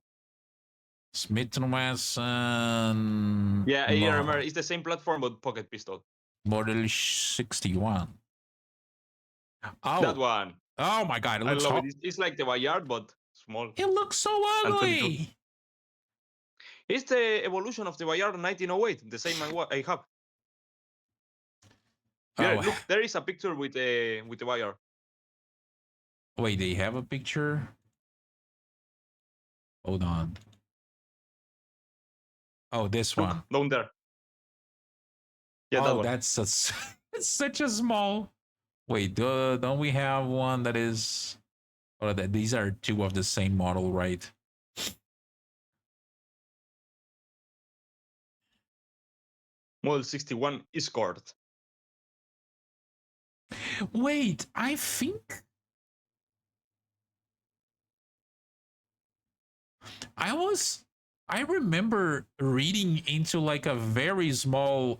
Smith and Wesson Yeah, I remember. It's the same platform but pocket pistol. Model 61. That Oh, one. oh my God! It I looks love it. hot. It's like the Bayard but small It looks so and 22. ugly. It's the evolution of the Bayard 1908, the same I have. Yeah, Oh, look, there is a picture with the Bayard. wait, they have a picture? Hold on. Oh, this Look one. down there. Yeah, that Oh, one. that's a, it's such a small. Wait, don't we have one that is? Oh, these are two of the same model, right? Model 61 Escort. Wait, I think I was. I remember reading into like a very small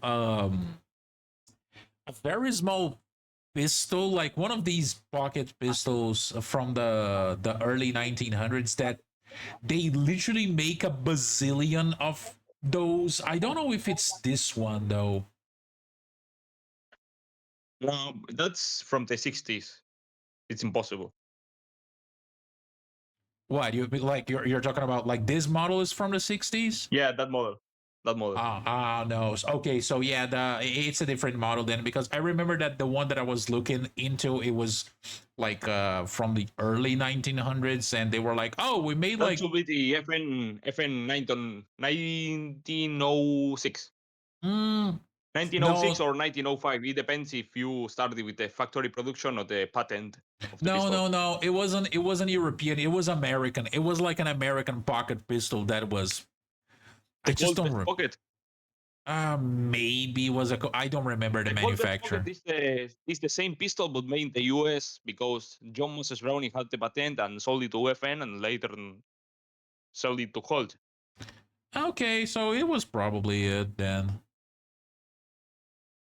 pistol, like one of these pocket pistols from the early 1900s that they literally make a bazillion of those. I don't know if it's this one though. No, that's from the 60s. It's impossible. What you like? You're talking about like this model is from the 60s? Yeah, that model. That model. No. Okay, so yeah, it's a different model then because I remember that the one that I was looking into it was like from the early 1900s, and they were like, oh, we made That like should be the FN 1906. mm, 1906 no, or 1905. It depends if you started with the factory production or the patent of the no, pistol. no, no. It wasn't European. It was American. It was like an American pocket pistol that was. I The just Colt don't. Best Pocket. Maybe was a. I don't remember the The Colt Best Pocket manufacturer. is the same pistol but made in the US because John Moses Browning had the patent and sold it to FN and later sold it to Colt. Okay, so it was probably it then.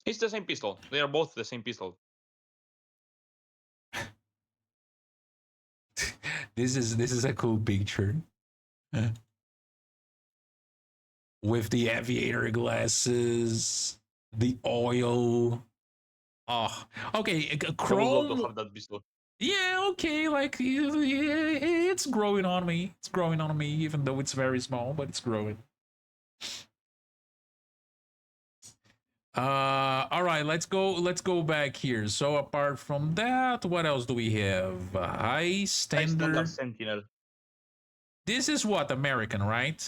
It's the same pistol. They are both the same pistol. This is a cool picture with the aviator glasses, the oil. Oh, okay, I would love to chrome. have that pistol. Yeah, okay, like it's growing on me. It's growing on me, even though it's very small, but it's growing. All right, let's go back here. So apart from that, what else do we have? High High standard standard. Sentinel. This is what American, right?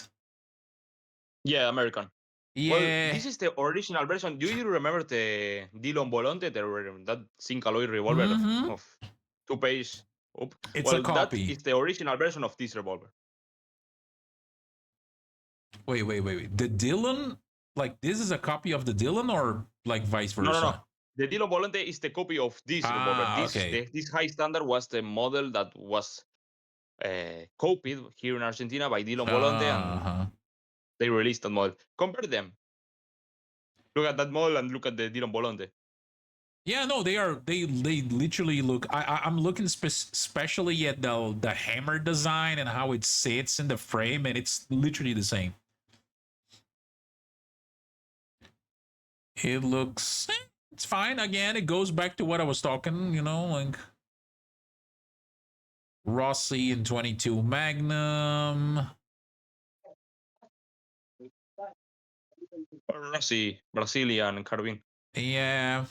Yeah, American. Well, Yeah. this is the original version. Do you remember the Dillon Volante, that zinc alloy revolver Mm-hmm. of 2 page? Up? It's a Well, that copy. is the original version of this revolver. Wait. The Dylan, like this is a copy of the Dylan, or like vice No, no, no. versa? The Dillon Volante is the copy of this revolver. Okay. This high standard was the model that was copied here in Argentina by Dillon Volante, and Uh-huh. they released that model. Compare them. Look at that model and look at the Dillon Volante. Yeah, no, they literally look. I'm looking especially at the hammer design and how it sits in the frame, and it's literally the same. It looks it's fine. Again, it goes back to what I was talking. Like Rossi and 22 Magnum. Rossi, Brazilian carbine. Yeah.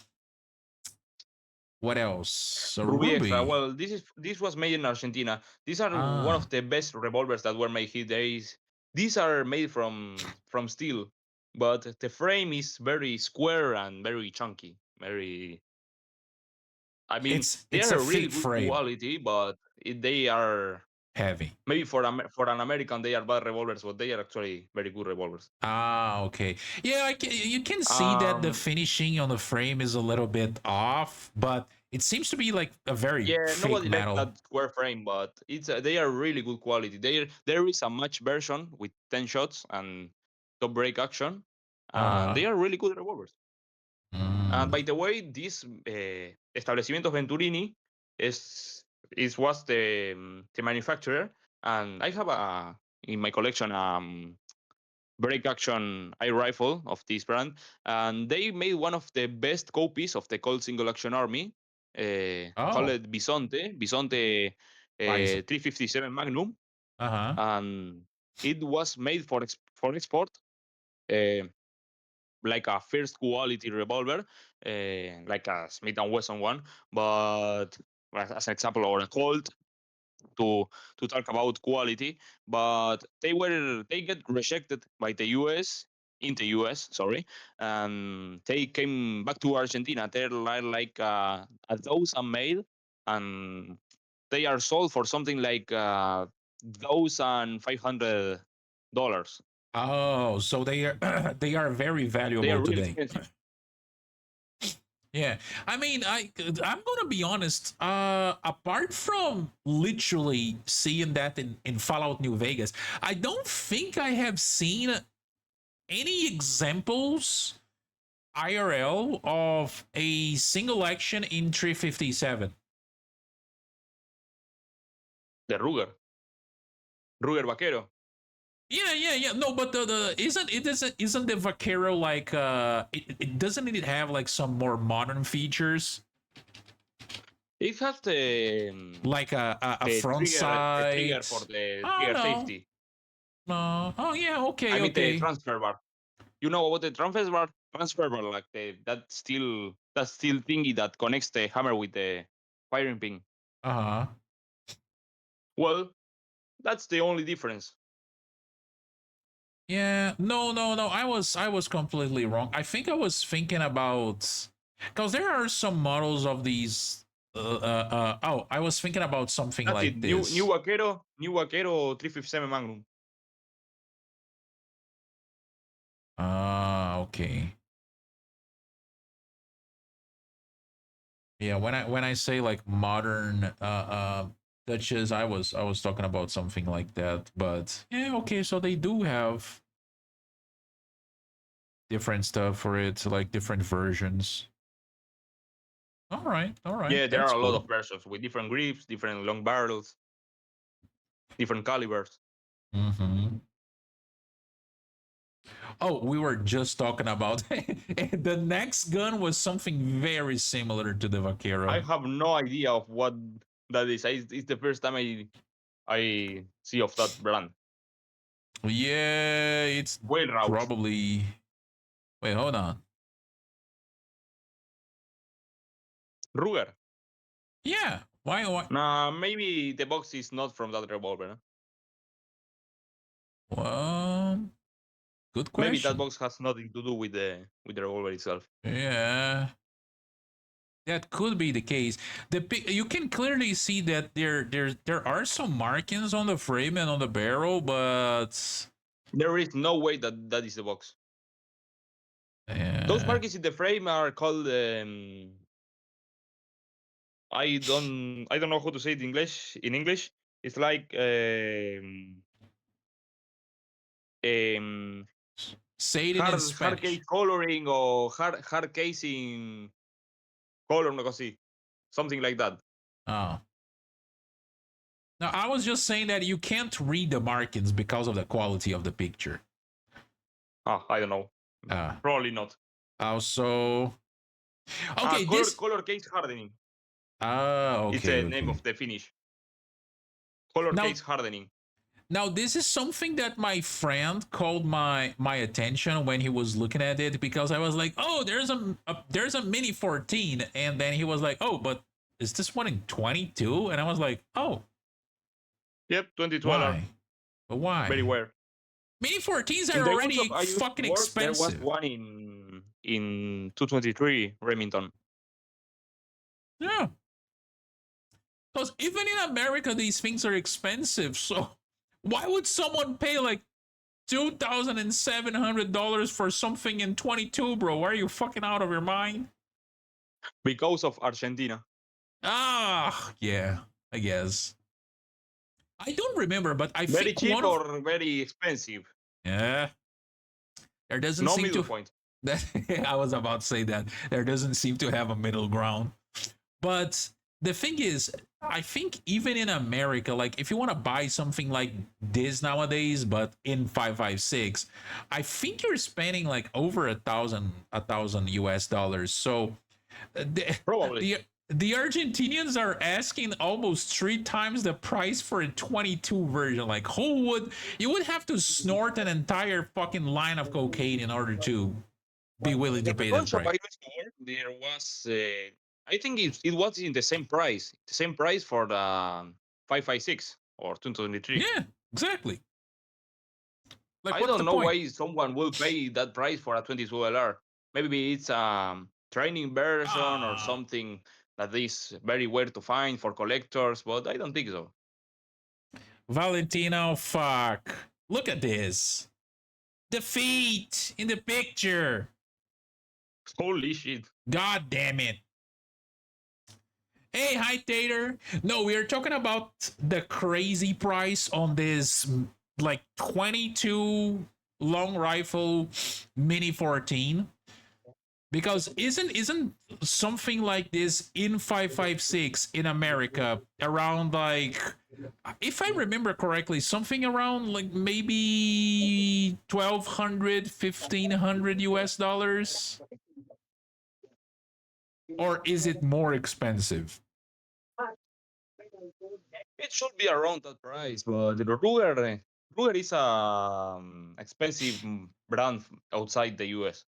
What else? A Ruby Extra. Ruby. Well, this was made in Argentina. These are one Ah. of the best revolvers that were made here. These are made from steel, but the frame is very square and very chunky. Very. I mean, they It's are a a really fake good frame. quality, but they are Heavy. maybe for an American they are bad revolvers, but they are actually very good revolvers. Okay. Yeah, you can see that the Um, finishing on the frame is a little bit off, but it seems to be like a very Yeah, fake nobody likes metal. that square frame, but they are really good quality. There is a match version with 10 shots and top break action, and Uh-huh. they are really good revolvers. And Mm. by the way, this Establecimientos Venturini was the manufacturer, and I have a in my collection break action eye rifle of this brand, and they made one of the best copies of the Colt Single Action Army, Oh. called Bisonte. Bisonte Bison. 357 Magnum, Uh-huh. and it was made for export, uh, like a first quality revolver, like a Smith and Wesson one, but as an example, or a Colt, to talk about quality, but they get rejected by the US in the US, sorry, and they came back to Argentina. They're like a thousand male, and they are sold for something like $1,500. Oh, so they are they are very They are valuable really today. expensive. Yeah. I mean, I'm going to be honest, apart from literally seeing that in Fallout New Vegas, I don't think I have seen any examples IRL of a single action in 357. The Ruger Vaquero. Yeah. No, but the isn't the Vaquero like it doesn't it have like some more modern features It has like a the front trigger sight? for the Oh trigger no, safety. no. Oh yeah, I okay, mean the okay. transfer bar. You know about the transfer bar? Transfer bar, like that steel thingy that connects the hammer with the firing pin. Uh huh. Well, that's the only difference. Yeah. No. I was completely wrong. I think I was thinking about because there are some models of these. Oh, I was thinking about something That's it. like New this. Vaquero 357 Magnum. Ah, okay. Yeah, when I say like modern Dutches, I was talking about something like that. But yeah, okay, so they do have different stuff for it, like different versions. All right, Yeah, there that's are a lot cool. of versions with different grips, different long barrels, different calibers. Mm-hmm. Oh, we were just talking about the next gun was something very similar to the I Vaquero. have no idea of what that is. It's the first time I see of that brand. Yeah, it's Whale Rouse. probably. Wait, hold on. Ruger. Yeah, why? Why? Nah, maybe the box is not from that revolver. Huh? Well, good Maybe that question. box has nothing to do with the revolver itself. Yeah, that could be the case. You can clearly see that there are some markings on the frame and on the barrel, but There is no way that that is the box. Those uh, markings in the frame are called I don't know how to say it in English. In English, it's like um, say it in hard Spanish. case coloring or hard casing color, no así, something like that. Oh, now I was just saying that you can't read the markings because of the quality of the picture. Ah, I don't know. Uh, Probably not. Also, okay, this. Color case hardening. It's Okay, the name okay. of the finish. Color Now, case hardening. Now this is something that my friend called my attention when he was looking at it because I was like, "Oh, there's a mini 14." And then he was like, "Oh, but is this one in 22?" And I was like, "Oh, Yep, 2012. why? But why? Very rare. Mini 14s In are the workshop already I used to fucking work, there was expensive." one in 223 Remington. Yeah. Cuz even in America these things are expensive. So why would someone pay like $2,700 for something in 22, bro? Are you fucking out of your mind? Because of Argentina. Ah, yeah, I guess. I don't remember, but I Very think cheap one of or very expensive. yeah, there doesn't No seem middle to point. that I was about to say that there doesn't seem to have a middle ground. But the thing is, I think even in America, like if you want to buy something like this nowadays, but in 556, I think you're spending like over a thousand US dollars. So the Probably. the The Argentinians are asking almost 3 times the price for a 22 version. Like, who would you would have to snort an entire fucking line of cocaine in order to be willing to In the pay gun that shop price? I used to work, there was, I think it was in the same price for the 556 or 223. Yeah, exactly. Like, I what's the don't know point? why someone will pay that price for a 22 LR. Maybe it's a training version or Ah, something that is very rare to find for collectors, but I don't think so. Valentino, fuck. Look at this. The feet in the picture. Holy shit. God damn it. Hey, hi, Tater. No, we are talking about the crazy price on this, like, 22 long rifle Mini 14. Because isn't something like this in 556 in America around, like, if I remember correctly, something around like maybe 1200, 1500 US dollars? Or is it more expensive? It should be around that price, but the Ruger is a expensive brand outside the US.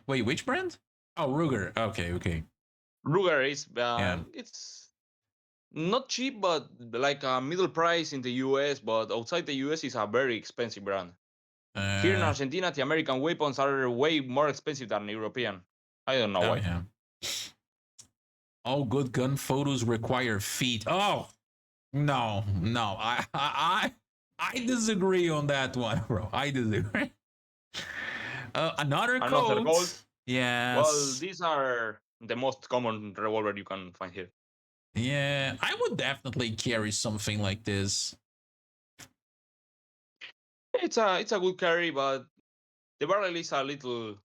Wait, which brand? Oh, Ruger. Okay, okay. Ruger is Yeah. it's not cheap, but like a middle price in the US, but outside the US is a very expensive brand. Here in Uh, Argentina, the American weapons are way more expensive than European. I don't know oh, why. yeah. All good gun photos require feet. Oh, no, no. I disagree on that one, bro. I disagree. Another Another quote. gold. Well, Yes. these are the most common revolver you can find here. Yeah, I would definitely carry something like this. It's a good carry, but the barrel is a little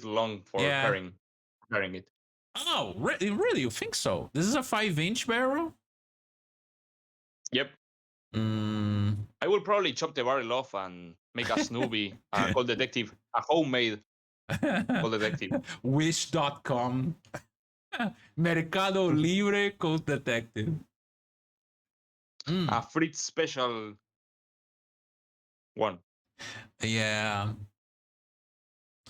long for Yeah. carrying it. Oh, really? You think so? This is a 5-inch barrel? Yep. Mm. I will probably chop the barrel off and make a Snoopy, a Cold Detective, a homemade Cold Detective, Wish.com. Mercado Libre Code Detective. a Mm. Fritz special one. Yeah.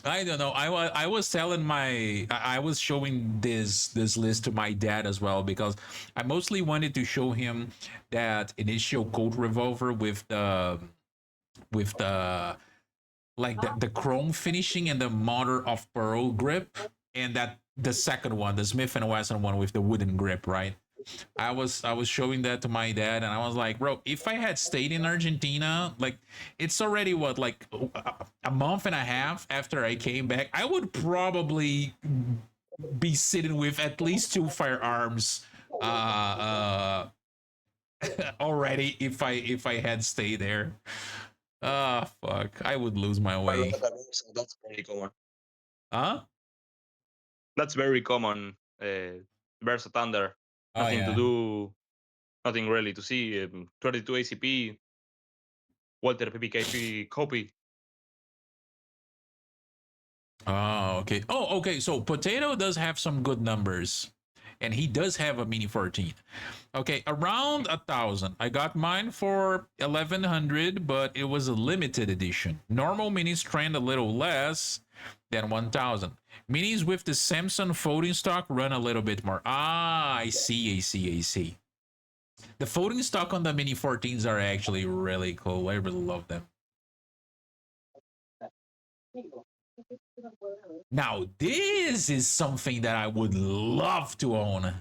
I don't know. I was telling I was showing this list to my dad as well, because I mostly wanted to show him that initial Colt revolver with the like the chrome finishing and the mother of pearl grip, and that the second one, the Smith and Wesson one with the wooden grip, right? I was showing that to my dad, and I was like, bro, if I had stayed in Argentina, like, it's already what, like, a month and a half after I came back, I would probably be sitting with at least 2 firearms uh already, if I had stayed there. Ah, fuck, I would lose my way. That's very common. Huh? That's very common. Versa Thunder. Oh, Nothing to yeah. do, nothing really to see. 32 ACP, Walter PPKP copy. Oh, okay. Oh, okay. So Potato does have some good numbers, and he does have a Mini 14. Okay, around 1,000. I got mine for 1,100, but it was a limited edition. Normal minis trend a little less than 1,000. Minis with the Samsung folding stock run a little bit more. Ah, I see, I see, I see. The folding stock on the Mini 14s are actually really cool. I really love them. Now, this is something that I would love to own.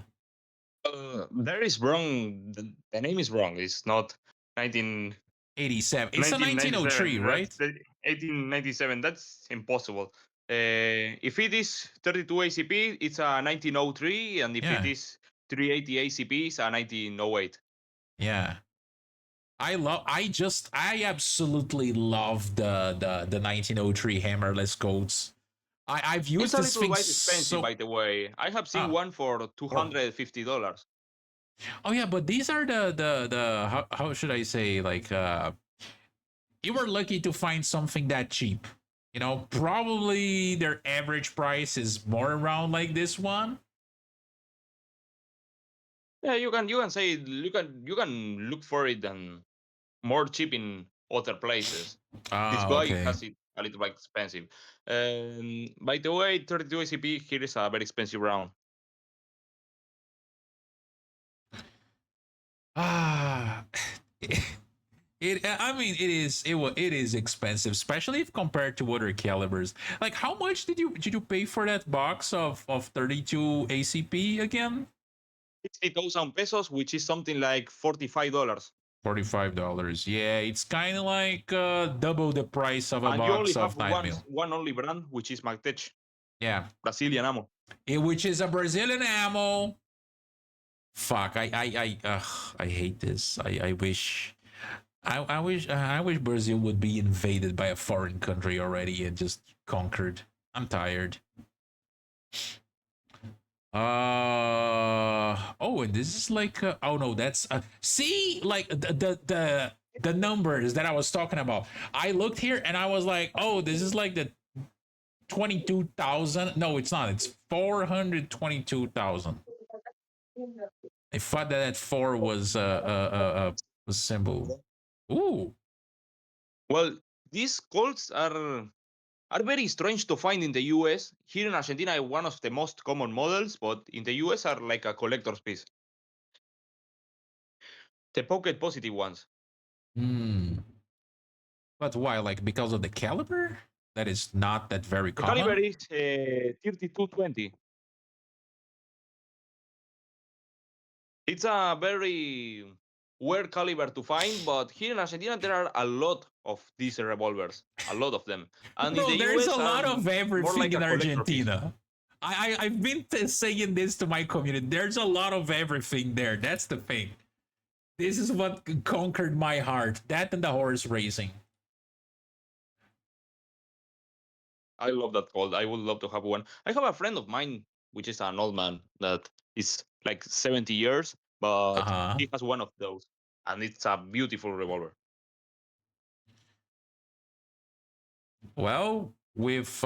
There is wrong. The name is wrong. It's not 19, 87. It's a 1903, 1997. That's right? 1897. That's impossible. If it is 32 ACP, it's a 1903, and if it Yeah, is 380 ACP, it's a 1908. yeah. I absolutely love the 1903 hammerless coats. I've It's used a this little thing bit expensive, so by the way. I have seen ah one for oh $250. oh yeah, but these are the how should I say, like, you were lucky to find something that cheap. Probably their average price is more around like this one. Yeah, you can say you can look for it and more cheap in other places. This Ah, guy okay. has it a little bit expensive. By the way, 32 ACP here is a very expensive round. Ah, I mean, it is expensive, especially if compared to other calibers. Like, how much did you pay for that box of 32 ACP again? 60,000 pesos, which is something like $45. $45. Yeah, it's kind of like double the price of a And you only box have of 9 one mil. one only brand, which is Magtech Yeah, Brazilian ammo. which is a Brazilian ammo. Fuck, I hate this. I wish Brazil would be invaded by a foreign country already and just conquered. I'm tired. Oh, and this is like oh no, that's see like the numbers that I was talking about. I looked here and I was like, oh, this is like the 22,000. No, it's not. It's 422,000. I thought that 4 was a symbol. Ooh. Well, these Colts are very strange to find in the US. Here in Argentina, one of the most common models, but in the US are like a collector's piece. The pocket positive ones. Hmm. But why? Like because of the caliber? That is not that very The caliber common. is 3220. It's a very weird caliber to find, but here in Argentina there are a lot of these revolvers, a lot of them, and in Bro, the there's a US are lot of more everything like in a collector piece. Argentina. I've been saying this to my community. There's a lot of everything there. That's the thing. This is what conquered my heart. That and the horse racing. I love that Colt. I would love to have one. I have a friend of mine, which is an old man that is like 70 years, Uh but huh. he has one of those, and it's a beautiful revolver. Well, with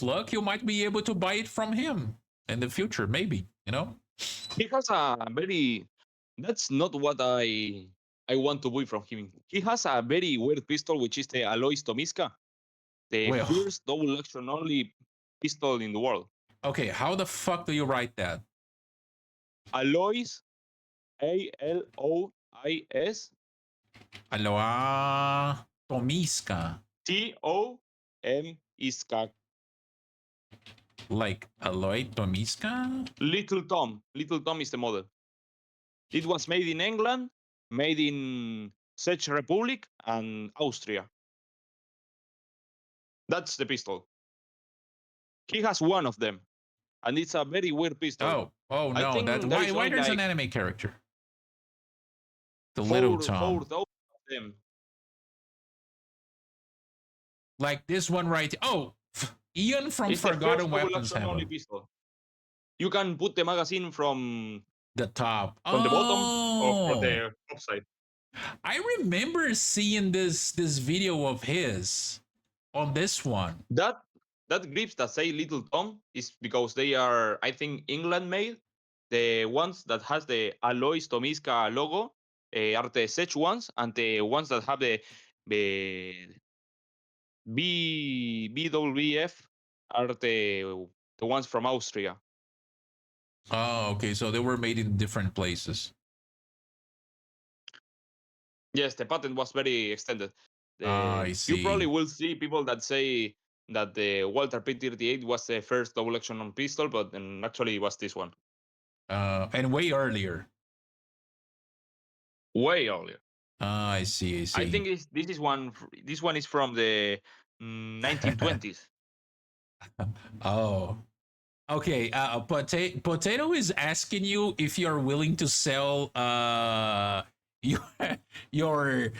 luck, you might be able to buy it from him in the future. Maybe you know. He has a very. That's not what I want to buy from him. He has a very weird pistol, which is the Alois Tomiska, the Well, first double action only pistol in the world. okay. How the fuck do you write that? Alois, Alois, Aloha Tomiska. Tom Like Aloy Tomiska? Little Tom. Little Tom is the model. It was made in England, made in Czech Republic and Austria. That's the pistol. He has one of them, and it's a very weird pistol. Oh I no, that think there is why only there's an like anime character? The little four Tom. thousand of them. Like this one right. Oh, Ian from It's the first Forgotten double Weapons action have only him. pistol. You can put the magazine The top. from the bottom or from Oh, the top side. I remember seeing this video of his on this one. That that grips that say Little Tom is because they are, I think, England made. The ones that has the Alois Tomiska logo are the Sech ones, and the ones that have the BWF are the ones from Austria. Oh, okay. So they were made in different places. Yes, the patent was very extended. I You probably see. will see people that say that the Walter P38 was the first double action on pistol, but actually it was this one. And way earlier. Way earlier. I see. I I see. think this one is from the 1920s. Oh, okay. Potato is asking you if you're willing to sell your your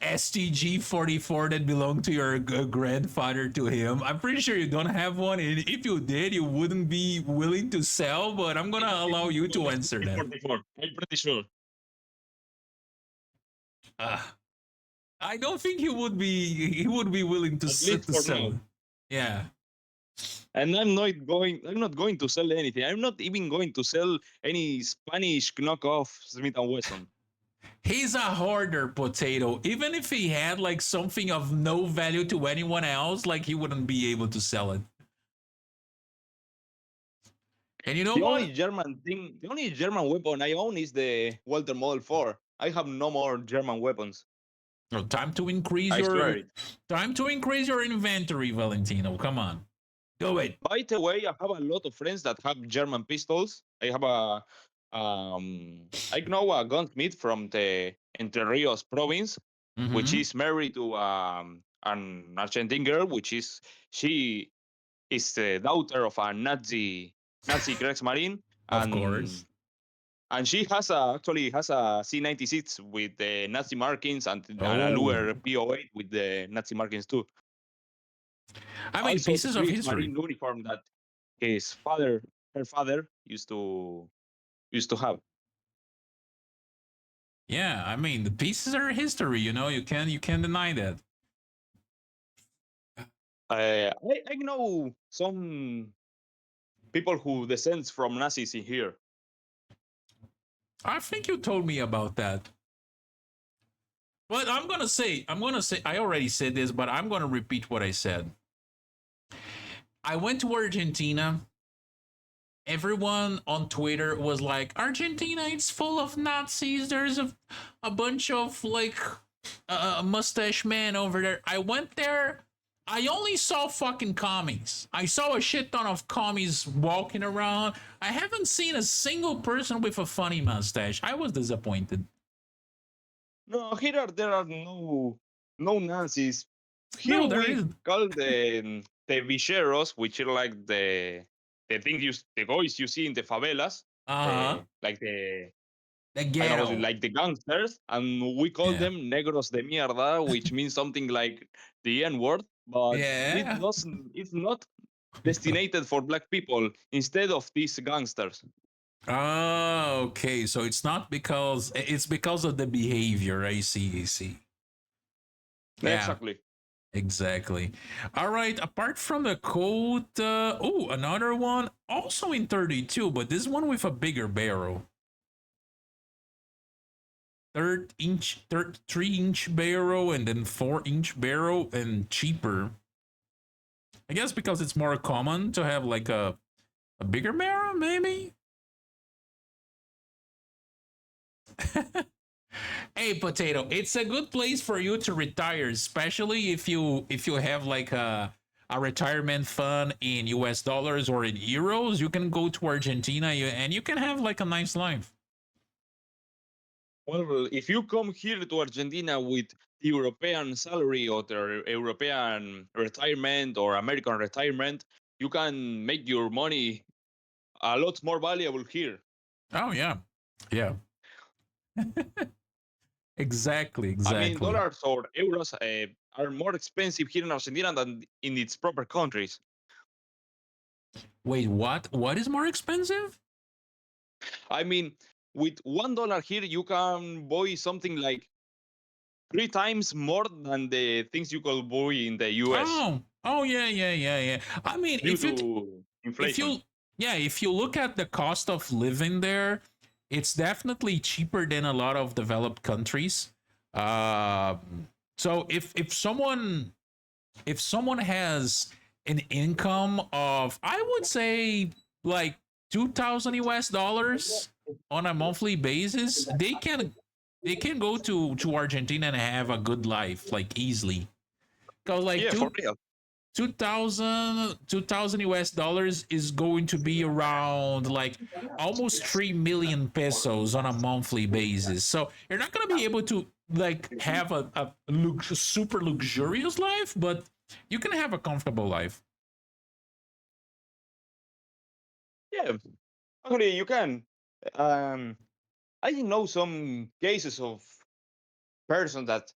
STG 44 that belonged to your grandfather to him. I'm pretty sure you don't have one, and if you did, you wouldn't be willing to sell. But I'm gonna allow you to answer that. 44. I'm pretty sure. Uh, I don't think he would be willing to At least to for sell. now. Yeah. And I'm not going to sell anything. I'm not even going to sell any Spanish knockoff Smith and Wesson. He's a hoarder, Potato. Even if he had like something of no value to anyone else, like he wouldn't be able to sell it. And you know what? The only German weapon I own is the Walter Model 4. I have no more German weapons. Oh, I swear it. time to increase your inventory, Valentino. Come on. Do it. By the way, I have a lot of friends that have German pistols. I know a gunsmith from the Entre Rios province, which Mm-hmm. is married to an Argentine girl, she is the daughter of a Nazi Kriegsmarine, Of and course. she actually has a C96 with the Nazi markings and a Oh. Luger PO8 with the Nazi markings too. I mean, Also, the pieces of history. Kriegsmarine uniform that her father, used to have. Yeah, I mean, the pieces are history, you can't deny that. I know some people who descends from Nazis in here. I think you told me about that. But I'm gonna say, I already said this, but I'm gonna repeat what I said. I went to Argentina. Everyone on Twitter was like, Argentina, it's full of Nazis. There's a bunch of like mustache men over there. I went there. I only saw fucking commies. I saw a shit ton of commies walking around. I haven't seen a single person with a funny mustache. I was disappointed. No, there are no Nazis. Here No, there we is. call the vicheros, which are like the guys you see in the favelas, Uh huh. like the The I know ghetto. like the gangsters, and we call Yeah. them negros de mierda, which means something like the N word, but Yeah. it's not destinated for black people instead of these gangsters. Oh, okay. So it's because of the behavior. I see. I see. Yeah. Exactly. Exactly. All right. Apart from the code, another one also in 32, but this one with a bigger barrel. 3-inch barrel, and then 4-inch barrel, and cheaper. I guess because it's more common to have like a bigger barrel, maybe. Hey, Potato, it's a good place for you to retire, especially if you have like a retirement fund in US dollars or in euros. You can go to Argentina, and you can have like a nice life. Well, if you come here to Argentina with the European salary or the European retirement or American retirement, you can make your money a lot more valuable here. Oh yeah, yeah, exactly, I mean, exactly. dollars or euros are more expensive here in Argentina than in its proper countries. Wait, what? What is more expensive? I mean, with $1 here, you can buy something like 3 times more than the things you could buy in the US Oh yeah, yeah, yeah, yeah. I mean, due to if inflation. you yeah, if you look at the cost of living there, it's definitely cheaper than a lot of developed countries. So if someone has an income of, I would say, like 2,000 US dollars on a monthly basis, they can go to Argentina and have a good life like easily. Cause like Yeah, for real. 2,000 US dollars is going to be around like almost 3 million pesos on a monthly basis. So you're not going to be able to like have a super luxurious life, but you can have a comfortable life. Yeah, actually, you can. Um, I know some cases of persons that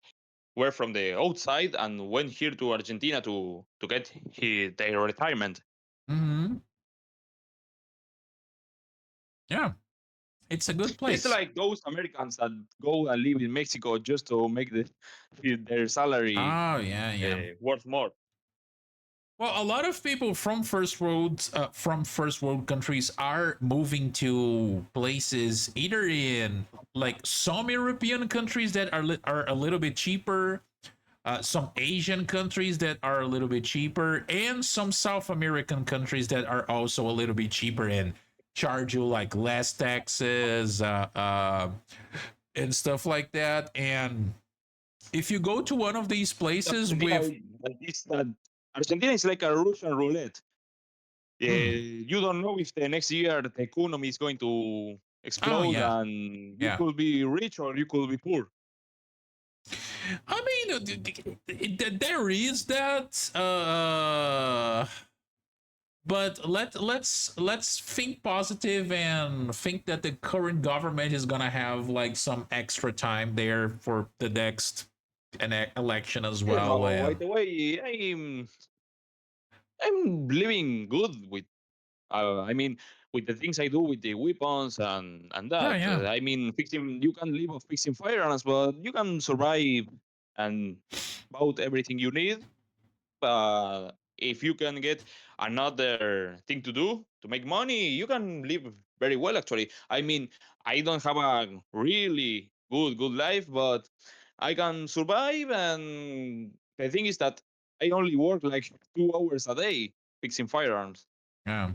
were from the outside and went here to Argentina to get their retirement. Hmm. Yeah, it's a good It's place. like those Americans that go and live in Mexico just to make their salary Oh, yeah, yeah. worth more. Well, a lot of people from first world countries are moving to places either in like some European countries that are a little bit cheaper, some Asian countries that are a little bit cheaper, and some South American countries that are also a little bit cheaper and charge you like less taxes and stuff like that. And if you go to one of these places Argentina, with, Argentina is like a Russian roulette. hmm, You don't know if the next year the economy is going to oh explode yeah, and you yeah. could be rich or you could be poor. I mean, there is that, but let's think positive and think that the current government is gonna have like some extra time there for the next election as Yeah, well. but by And the way, I'm living good with. I mean, with the things I do with the weapons and yeah, that. yeah, I mean, fixing. You can live off fixing firearms, but you can survive and about everything you need. If you can get another thing to do to make money, you can live very well. Actually, I mean, I don't have a really good life, but I can survive. And the thing is that I only work like 2 hours a day fixing firearms. yeah.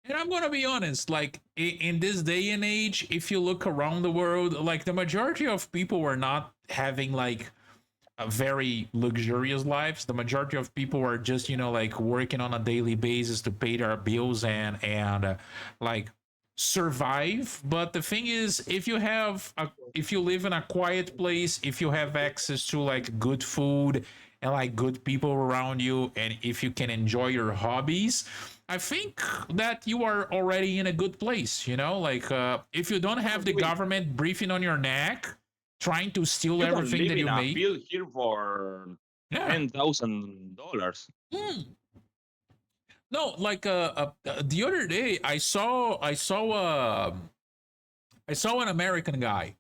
And I'm gonna be honest, like in this day and age, if you look around the world, like the majority of people were not having like a very luxurious lives. The majority of people are just, like working on a daily basis to pay their bills and like survive. But the thing is, if you live in a quiet place, if you have access to like good food and like good people around you, and if you can enjoy your hobbies, I think that you are already in a good place. Like if you don't have the Wait, government breathing on your neck trying to steal you can everything live that in you a make. field here for Yeah. $10,000. Mm. No, like the other day I saw an American guy.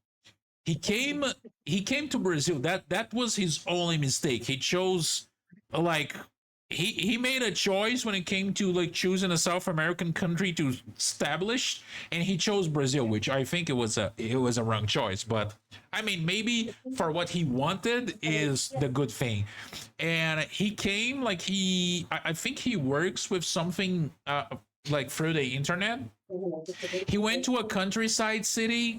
He came he came to Brazil. That was his only mistake. He chose like he made a choice when it came to like choosing a South American country to establish, and he chose Brazil, which I think it was a wrong choice. But I mean, maybe for what he wanted is the good thing. And he came like I think he works with something like through the internet. He went to a countryside city,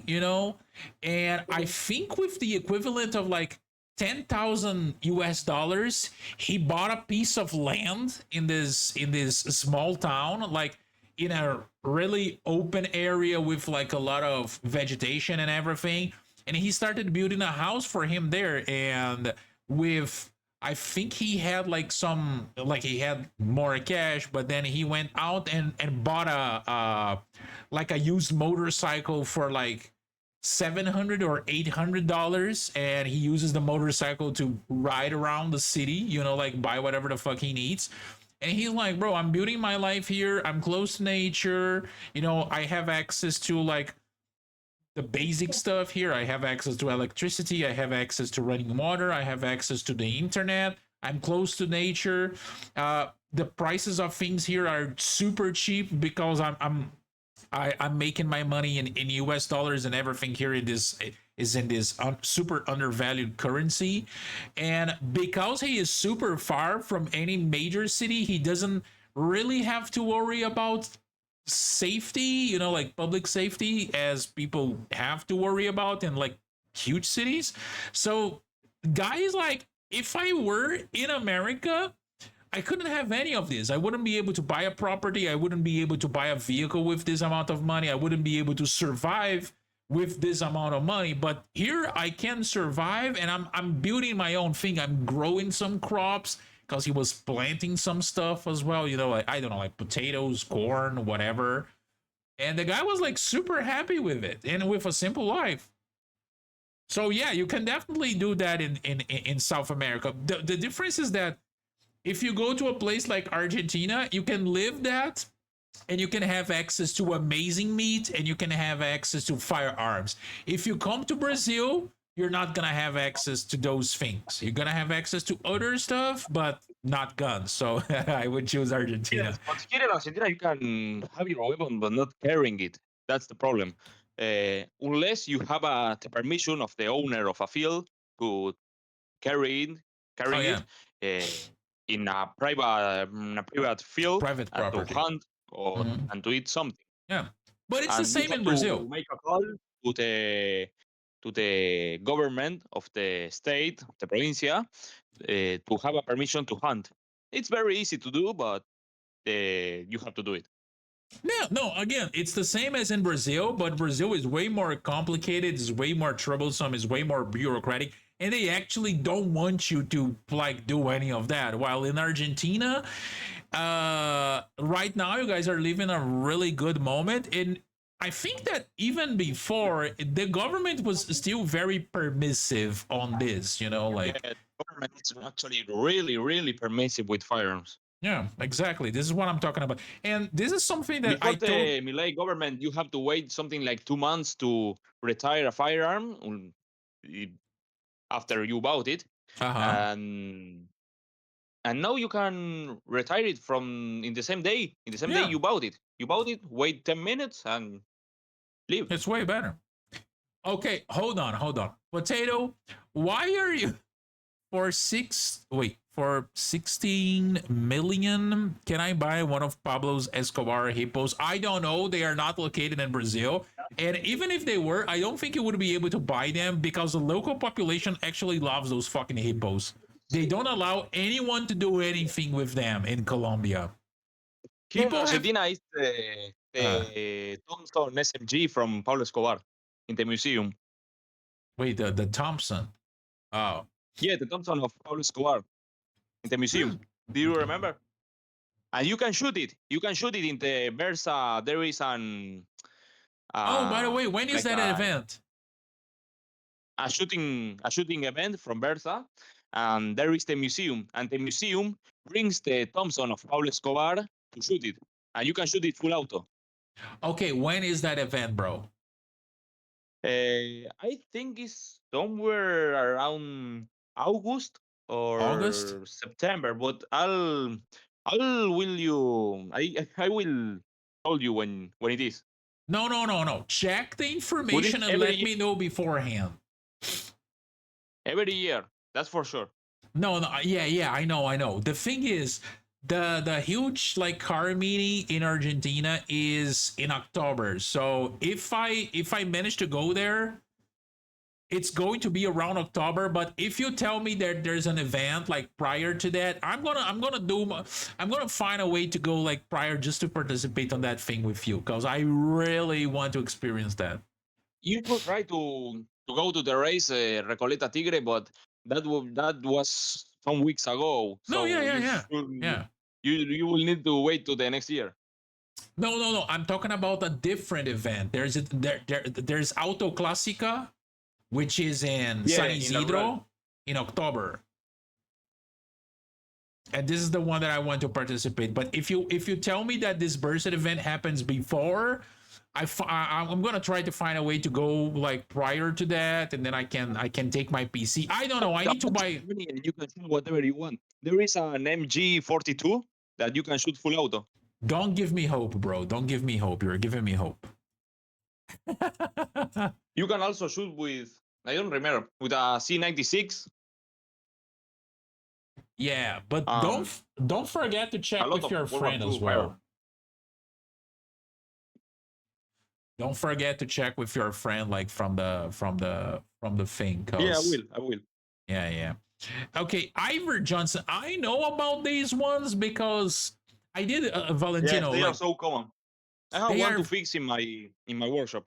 and I think with the equivalent of like 10,000 US dollars, he bought a piece of land in this small town, like in a really open area with like a lot of vegetation and everything. And he started building a house for him there. And with I think he had like he had more cash, but then he went out and bought a like a used motorcycle for like $700 or $800, and he uses the motorcycle to ride around the city, like buy whatever the fuck he needs. And he's like, bro, I'm building my life here. I'm close to nature. I have access to like the basic stuff here. I have access to electricity. I have access to running water. I have access to the internet. I'm close to nature. The prices of things here are super cheap because I'm making my money in US dollars, and everything here is in this super undervalued currency. And because he is super far from any major city, he doesn't really have to worry about safety, like public safety, as people have to worry about in like huge cities. So guys, like if I were in America, I couldn't have any of this. I wouldn't be able to buy a property. I wouldn't be able to buy a vehicle with this amount of money. I wouldn't be able to survive with this amount of money. But here I can survive, and I'm building my own thing. I'm growing some crops because he was planting some stuff as well. Like I don't know, like potatoes, corn, whatever. And the guy was like super happy with it and with a simple life. So yeah, you can definitely do that in South America. The difference is that if you go to a place like Argentina, you can live that, and you can have access to amazing meat, and you can have access to firearms. If you come to Brazil, you're not gonna have access to those things. You're gonna have access to other stuff, but not guns. So I would choose Argentina. Yes, but here in Argentina, you can have your weapon, but not carrying it. That's the problem. Unless you have the permission of the owner of a field to carry it, Oh carrying yeah, it in a private field private and to property. hunt or Mhm. and to eat something. Yeah, but it's the And you same have in to Brazil. make a call to the government of the state, the provincia, to have a permission to hunt. It's very easy to do, but you have to do it. No, no. Again, it's the same as in Brazil, but Brazil is way more complicated. It's way more troublesome. It's way more bureaucratic, and they actually don't want you to like do any of that. While in Argentina, right now you guys are living a really good moment, and I think that even before the government was still very permissive on this. Yeah, Like the government is actually really, really permissive with firearms. yeah, exactly. This is what I'm talking about, and this is something that I Before told. the Milei government, you have to wait something like 2 months to retire a firearm i- after you bought it, Uh huh. and now you can retire it from in the same day. In the same day Yeah, you bought it. You bought it. Wait 10 minutes and leave. it's way better. Okay, hold on, hold on. Potato, why are you for 16 million? Can I buy one of Pablo's Escobar hippos? I don't know. They are not located in Brazil. And even if they were, I don't think you would be able to buy them because the local population actually loves those fucking hippos. They don't allow anyone to do anything with them in Colombia. Here in People have Argentina is the uh Thompson SMG from Pablo Escobar in the museum. wait, the Thompson. Oh. Yeah, the Thompson of Pablo Escobar in the museum. Do you remember? And you can shoot it. You can shoot it in the Versa. There is Oh, by the way, when is like that event? a shooting event from Versa, and there is the museum, and the museum brings the Thompson of Pablo Escobar to shoot it, and you can shoot it full auto. Okay, when is that event, bro? I think it's somewhere around August August? or September, but I'll will you I will tell you when it is. No, no, no, no. Check the But information it's and every let year, me know beforehand. every year. That's for sure. No, no, yeah, yeah, I know, I know. The thing is, the huge like car meeting in Argentina is in October. So if I manage to go there, it's going to be around October. But if you tell me that there's an event like prior to that, I'm gonna find a way to go like prior just to participate on that thing with you because I really want to experience that. You could try to go to the race Recoleta Tigre, but that was some weeks ago. No, yeah, So yeah, you yeah, should yeah. you will need to wait to the next year. No, no, no. I'm talking about a different event. There's Auto Classica, which is in Yeah, San in La Rural. Isidro in October, and this is the one that I want to participate. But if you tell me that this Burst event happens before, I'm gonna try to find a way to go like prior to that, and then I can take my PC. I don't know. I need to buy. You can shoot whatever you want. There is an MG42 that you can shoot full auto. Don't give me hope, bro. Don't give me hope. You're giving me hope. You can also shoot with, I don't remember, with a C96. Yeah, but don't Um, don't forget to a check lot with of your World War friend as II fire. well. Don't forget to check with your friend, like from the thing, Yeah, I cause will. I will. yeah, yeah. Okay, Ivor Johnson. I know about these ones because I did Yes, Valentino. they are Like so common. I have they one are, to fix in my workshop.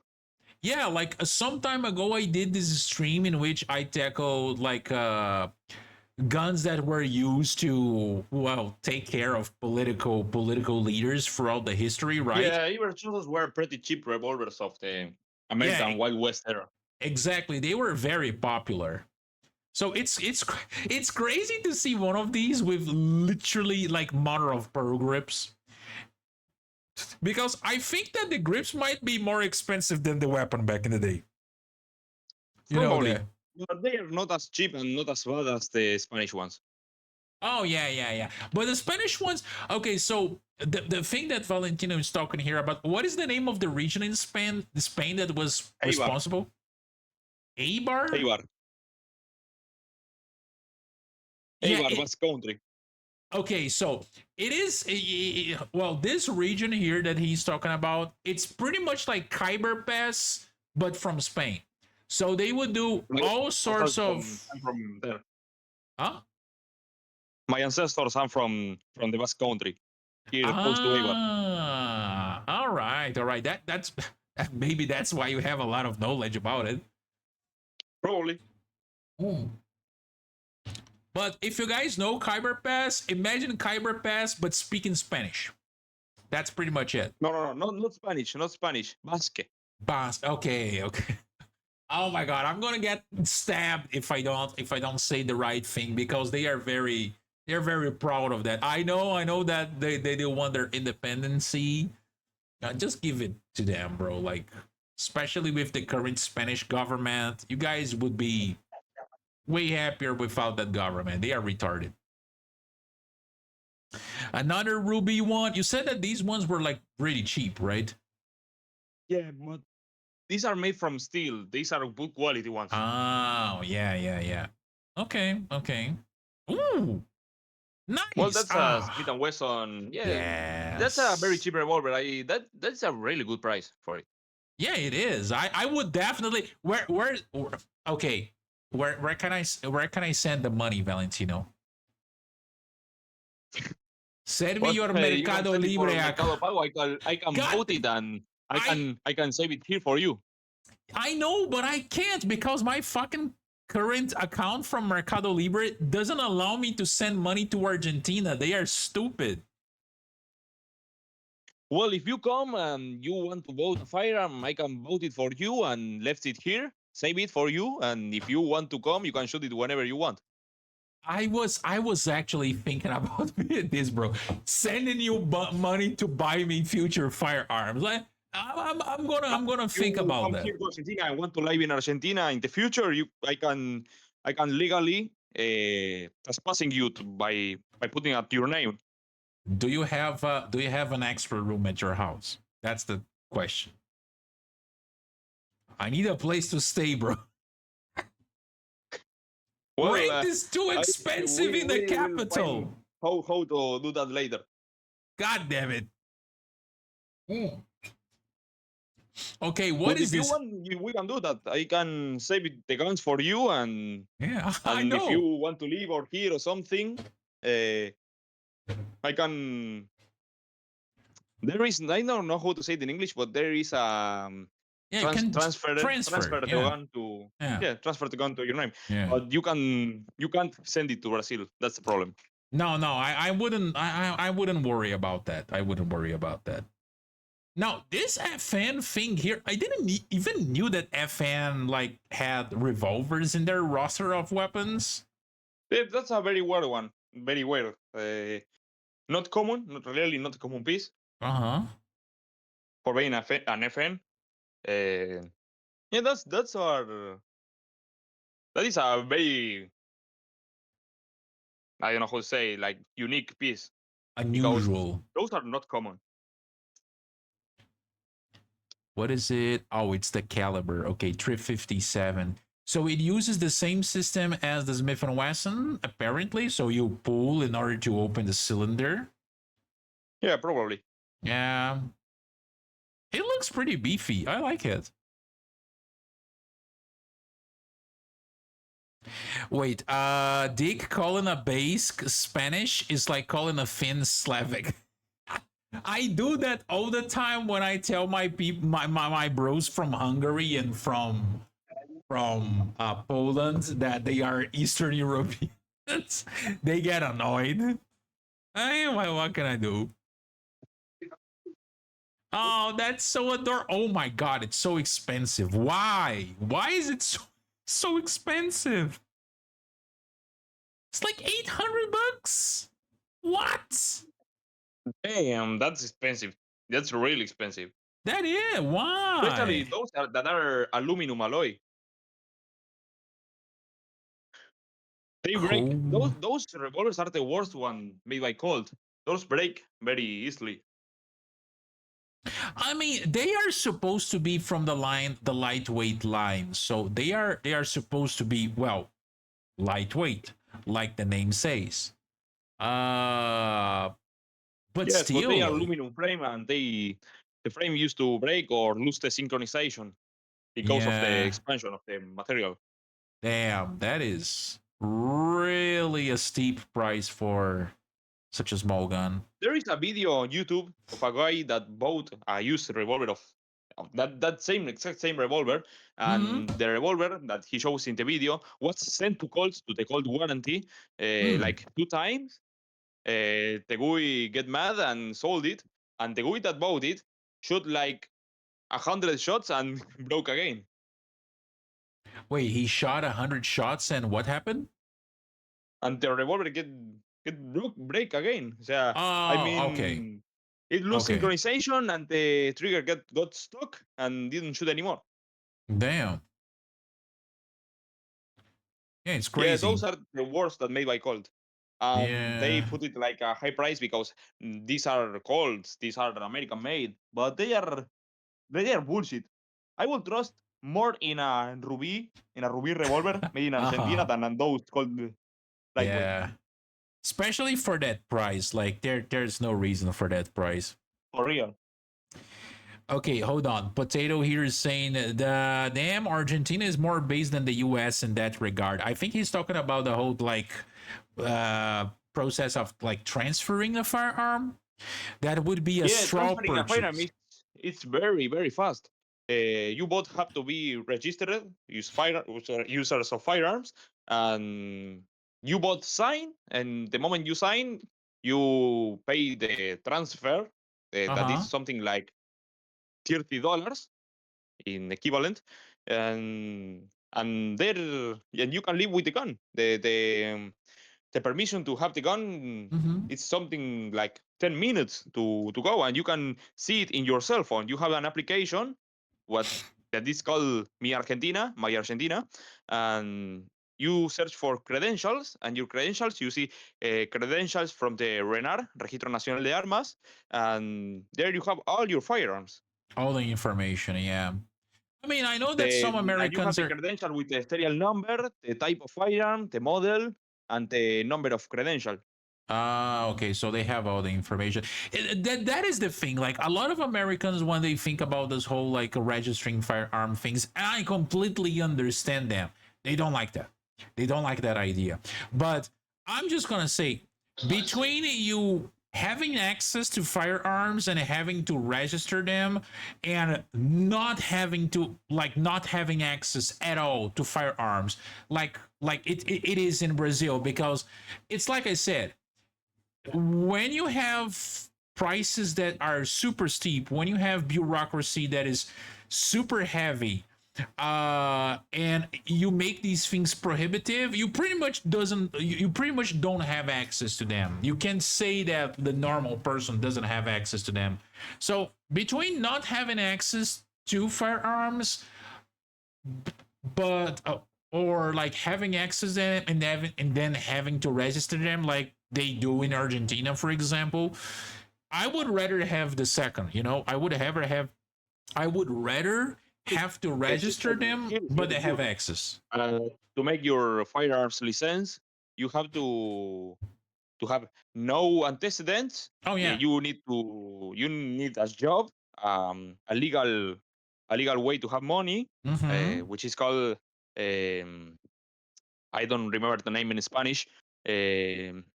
yeah. Like some time ago, I did this stream in which I tackled like guns that were used to take care of political leaders throughout the history, right? Yeah, Iberchos were pretty cheap revolvers of the Yeah, American Wild West era. exactly. They were very popular. So it's crazy to see one of these with literally like mother of pearl grips because I think that the grips might be more expensive than the weapon back in the day. You know Probably. that. but they are not as cheap and not as bad as the Spanish ones. Oh yeah, yeah, yeah. But the Spanish ones, okay. So the thing that Valentino is talking here about, what is the name of the region in Spain that was Eibar, responsible? Eibar. Eibar, Yeah. Eibar, Basque Country. Okay, so it is well, this region here that he's talking about, it's pretty much like Khyber Pass, but from Spain. So they would do My all ancestors sorts of I'm from there. huh? My ancestors are from the Basque Country, here close to Eibar. All right, all right. That's maybe that's why you have a lot of knowledge about it. Probably. Hmm. But if you guys know Khyber Pass, imagine Khyber Pass but speaking Spanish. That's pretty much it. No, not Spanish, not Spanish. Basque. Bas. Okay, okay. Oh my god, I'm gonna get stabbed if I don't say the right thing because they're very proud of that. I know that they do want their independency. Just give it to them, bro. Like especially with the current Spanish government, you guys would be way happier without that government. They are retarded. Another Ruby one. You said that these ones were like really cheap, right? Yeah, but these are made from steel. These are good quality ones. Oh, yeah, yeah, yeah. Okay, okay. Ooh, Well, nice. that's a Smith Ah, and Wesson. Yeah, that's a very yes. cheap revolver. That's a really good price for it. Yeah, it is. I would definitely okay. Where can I send the money, Valentino? Send me Well, your you can Mercado send it for Libre Mercado account. Pago. I can God, vote it and I I can save it here for you. I know, but I can't because my fucking current account from Mercado Libre doesn't allow me to send money to Argentina. They are stupid. Well, if you come and you want to vote a firearm, I can vote it for you and left it here, save it for you, and if you want to come, you can shoot it whenever you want. I was actually thinking about this, bro. Sending you money to buy me future firearms. Like I'm gonna You think about come that. here to Argentina and want to live in Argentina in the future, I can legally trespassing you by putting up your name. Do you have an extra room at your house? That's the question. I need a place to stay, bro. Well, Rent is too expensive in the we will find capital. how to do that later. God damn it. Mm. Okay, what But is if you this? want, we can do that. I can save the guns for you, Yeah, I and if you know. want to leave or here or something, uh, I can. There is I don't know how to say it in English, but there is Yeah, you can transfer transfer. the Yeah, gun to yeah, transfer the gun to your name. yeah. But you can't send it to Brazil. That's the problem. No, no, I wouldn't. I wouldn't worry about that. I wouldn't worry about that. Now, this FN thing here, I didn't even knew that FN like had revolvers in their roster of weapons. That's a very weird one. Very weird. Not common. Not really not a common piece Uh huh. for being an FN. Yeah, that is a very I don't know how to say like unique piece because Unusual. those are not common. What is it? Oh, it's the caliber. Okay, 357. So it uses the same system as the Smith and Wesson, apparently. So you pull in order to open the cylinder. Yeah, probably. Yeah, it looks pretty beefy. I like it. Wait, Dick calling a Basque Spanish is like calling a Finn Slavic. I do that all the time when I tell my people, my bros from Hungary and from Poland that they are Eastern Europeans. They get annoyed. Hey, what can I do? Oh, that's so adorable. Oh my god, it's so expensive. Why? Why is it so expensive? It's like 800 bucks. What? Damn, that's expensive. That's really expensive. That is Especially why? those that are aluminum alloy. They break. Cool. Those revolvers are the worst one made by Colt. Those break very easily. I mean, they are supposed to be from the line, the lightweight line. So they are supposed to be, well, lightweight, like the name says. Uh but Yes, but they are still, aluminum frame and the frame used to break or lose the synchronization because of the yeah, expansion of the material. damn, that is really a steep price for such a small gun. There is a video on YouTube of a guy that bought a used revolver of that same exact same revolver, Hmm. and the revolver that he shows in the video was sent to Colts to the Colt warranty Mm. like 2 times. The guy get mad and sold it, and the guy that bought it shot like 100 shots and broke again. Wait, he shot 100 shots and what happened? And the revolver get break again. So I Oh, okay. mean, it lose Okay. synchronization and the trigger got stuck and didn't shoot anymore. Damn. Yeah, it's Yeah, crazy. those are the worst that made by Colt. They Yeah. put it like a high price because these are Colts, these are American made, but they are bullshit. I will trust more in a Ruby revolver made in Argentina Uh-huh. than on those Colt lightweight. Yeah. Especially for that price. Like there's no reason for that price. For real. Okay, hold on. Potato here is saying the damn Argentina is more based than the US in that regard. I think he's talking about the whole like process of like transferring a firearm. That would be a Yeah, straw transferring a firearm purchase. it's very very fast. You both have to be registered, users of firearms, and you both sign. And the moment you sign, you pay the transfer. That is Uh-huh. something like $30 in equivalent, and there and you can live with the gun. The permission to have the gun Mm-hmm. is something like 10 minutes to go, and you can see it in your cell phone. You have an application what that is called my Argentina, and you search for credentials, and your credentials you see credentials from the RENAR, Registro Nacional de Armas, and there you have all your firearms. All the information, yeah. I mean, I know that The some and you have Americans the are. credential with the serial number, the type of firearm, the model, and the number of credential. Ah, okay. So they have all the information. That is the thing. Like a lot of Americans, when they think about this whole like registering firearm things, and I completely understand them. They don't like that. They don't like that idea. But I'm just gonna say, between you having access to firearms and having to register them, and not having access at all to firearms, like it is in Brazil, because it's like I said, when you have prices that are super steep, when you have bureaucracy that is super heavy, and you make these things prohibitive, you pretty much don't have access to them. You can say that the normal person doesn't have access to them. So between not having access to firearms, but or like having access to them and then having to register them like they do in Argentina, for example, I would rather have the second. I would rather have to The register system them, here is but very they have good. access. To make your firearms license, you have to have no antecedents. Oh yeah. You need a job, a legal way to have money, Mm-hmm. which is called um, I don't remember the name in Spanish. Um,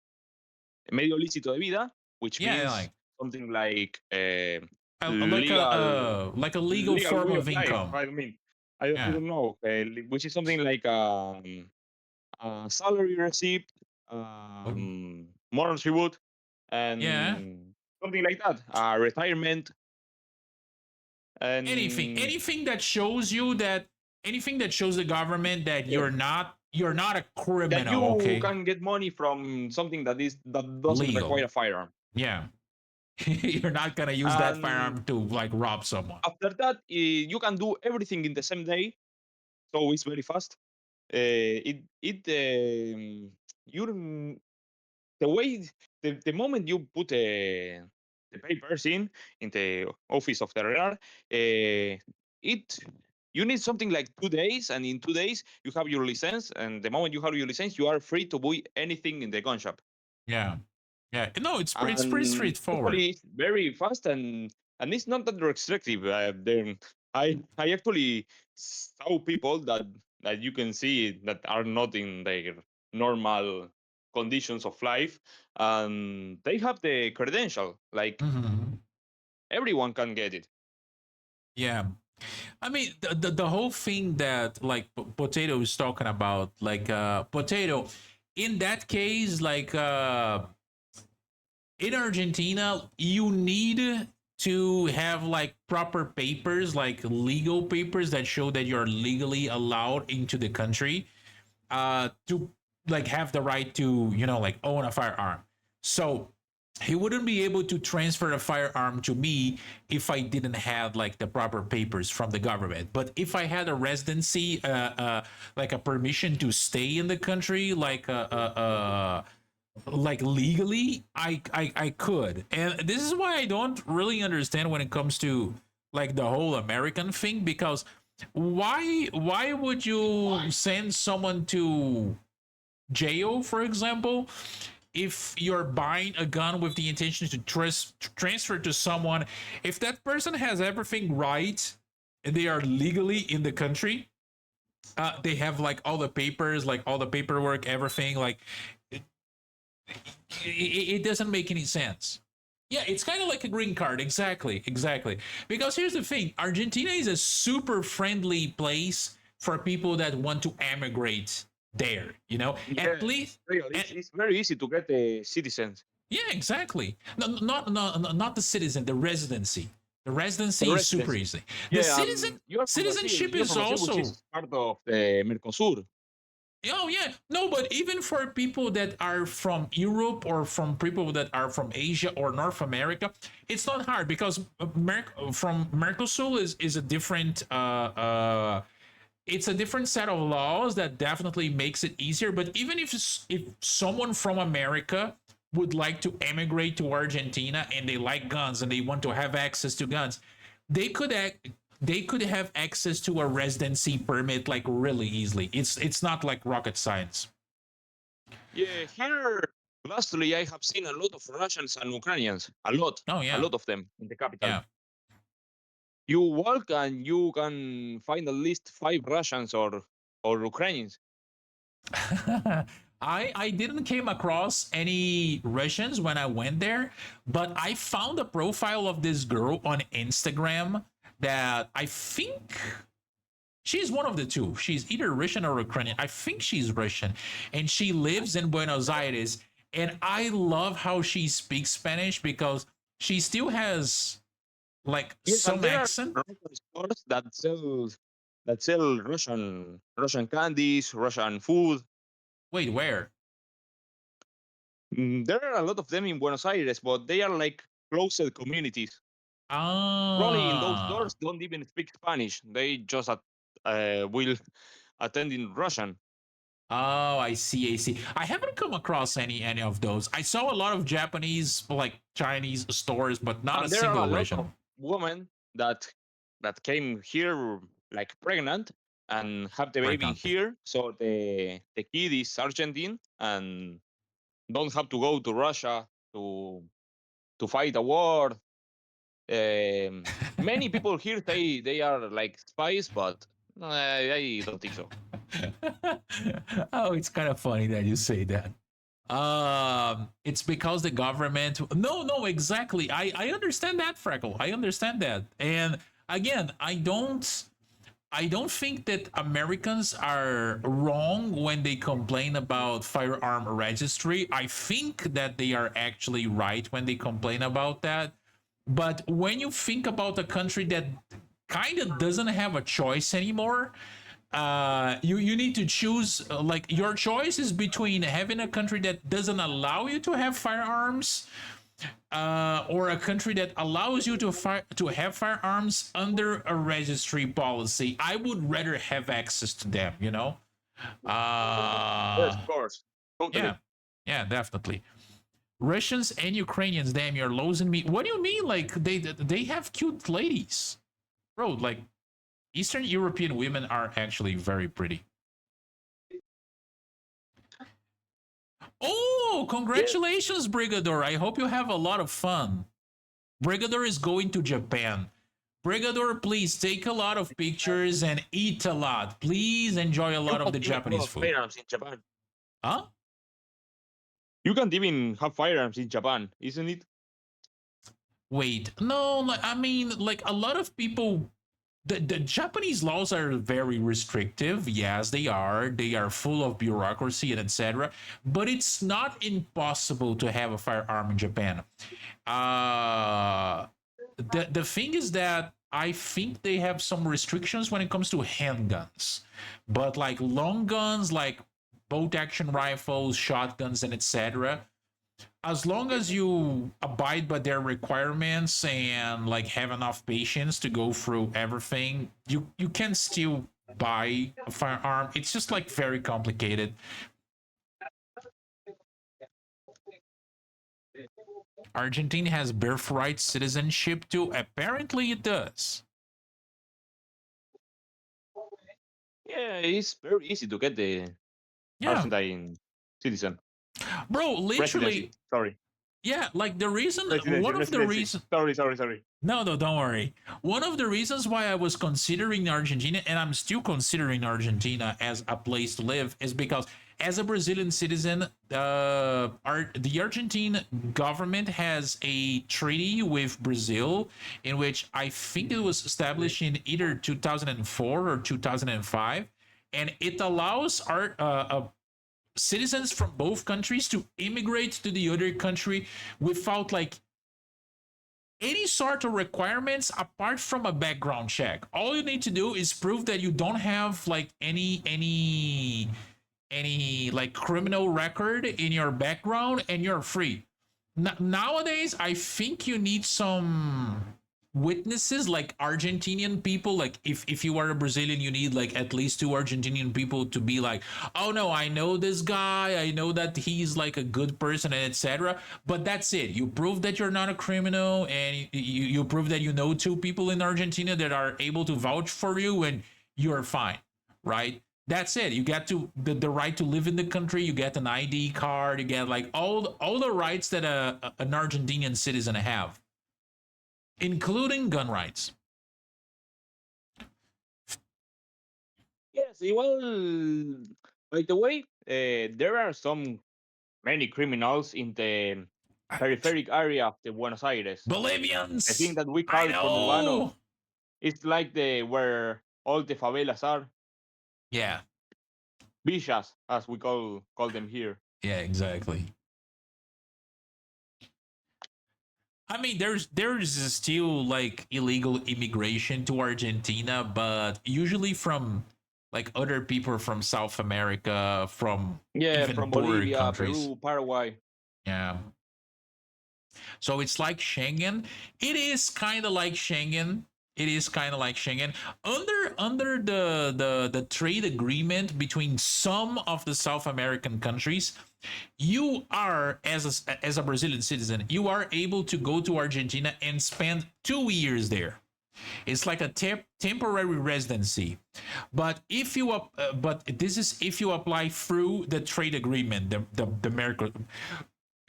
Medio lícito de vida, which Yeah, means something like like legal like a legal legal form way of of life. income. I mean, I Yeah. don't know, which is something like a salary receipt, Oh, moral tribute, yeah. and something like that. Retirement Anything, and anything that shows the government that yeah, you're not a that criminal, you okay? can get money from something that doesn't require Legal. a firearm. Yeah. You're not gonna use that And firearm to like rob someone. after that, you can do everything in the same day, so it's very fast. It you the way the moment you put the papers in the office of the RR, it you need something like 2 days, and in 2 days you have your license, and the moment you have your license, you are free to buy anything in the gun shop. Yeah, yeah. No, it's pretty And straightforward. actually it's very fast, and it's not that restrictive. I actually saw people that you can see that are not in their normal conditions of life, and they have the credential. Like Hmm. everyone can get it. Yeah, I mean the whole thing that like Potato is talking about, like Potato, in that case, like in Argentina, you need to have like proper papers, like legal papers that show that you're legally allowed into the country, to like have the right to, you know, like own a firearm. So he wouldn't be able to transfer a firearm to me if I didn't have like the proper papers from the government. But if I had a residency, like a permission to stay in the country, like legally, I could. And this is why I don't really understand when it comes to like the whole American thing, because why would you send someone to jail, for example, if you're buying a gun with the intention to transfer to someone, if that person has everything right and they are legally in the country, they have like all the papers, like all the paperwork, everything, like it doesn't make any sense. Yeah, it's kind of like a green card. Exactly, exactly. Because here's the thing: Argentina is a super friendly place for people that want to emigrate there. You know, Yeah, at least. real. It's very easy to get the citizens. Yeah, exactly. No, not the citizen, the residency. The The residency is super residency. easy. The Yeah, you are from Brazil. citizenship You're is from Brazil, which also. is part of the Mercosur. Oh yeah, no, but even for people that are from Europe or from people that are from Asia or North America, it's not hard because from Mercosur is a different it's a different set of laws that definitely makes it easier. But even if someone from America would like to emigrate to Argentina and they like guns and they want to have access to guns, they could they could have access to a residency permit like really easily. It's not like rocket science. Yeah, here, lastly, I have seen a lot of Russians and Ukrainians. Oh A yeah, lot of them in the capital. yeah. You walk and you can find at least five Russians or Ukrainians. I didn't came across any Russians when I went there, but I found a profile of this girl on Instagram that I think she's one of the two. She's either Russian or Ukrainian. I think she's Russian, and she lives in Buenos Aires. And I love how she speaks Spanish because she still has like Yes, and some there are accent. Russian stores that sell Russian candies, Russian food. Wait, where? There are a lot of them in Buenos Aires, but they are like closed communities. Probably in those Ah. stores don't even speak Spanish. They just will attend in Russian. Oh, I see. I see. I haven't come across any of those. I saw a lot of Japanese, like Chinese stores, but not a And there are a single lot of Russian. women that came here like pregnant and have the baby Pregnant. here. So the kid is Argentine and don't have to go to Russia to fight a war. Many people here they are like spies, but I don't think so. Oh, it's kind of funny that you say that. It's because the government. No, no, exactly. I understand that, Freckle. I understand that. And again, I don't think that Americans are wrong when they complain about firearm registry. I think that they are actually right when they complain about that. But when you think about a country that kind of doesn't have a choice anymore, you need to choose, like your choice is between having a country that doesn't allow you to have firearms, or a country that allows you to have firearms under a registry policy. I would rather have access to them. You know. Yes, Uh, of course. Yeah, Totally. yeah, definitely. Russians and Ukrainians, damn, you're losing me. What do you mean? Like they have cute ladies, bro. Like Eastern European women are actually very pretty. Oh, Yeah. congratulations, Brigador! I hope you have a lot of fun. Brigador is going to Japan. Brigador, please take a lot of pictures and eat a lot. Please enjoy a You lot of have the even Japanese food. firearms in Japan. Huh? You can't even have firearms in Japan, isn't it? Wait, no, like, I mean, like a lot of people. The Japanese laws are very restrictive. Yes, they are. They are full of bureaucracy and etc. But it's not impossible to have a firearm in Japan. The thing is that I think they have some restrictions when it comes to handguns, but like long guns, like bolt action rifles, shotguns, and etc. As long as you abide by their requirements and like have enough patience to go through everything, you can still buy a firearm. It's just like very complicated. Argentina has birthright citizenship too. Apparently, it does. Yeah, it's very easy to get the Yeah, Argentine citizen bro. residency. Literally, Sorry, yeah. Like the reason, residency, one of the residency. reasons. Sorry. No, no, don't worry. One of the reasons why I was considering Argentina, and I'm still considering Argentina as a place to live, is because as a Brazilian citizen, the Argentine government has a treaty with Brazil, in which I think it was established in either 2004 or 2005, and it allows our citizens from both countries to immigrate to the other country without like any sort of requirements apart from a background check. All you need to do is prove that you don't have like any like criminal record in your background and you're free. Nowadays, I think you need some witnesses like Argentinian people. Like if you are a Brazilian, you need like at least two Argentinian people to be like, oh no, I know this guy, I know that he's like a good person and etc. But that's it. You prove that you're not a criminal, and you prove that you know two people in Argentina that are able to vouch for you, and you're fine, right? That's it. You get to the right to live in the country. You get an ID card. You get like all the rights that an Argentinian citizen have, including gun rights. Yes, well, by the way, there are many criminals in the peripheric area of the Buenos Aires. I Bolivians, think that we I call conurbano. know. It's like the where all the favelas are, Yeah, villas, as we call them here. yeah, exactly. I mean, there's still like illegal immigration to Argentina, but usually from like other people from South America, from Yeah, even from poorer Bolivia, countries. Peru, Paraguay. Yeah. So it's like Schengen. It is kind of like Schengen. It is kind of like Schengen. Under the trade agreement between some of the South American countries, you are as a Brazilian citizen, you are able to go to Argentina and spend 2 years there. It's like a temporary residency, but but this is if you apply through the trade agreement, the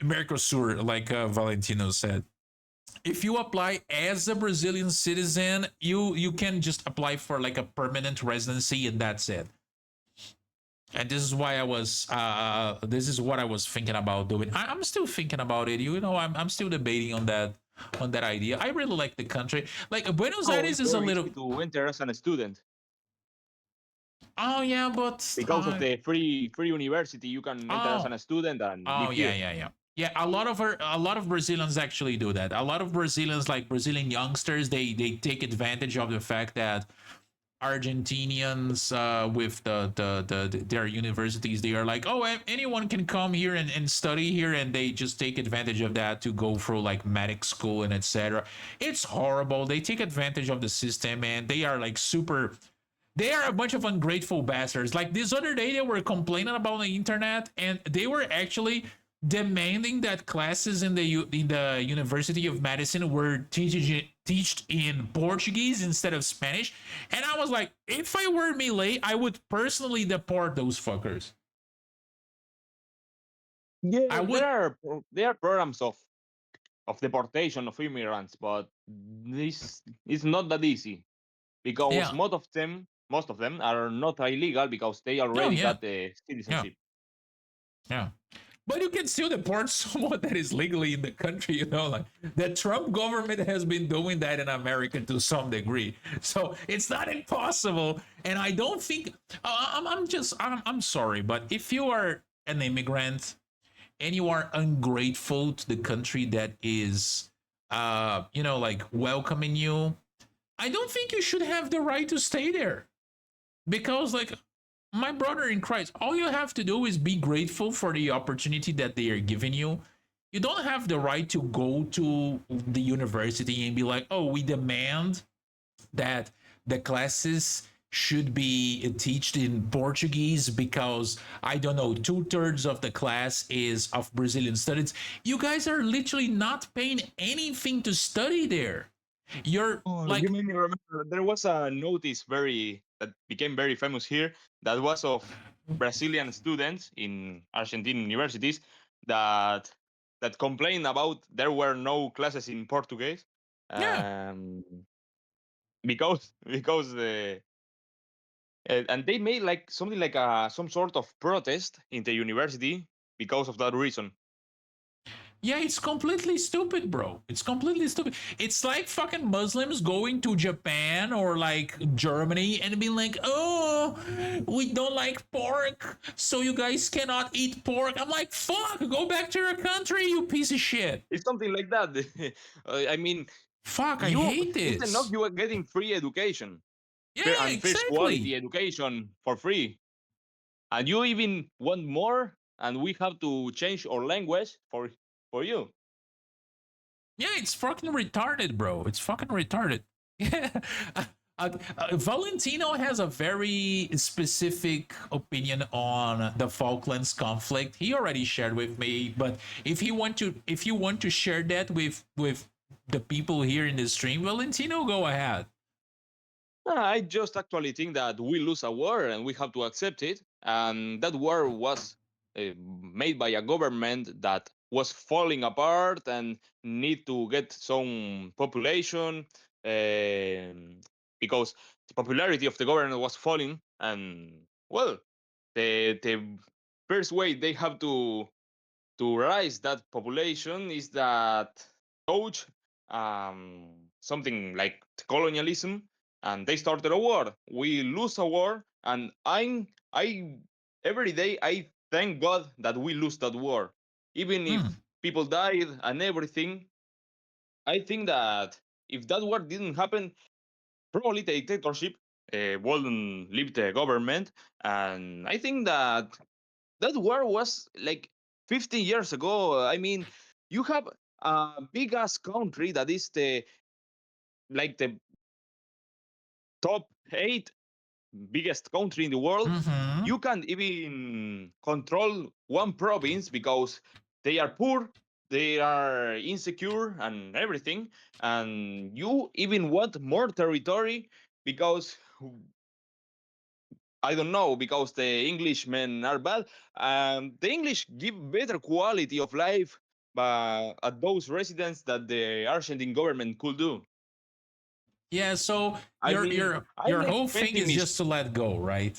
Mercosur, like Valentino said. If you apply as a Brazilian citizen, you can just apply for like a permanent residency, and that's it. And this is why I was this is what I was thinking about doing. I'm still thinking about it. You know, I'm still debating on that idea. I really like the country. Like Buenos Oh, it's Aires is a very little. easy to enter as a student Oh yeah, but because of the free university. You can enter as oh a student and oh live yeah here. yeah yeah. Yeah, a lot of Brazilians actually do that. A lot of Brazilians, like Brazilian youngsters, they take advantage of the fact that Argentinians with their universities, they are like, oh, anyone can come here and study here, and they just take advantage of that to go through like medic school and etc. It's horrible. They take advantage of the system, and they are like super. They are a bunch of ungrateful bastards. Like this other day, they were complaining about the internet, and they were actually demanding that classes in the University of Medicine were teached in Portuguese instead of Spanish. And I was like, if I were Milei, I would personally deport those fuckers. I Yeah, would. there are programs of deportation of immigrants, but this is not that easy because Yeah. most of them are not illegal because they No. already Yeah. got the Yeah. citizenship. Yeah. But you can still deport someone that is legally in the country, like the Trump government has been doing that in America to some degree. So it's not impossible. And I don't think I'm sorry, but if you are an immigrant and you are ungrateful to the country that is like welcoming you, I don't think you should have the right to stay there. Because like my brother in Christ, all you have to do is be grateful for the opportunity that they are giving you. You don't have the right to go to the university and be like, oh, we demand that the classes should be taught in Portuguese because I don't know, 2/3 of the class is of Brazilian studies. You guys are literally not paying anything to study there. You're Oh, you like, made me remember. There was a notice that became very famous here that was of Brazilian students in Argentine universities that complained about there were no classes in Portuguese, yeah, because the and they made like something like some sort of protest in the university because of that reason. yeah, it's completely stupid, bro. It's completely stupid. It's like fucking Muslims going to Japan or like Germany and being like, oh, we don't like pork, so you guys cannot eat pork. I'm like, fuck, go back to your country, you piece of shit. It's something like that. I mean, Fuck, I you hate it's enough this. you are getting free education Yeah, and first exactly. quality education for free, and you even want more, and we have to change our language for you. Yeah, it's fucking retarded, bro. It's fucking retarded. Yeah. Valentino has a very specific opinion on the Falklands conflict. He already shared with me, but if you want to share that with the people here in the stream, Valentino, go ahead. I just actually think that we lose a war and we have to accept it. And that war was made by a government that was falling apart and need to get some population, because the popularity of the government was falling. And well, the first way they have to rise that population is that coach something like colonialism, and they started a war. We lose a war, and I every day I thank God that we lose that war, even if Hmm. people died and everything. I think that if that war didn't happen, probably the dictatorship wouldn't leave the government, and I think that that war was like 15 years ago. I mean, you have a big ass country that is the top 8 biggest country in the world. Mm-hmm. You can't even control one province because they are poor, they are insecure and everything, and you even want more territory because I don't know, because the Englishmen are bad. The English give better quality of life at those residents that the Argentine government could do. Yeah, so I mean, I'm your like whole thing is pessimist. just to let go, right?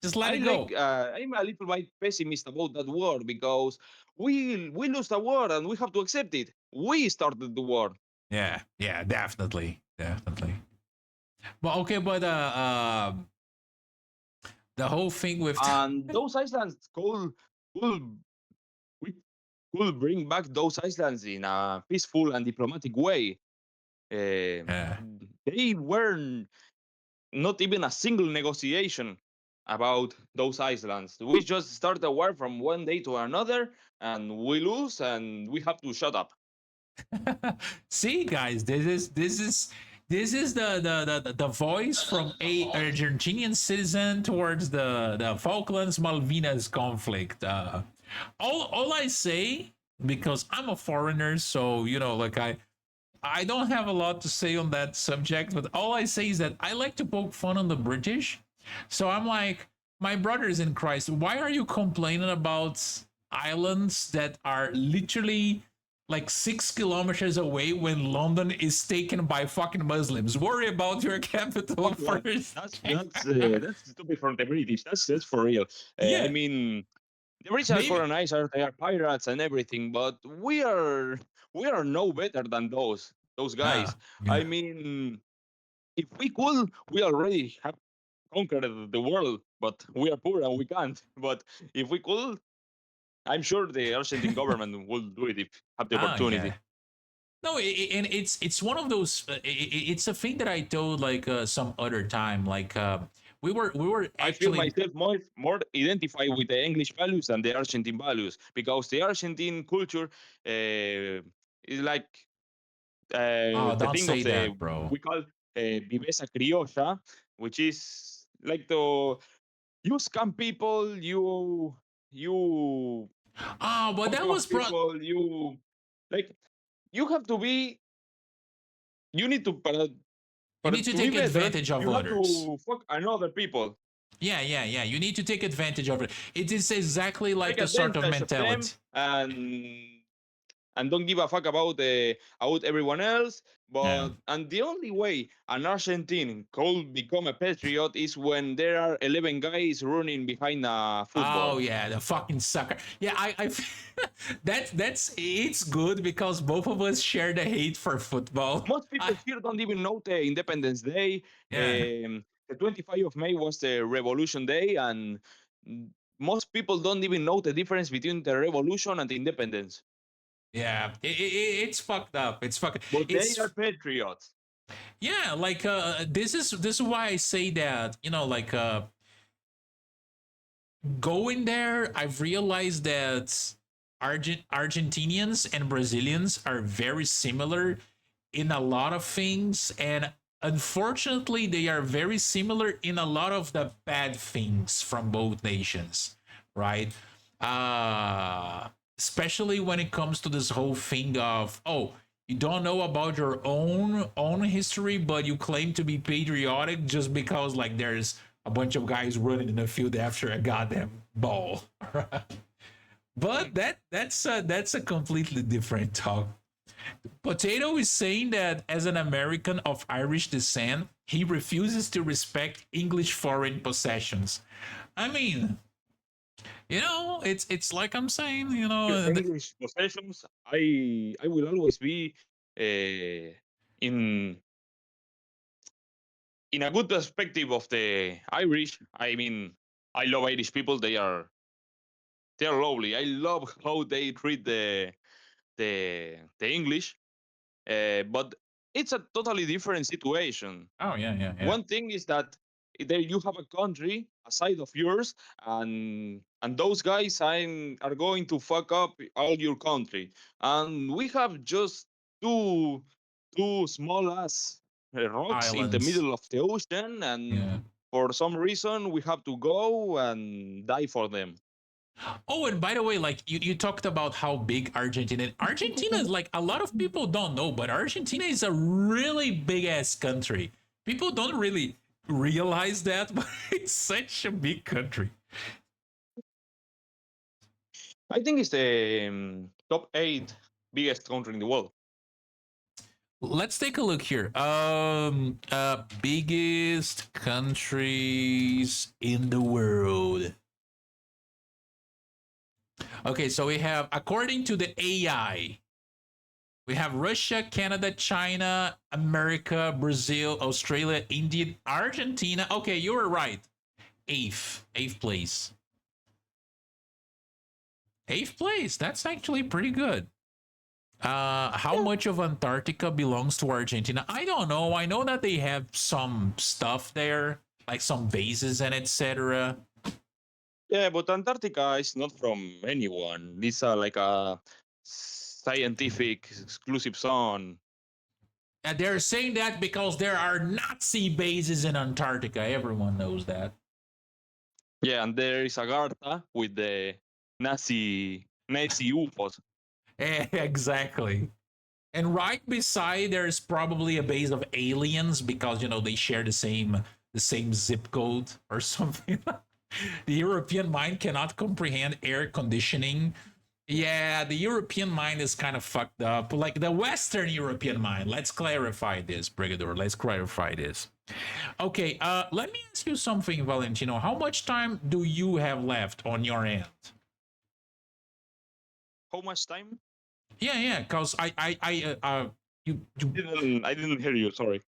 Just let it go. I'm a little bit pessimist about that war because we lose the war and we have to accept it. We started the war, Yeah, yeah, definitely. Definitely. But okay, but the whole thing with and those islands could we could bring back those islands in a peaceful and diplomatic way. Uh, yeah. they were not even a single negotiation about those islands. We just start a war from one day to another, and we lose, and we have to shut up. See, guys, this is the voice from a Argentinian citizen towards the Falklands Malvinas conflict. All I say, because I'm a foreigner, so you know, like I don't have a lot to say on that subject, but all I say is that I like to poke fun on the British. So I'm like, my brothers in Christ, why are you complaining about islands that are literally like 6 kilometers away when London is taken by fucking Muslims? Worry about your capital Fuck that. first. That's stupid from the British. That's for real. I Yeah, mean, the British are maybe. colonizers, they are pirates and everything, but we are no better than those guys. Yeah. I mean, if we could, we already have conquered the world, but we are poor and we can't. But if we could, I'm sure the Argentine government will do it if have the Yeah. opportunity. No, and it's one of those. It's a thing that I told like some other time. Like we were I feel actually. myself more identified with the English values than the Argentine values because the Argentine culture is like Oh, the don't thing of say the that, bro. we call viveza criolla, which is like the you scam people, you Oh, but fuck that up was brought. people, you like you have to be you need to You para need to to be take better, advantage of you have others. to fuck another people. Yeah. You need to take advantage of it. It is exactly like Take the sort of advantage of them mentality. and don't give a fuck about everyone else. Yeah. And the only way an Argentine could become a patriot is when there are 11 guys running behind a Oh football. yeah, the fucking sucker. Yeah, that's it's good because both of us share the hate for football. Most people here don't even know the Independence Day. Yeah, The 25th of May was the Revolution Day, and most people don't even know the difference between the revolution and the independence. yeah. It's fucked up. It's fucking. But they are It's patriots. yeah. Like this is why I say that like going there. I've realized that Argentinians and Brazilians are very similar in a lot of things, and unfortunately they are very similar in a lot of the bad things from both nations, right? Especially when it comes to this whole thing of, oh, you don't know about your own history but you claim to be patriotic just because like there's a bunch of guys running in the field after a goddamn ball. But that's a completely different talk. Potato is saying that as an American of Irish descent, he refuses to respect English foreign possessions. I mean, it's like I'm saying, English possessions, I will always be in in a good perspective of the Irish. I mean, I love Irish people. They are lovely. I love how they treat the English, but it's a totally different situation. oh yeah. One thing is that there you have a country aside of yours, and those guys are going to fuck up all your country, and we have just two two small ass rocks in the Islands. middle of the ocean, and Yeah. for some reason we have to go and die for them. Oh, and by the way, like you talked about how big Argentina is, like a lot of people don't know, but Argentina is a really big ass country. People don't really realize that, but it's such a big country. I think it's the top eight biggest country in the world. Let's take a look here. Biggest countries in the world. Okay, so we have, according to the AI, we have Russia, Canada, China, America, Brazil, Australia, India, Argentina. Okay, you were right. Eighth place. Eighth place. That's actually pretty good. How much of Antarctica belongs to Argentina? I don't know. I know that they have some stuff there, like some bases and etc. Yeah, but Antarctica is not from anyone. These are like a scientific exclusive zone. And they're saying that because there are Nazi bases in Antarctica. Everyone knows that. Yeah, and there is Agartha with the Nazi UFOs. Exactly. And right beside there's probably a base of aliens because they share the same zip code or something. The European mind cannot comprehend air conditioning. Yeah, the European mind is kind of fucked up. Like the Western European mind. Let's clarify this, Brigador. Let's clarify this. Okay, let me ask you something, Valentino. How much time do you have left on your end? How much time? Yeah, cause I didn't hear you. Sorry.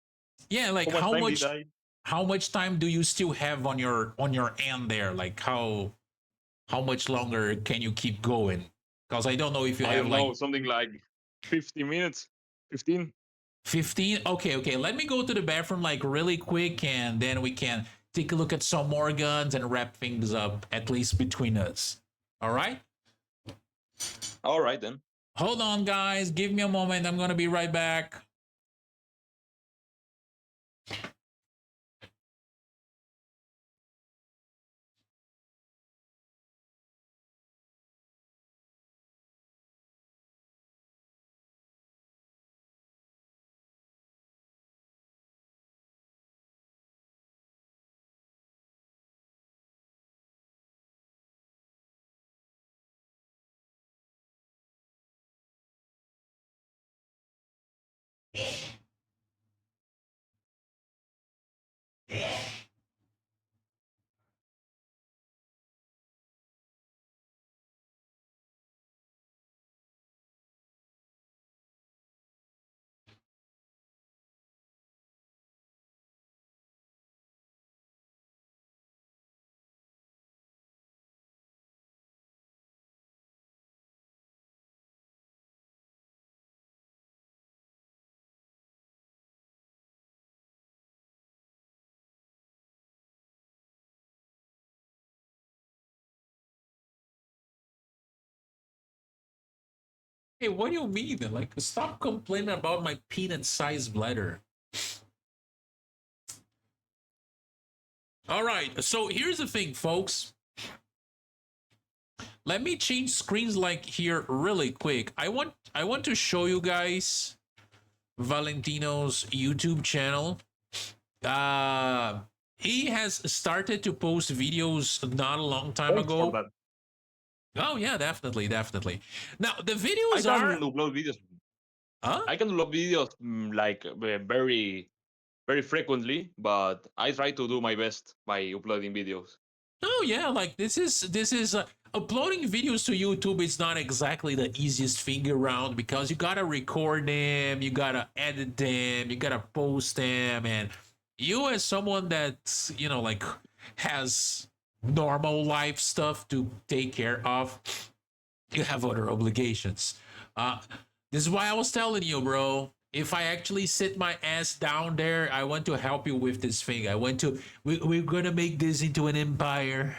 yeah, like How much time did I? how much time do you still have on your end there? Like how much longer can you keep going? Because I don't know if you I have don't know, like something like 50 minutes, 15. 15. Okay, let me go to the bathroom like really quick and then we can take a look at some more guns and wrap things up, at least between us. All right, All right then. hold on guys, give me a moment, I'm gonna be right back. Hey, what do you mean? Like, stop complaining about my peanut-sized bladder. All right, so here's the thing, folks. Let me change screens like here really quick. I want to show you guys Valentino's YouTube channel. Uh he has started to post videos not a long time Thanks for ago. that. Oh yeah, definitely. Now the I videos can are upload videos. huh? I can upload videos like very, very frequently, but I try to do my best by uploading videos. Oh yeah, like this is uploading videos to YouTube is not exactly the easiest thing around because you gotta record them, you gotta edit them, you gotta post them, and you as someone that like has normal life stuff to take care of, you have other obligations. Uh, this is why I was telling you, bro. If I actually sit my ass down there, I want to help you with this thing. We're gonna make this into an empire.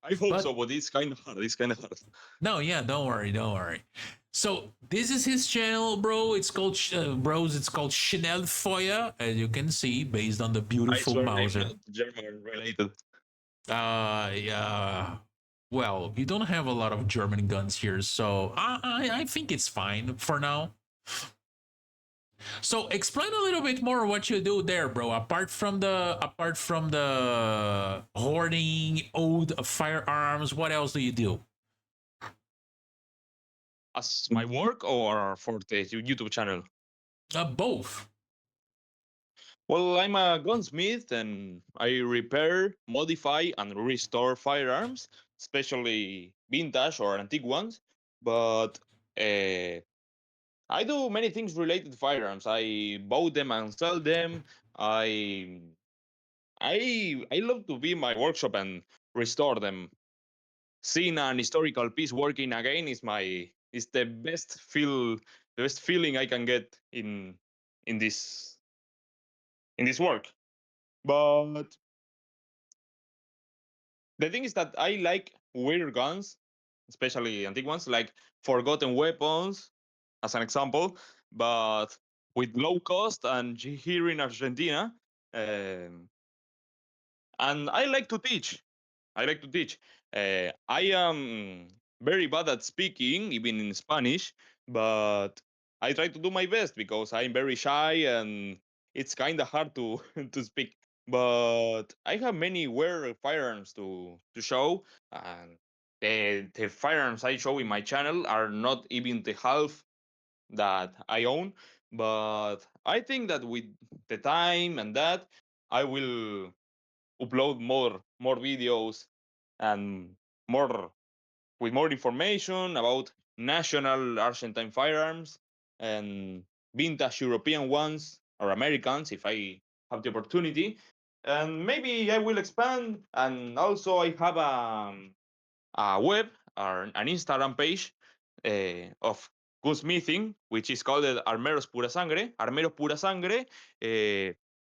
I hope But so, but it's kind of hard. It's kind of hard. no, yeah, don't worry. So this is his channel, bro. It's called bros. It's called Chanel Foya, as you can see, based on the I beautiful swear I'm Mauser. not German related. Yeah. Well, you don't have a lot of German guns here, so I think it's fine for now. So explain a little bit more what you do there, bro. Apart from the hoarding old firearms, what else do you do? As my work or for the YouTube channel? Both. Well, I'm a gunsmith and I repair, modify, and restore firearms, especially vintage or antique ones. But uh, I do many things related to firearms. I buy them and sell them. I I love to be in my workshop and restore them. Seeing an historical piece working again is the best feeling I can get in this in this work. But the thing is that I like weird guns, especially antique ones, like forgotten weapons as an example, but with low cost and here in Argentina. Um, and I like to teach. I like to teach. I am very bad at speaking, even in Spanish, but I try to do my best because I'm very shy and it's kind of hard to to speak. But I have many rare firearms to show, and the firearms I show in my channel are not even the half that I own. But I think that with the time and that, I will upload more videos and more with more information about national Argentine firearms and vintage European ones or Americans if I have the opportunity. And maybe I will expand. And also, I have a web or an Instagram page of gunsmithing, which is called Armeros Pura Sangre. Armeros Pura Sangre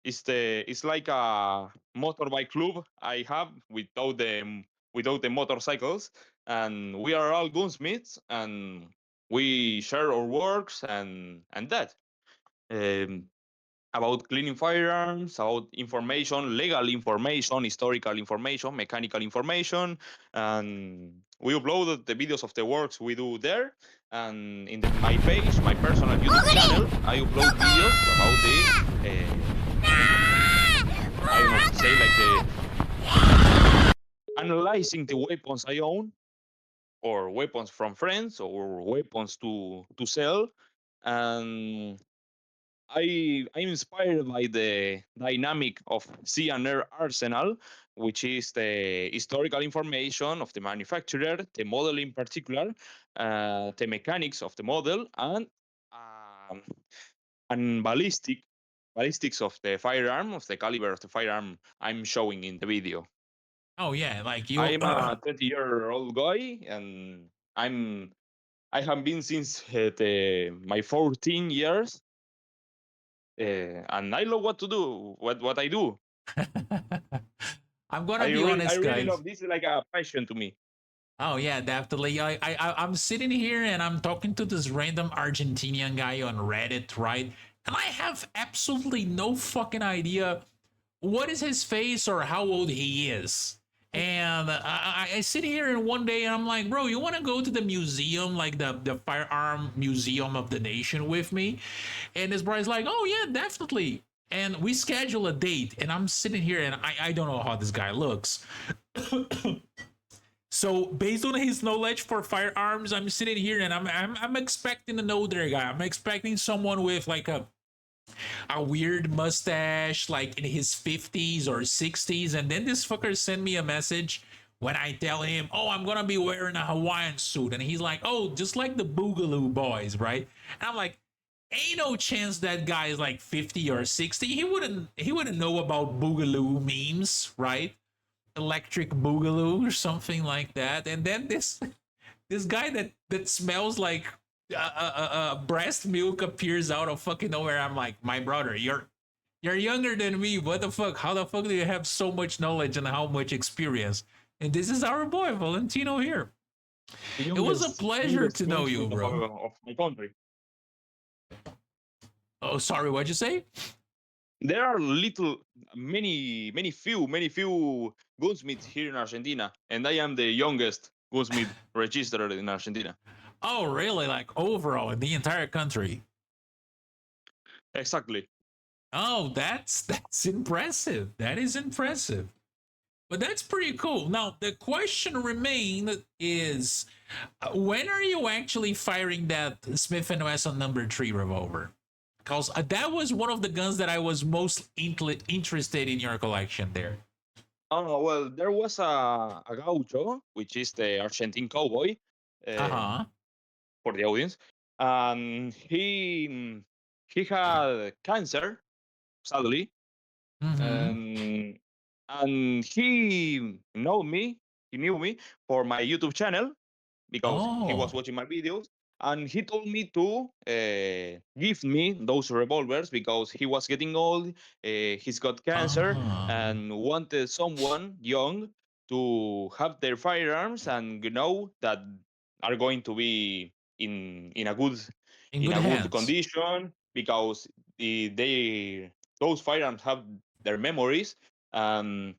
it's like a motorbike club I have without the motorcycles, and we are all gunsmiths, and we share our works and that. Um, about cleaning firearms, about information, legal information, historical information, mechanical information, and we uploaded the videos of the works we do there. And in my page, my personal YouTube channel, I upload videos about the I don't know how to say like the analyzing the weapons I own or weapons from friends or weapons to sell. And I'm inspired by the dynamic of sea and air arsenal, which is the historical information of the manufacturer, the model in particular, the mechanics of the model, um, and ballistics of the firearm, of the caliber of the firearm I'm showing in the video. Oh yeah, like you. I'm a 20-year-old guy, and I have been since my 14 years, and I love what to do, what I do. I'm gonna be I honest, really guys. love this. Is like a passion to me. Oh yeah, definitely. I'm sitting here and I'm talking to this random Argentinian guy on Reddit, right? And I have absolutely no fucking idea what is his face or how old he is. And I sit here and one day and I'm like, bro, you want to go to the museum, like the firearm museum of the nation with me? And this brother's like, oh yeah, definitely. And we schedule a date, and I'm sitting here and I don't know how this guy looks. So based on his knowledge for firearms, I'm sitting here and I'm expecting an older guy. I'm expecting someone with like a weird mustache, like in his 50s or 60s. And then this fucker sent me a message when I tell him, oh, I'm gonna be wearing a Hawaiian suit. And he's like, oh, just like the Boogaloo Boys, right? And I'm like, ain't no chance that guy is like 50 or 60. He wouldn't know about Boogaloo memes, right? Electric Boogaloo or something like that. And then this guy that smells like breast milk appears out of fucking nowhere. I'm like, my brother, you're younger than me. What the fuck? How the fuck do you have so much knowledge and how much experience? And this is our boy Valentino here. The It was a youngest pleasure youngest to know you, gunsmith bro. of my country. Oh, sorry, what'd you say? There are many few gunsmiths here in Argentina, and I am the youngest gunsmith registered in Argentina. Oh, really? Like overall in the entire country? Exactly. Oh, that's impressive. That is impressive. But that's pretty cool. Now the question remain is, when are you actually firing that Smith and Wesson number 3 revolver? Because that was one of the guns that I was most interested in your collection there. Oh well, there was a gaucho, which is the Argentine cowboy, Uh uh, huh. for the audience, and he had cancer, sadly, Mm-hmm. um, and he knew me for my YouTube channel because he was Oh. watching my videos, and he told me to give me those revolvers because he was getting old, he's got cancer, Ah. and wanted someone young to have their firearms and know that are going to be in a good In in good a good hands. condition because they those firearms have their memories. Um,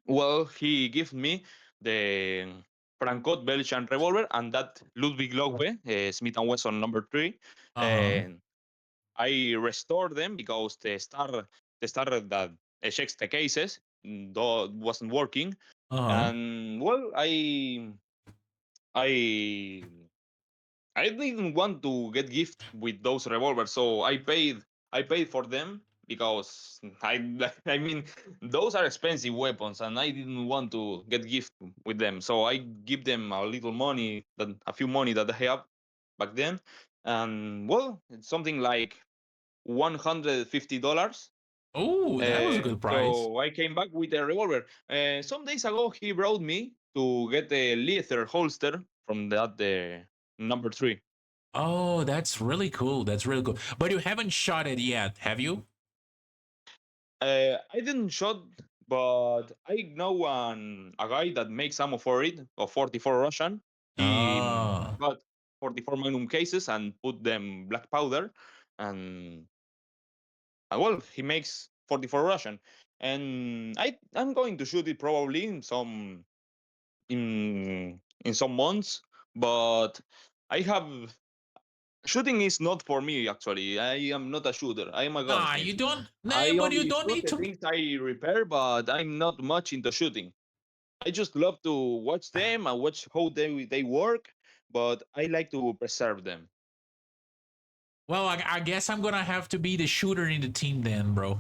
well, he gave me the Francot Belgian revolver and that Ludwig Lowe Smith and Wesson number 3. Uh-huh. And I restored them because the star that checks the cases though wasn't working. Uh-huh. And well, I I didn't want to get gift with those revolvers, so I paid for them because I I mean those are expensive weapons, and I didn't want to get gift with them, so I give them a little money, that a few money that I have back then, and well, it's something like $150. Oh, that was a good price. So I came back with a revolver. Some days ago, he brought me to get a leather holster from that number 3. Oh, that's really cool. That's really cool. But you haven't shot it yet, have you? I didn't shot, but I know a guy that makes ammo for it, of 44 Russian. He Oh. got 44 Magnum cases and put them black powder, and, well, he makes 44 Russian. And I'm going to shoot it probably in some months, but I have shooting is not for me actually. I am not a shooter. I am a Nah, you gunsmith. don't. Nah, I but you only don't shoot need the to. things I repair, but I'm not much into shooting. I just love to watch them and watch how they work, but I like to preserve them. Well, I guess I'm gonna have to be the shooter in the team then, bro.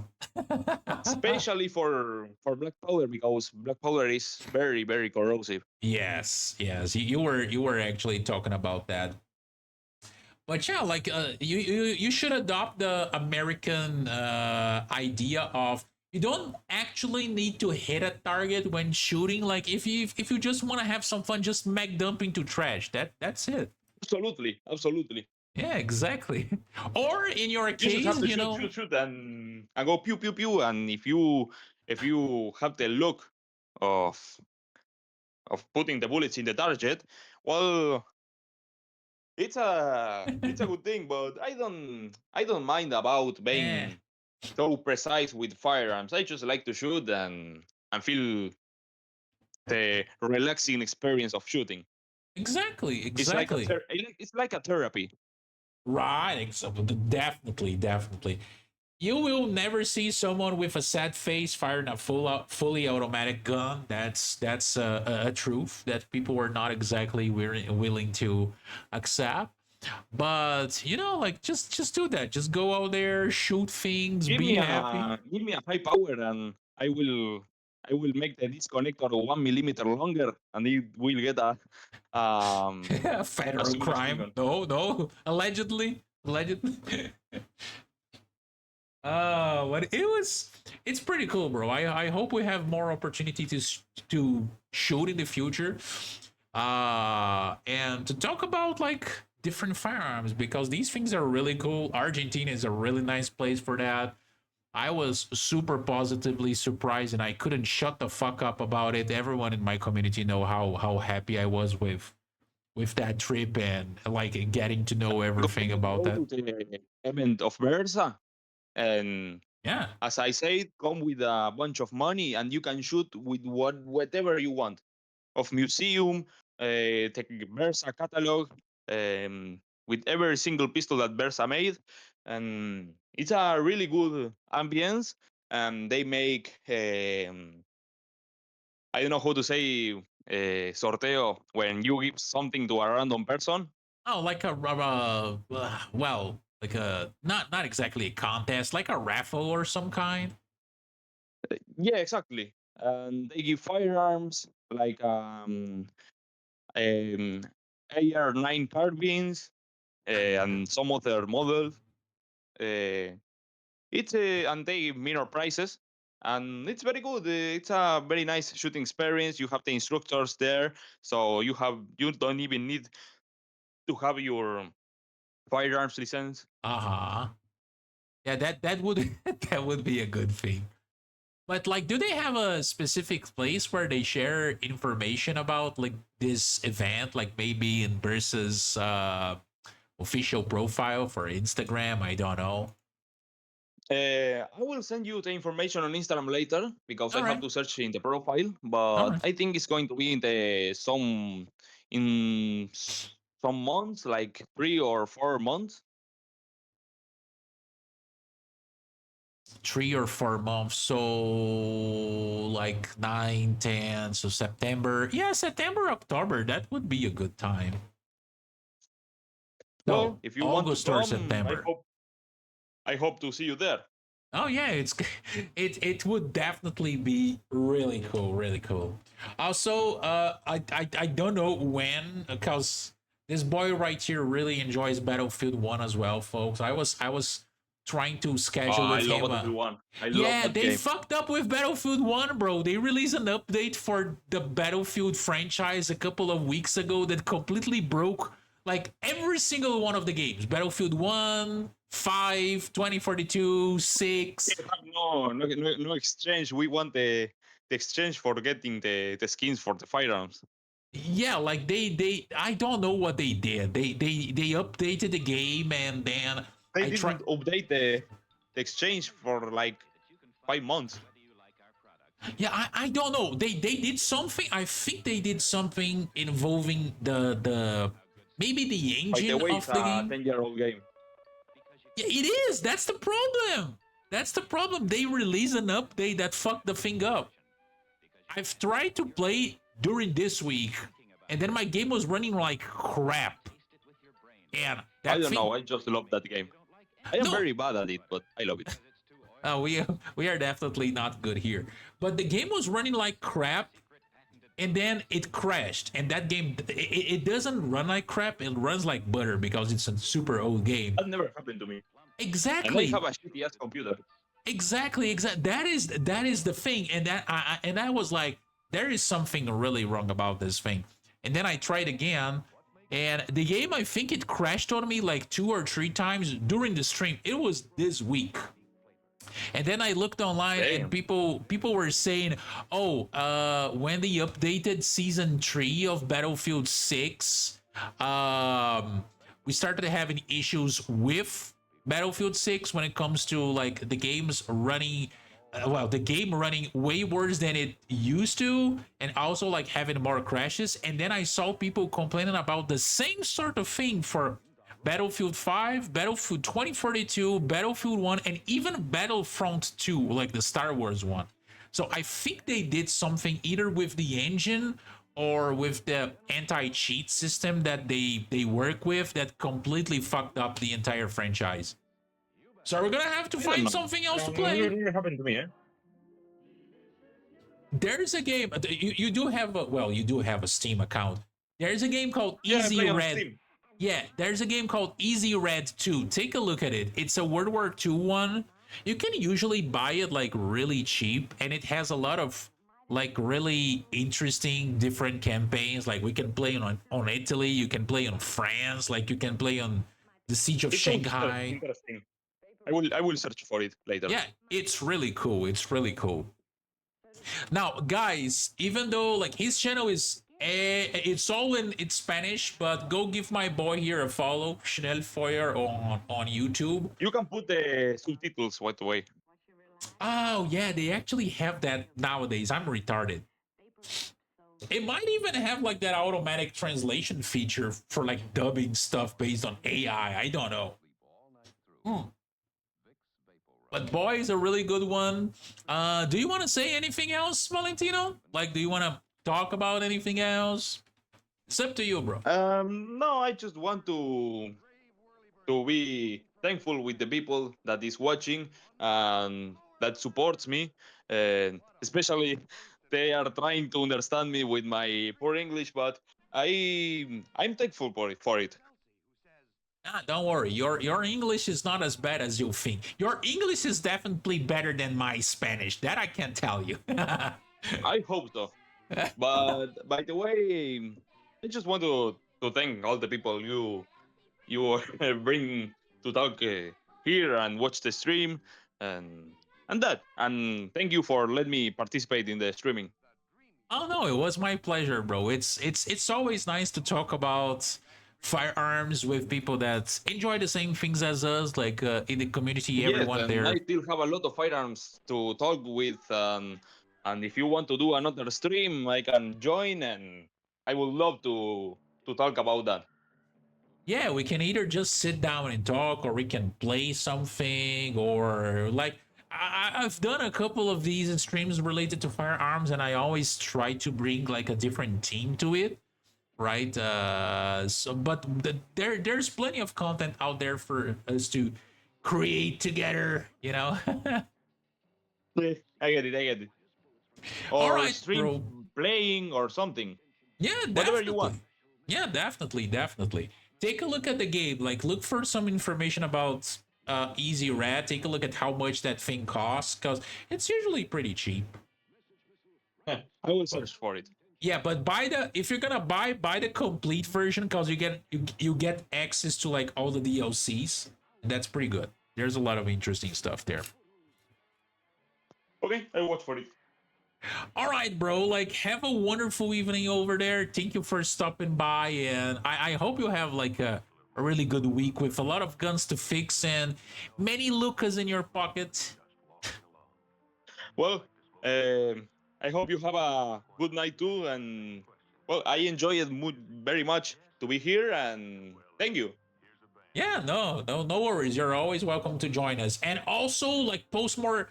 Especially for black powder because black powder is very very corrosive. Yes, yes. You were actually talking about that. But yeah, like you should adopt the American idea of you don't actually need to hit a target when shooting. Like if you just want to have some fun, just mag dump into trash. That's it. Absolutely, absolutely. Yeah, exactly. Or in your You just case, have to shoot, shoot, shoot, and go pew pew pew. And if you have the luck of putting the bullets in the target, well, it's a good thing. But I don't mind about eh, being so precise with firearms. I just like to shoot and feel the relaxing experience of shooting. exactly, It's like a exactly. it's like a therapy. Right, definitely, definitely. You will never see someone with a sad face firing a fully automatic gun. That's a truth that people are not exactly willing to accept. But like just do that. Just go out there, shoot things, Give be me happy. a give me a high power, and I will make the disconnector 1 millimeter longer, and it will get a Federal submachine crime? gun. No, no. Allegedly, allegedly. But it's pretty cool, bro. I hope we have more opportunity to shoot in the future, and to talk about like different firearms because these things are really cool. Argentina is a really nice place for that. I was super positively surprised, and I couldn't shut the fuck up about it. Everyone in my community know how happy I was with that trip and like getting to know everything about Go that. to the event of Versa, and Yeah. as I said, come with a bunch of money, and you can shoot with whatever you want of museum, take Versa catalog, with every single pistol that Versa made, and it's a really good ambience. And they make I don't know how to say sorteo when you give something to a random person. Oh, like well, like a not exactly a contest, like a raffle or some kind. Yeah, exactly. And they give firearms like um, AR-9 carbines and some other models. Uh, it's and they give minor prices, and it's very good. It's a very nice shooting experience. You have the instructors there, so you don't even need to have your firearms license. Uh huh. Yeah, that would that would be a good thing. But like, do they have a specific place where they share information about like this event? Like maybe in versus official profile for Instagram? I don't know. I will send you the information on Instagram later because All I have right. to search in the profile. All But right. I think it's going to be in the some months, like 3 or 4 months. 3 or 4 months. So like 9, 10. So September. Yeah, September, October. That would be a good time. Well, No, if you want to August or come, September. I hope to see you there. Oh yeah, it would definitely be really cool, really cool. Also, I don't know when because this boy right here really enjoys Battlefield One as well, folks. I was trying to schedule I with love him. Battlefield One. I love Yeah, that they game. fucked up with Battlefield One, bro. They released an update for the Battlefield franchise a couple of weeks ago that completely broke like every single one of the games. Battlefield 1, 5, 2042, 6. We have no exchange. We want the exchange for getting the skins for the firearms. Yeah, like they I don't know what they did. They updated the game and then They I tried. didn't update the exchange for like 5 months. Yeah, I don't know. They did something. I think they did something involving the maybe the By the engine way, it's of the a game. 10-year-old game. Yeah, it is. That's the problem. That's the problem. They release an update that fucked the thing up. I've tried to play during this week, and then my game was running like crap. And I that don't thing, know. I just love that game. I am no, very bad at it, but I love it. we are definitely not good here. But the game was running like crap, and then it crashed. And that game, it doesn't run like crap. It runs like butter because it's a super old game. That never happened to me. And I Exactly. have a shitty ass computer. Exactly. That is the thing, and I was like, there is something really wrong about this thing. And then I tried again, and the game, I think it crashed on me like 2 or 3 times during the stream. It was this week, and then I looked online, and Damn. people were saying, oh, when they updated season 3 of Battlefield 6, we started having issues with Battlefield 6 when it comes to like the games running. Well, the game running way worse than it used to, and also like having more crashes. And then I saw people complaining about the same sort of thing for Battlefield 5, Battlefield 2042, Battlefield 1, and even Battlefront 2, like the Star Wars one. So I think they did something either with the engine or with the anti-cheat system that they work with that completely fucked up the entire franchise. So we're gonna have to I don't find know. something else to Never, play. never happened to me, eh? There's a game. You do have a, well, you do have a Steam account. There's a game called Yeah, I Easy play on Red. Steam. Yeah, there's a game called Easy Red 2. Take a look at it. It's a World War II one. You can usually buy it like really cheap, and it has a lot of like really interesting different campaigns. Like we can play on Italy, you can play on France, like you can play on the Siege of It sounds Shanghai. interesting. I will search for it later. Yeah, it's really cool. It's really cool. Now, guys, even though like his channel is it's all in Spanish, but go give my boy here a follow, Chanel Foyer on YouTube. You can put the subtitles right away. Oh yeah, they actually have that nowadays. I'm retarded. It might even have like that automatic translation feature for like dubbing stuff based on AI. I don't know. Hmm. But boy is a really good one. Do you want to say anything else, Valentino? Like, do you want to talk about anything else? It's up to you, bro. No, I just want to be thankful with the people that is watching and that supports me, and especially they are trying to understand me with my poor English, but I'm thankful for it. Ah, don't worry. Your English is not as bad as you think. Your English is definitely better than my Spanish. That I can tell you. I hope so. But by the way, I just want to thank all the people you bring to talk here and watch the stream and and thank you for letting me participate in the streaming. Oh no, it was my pleasure, bro. It's always nice to talk about firearms with people that enjoy the same things as us, like in the community, Yes, everyone and I there. still have a lot of firearms to talk with. And if you want to do another stream, I can join, and I would love to talk about that. Yeah, we can either just sit down and talk, or we can play something, or like I've done a couple of these streams related to firearms, and I always try to bring like a different team to it, right? So, but there's plenty of content out there for us to create together, you know. Yeah, I get it. I get it. All Or right, stream bro. playing or something, Yeah, whatever you definitely. want. Yeah, definitely, definitely. Take a look at the game. Like, look for some information about Easy Rat. Take a look at how much that thing costs, because it's usually pretty cheap. I will But search for it. yeah, but buy the if you're gonna buy the complete version, because you get access to like all the DLCs. That's pretty good. There's a lot of interesting stuff there. Okay, I watch for it. All right, bro. Like, have a wonderful evening over there. Thank you for stopping by, and I hope you have like a really good week with a lot of guns to fix and many Lucas in your pocket. Well, I hope you have a good night too. And well, I enjoy it very much to be here. And thank you. Yeah, no worries. You're always welcome to join us, and also like post more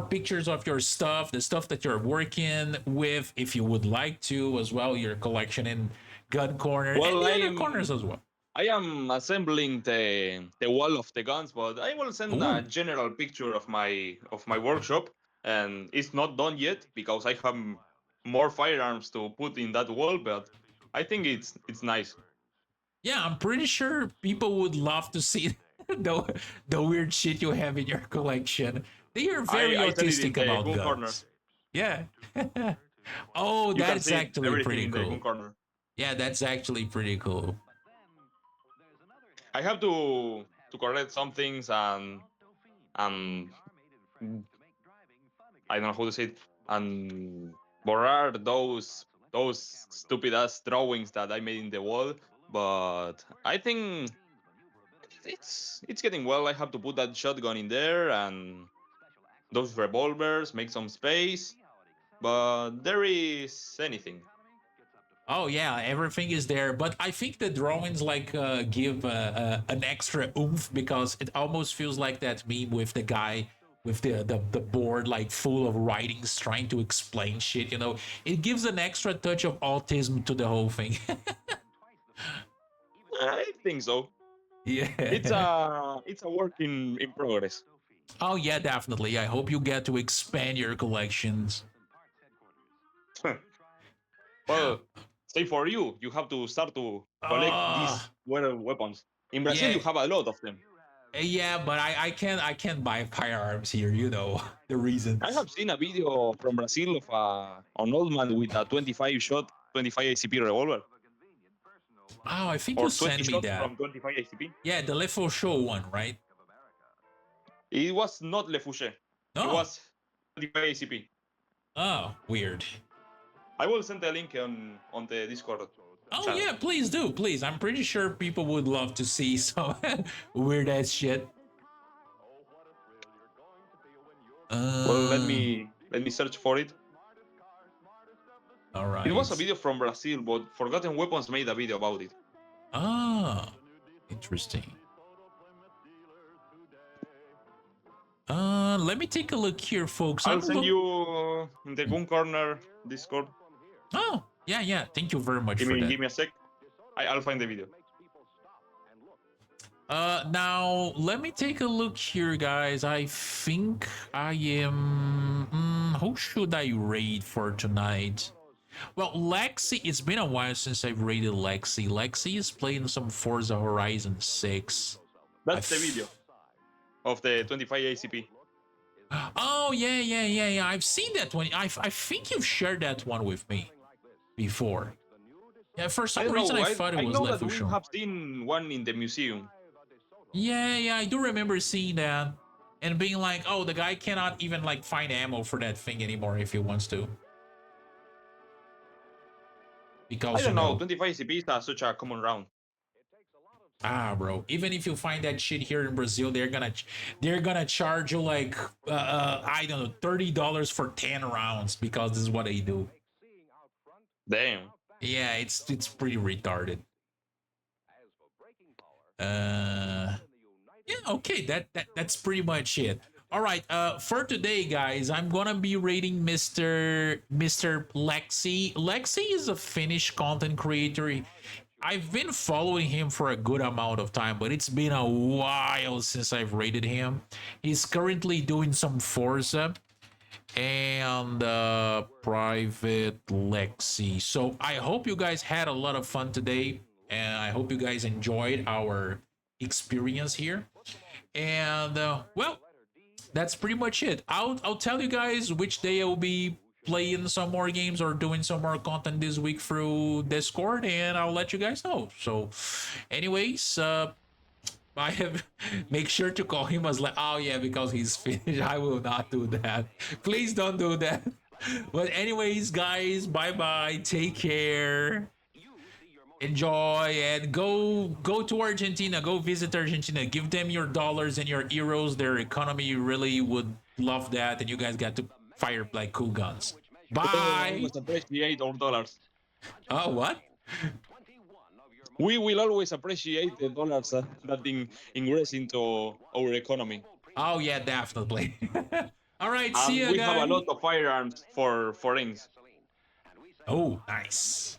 pictures of your stuff, the stuff that you're working with, if you would like to, as well. Your collection in Gun Corner and Well, the other corners as well. I am assembling the wall of the guns, but I will send a Ooh. general picture of my workshop, and it's not done yet because I have more firearms to put in that wall. But I think it's nice. Yeah, I'm pretty sure people would love to see the weird shit you have in your collection. They are very I send it in autistic the about gun corner. guns. Yeah. Oh, You can that's see actually everything pretty in the gun cool. corner. Yeah, that's actually pretty cool. I have to correct some things and I don't know how to say it, and borrar those stupid ass drawings that I made in the wall. But I think it's getting well. I have to put that shotgun in there and those revolvers, make some space. But there is anything. Oh yeah, everything is there, but I think the drawings like give an extra oomph, because it almost feels like that meme with the guy with the board like full of writings trying to explain shit. You know, it gives an extra touch of autism to the whole thing. I think so. Yeah. It's a work in progress. Oh yeah, definitely. I hope you get to expand your collections. Well, say for you, you have to start to collect Uh these weapons. In Brazil, yeah. you have a lot of them. Yeah, but I can't buy firearms here, you know, the reason. I have seen a video from Brazil of an old man with a 25 shot, 25 ACP revolver, Oh, I think you or 20 sent me shots that. from 25 ACP. Yeah, the Lefo Show one, right? It was not Le Fouché. It Oh. was 25 ACP. Oh, weird. I will send the link on the Discord Oh channel. yeah, please do, please. I'm pretty sure people would love to see some weird ass shit. Well, Uh, let me search for it. all It was a right. video from Brazil, but Forgotten Weapons made a video about it. Ah, interesting. Let me take a look here, folks. I'll I'm send look. you in the Gun Corner Discord. Oh, yeah, yeah. Thank you very much for that. Give me a sec. I'll find the video. Now let me take a look here, guys. I think I am. Who should I raid for tonight? Well, Lexi. It's been a while since I've raided Lexi. Lexi is playing some Forza Horizon 6. That's the video of the 25 ACP. Oh yeah. I've seen that one. I think you've shared that one with me before. Yeah, for I some don't reason know. I thought it I was know that Left we Show. have seen one in the museum. Yeah, I do remember seeing that and being like, oh, the guy cannot even like find ammo for that thing anymore if he wants to, I because don't know. 25 ACP is such a common round. Ah, bro. Even if you find that shit here in Brazil, they're gonna charge you like I don't know, $30 for 10 rounds because this is what they do. Damn. Yeah, it's pretty retarded. Uh, yeah, okay, that's pretty much it. All right, for today, guys, I'm gonna be rating Mr. Lexi. Lexi is a Finnish content creator. I've been following him for a good amount of time, but it's been a while since I've rated him. He's currently doing some Forza and Private Lexi. So I hope you guys had a lot of fun today, and I hope you guys enjoyed our experience here. And well, that's pretty much it. I'll tell you guys which day I will be playing some more games or doing some more content this week through Discord, and I'll let you guys know. So, anyways, I have make sure to call him as like, oh yeah, because he's finished. I will not do that. Please don't do that. But anyways, guys, bye bye. Take care. Enjoy and go to Argentina. Go visit Argentina. Give them your dollars and your euros. Their economy really would love that, and you guys got to fire like cool guns. We will Bye. always appreciate our dollars. Oh, what? We will always appreciate the dollars that ingress into our economy. Oh yeah, definitely. All right, see And you we have a guys. lot of firearms for foreigners. Oh, nice.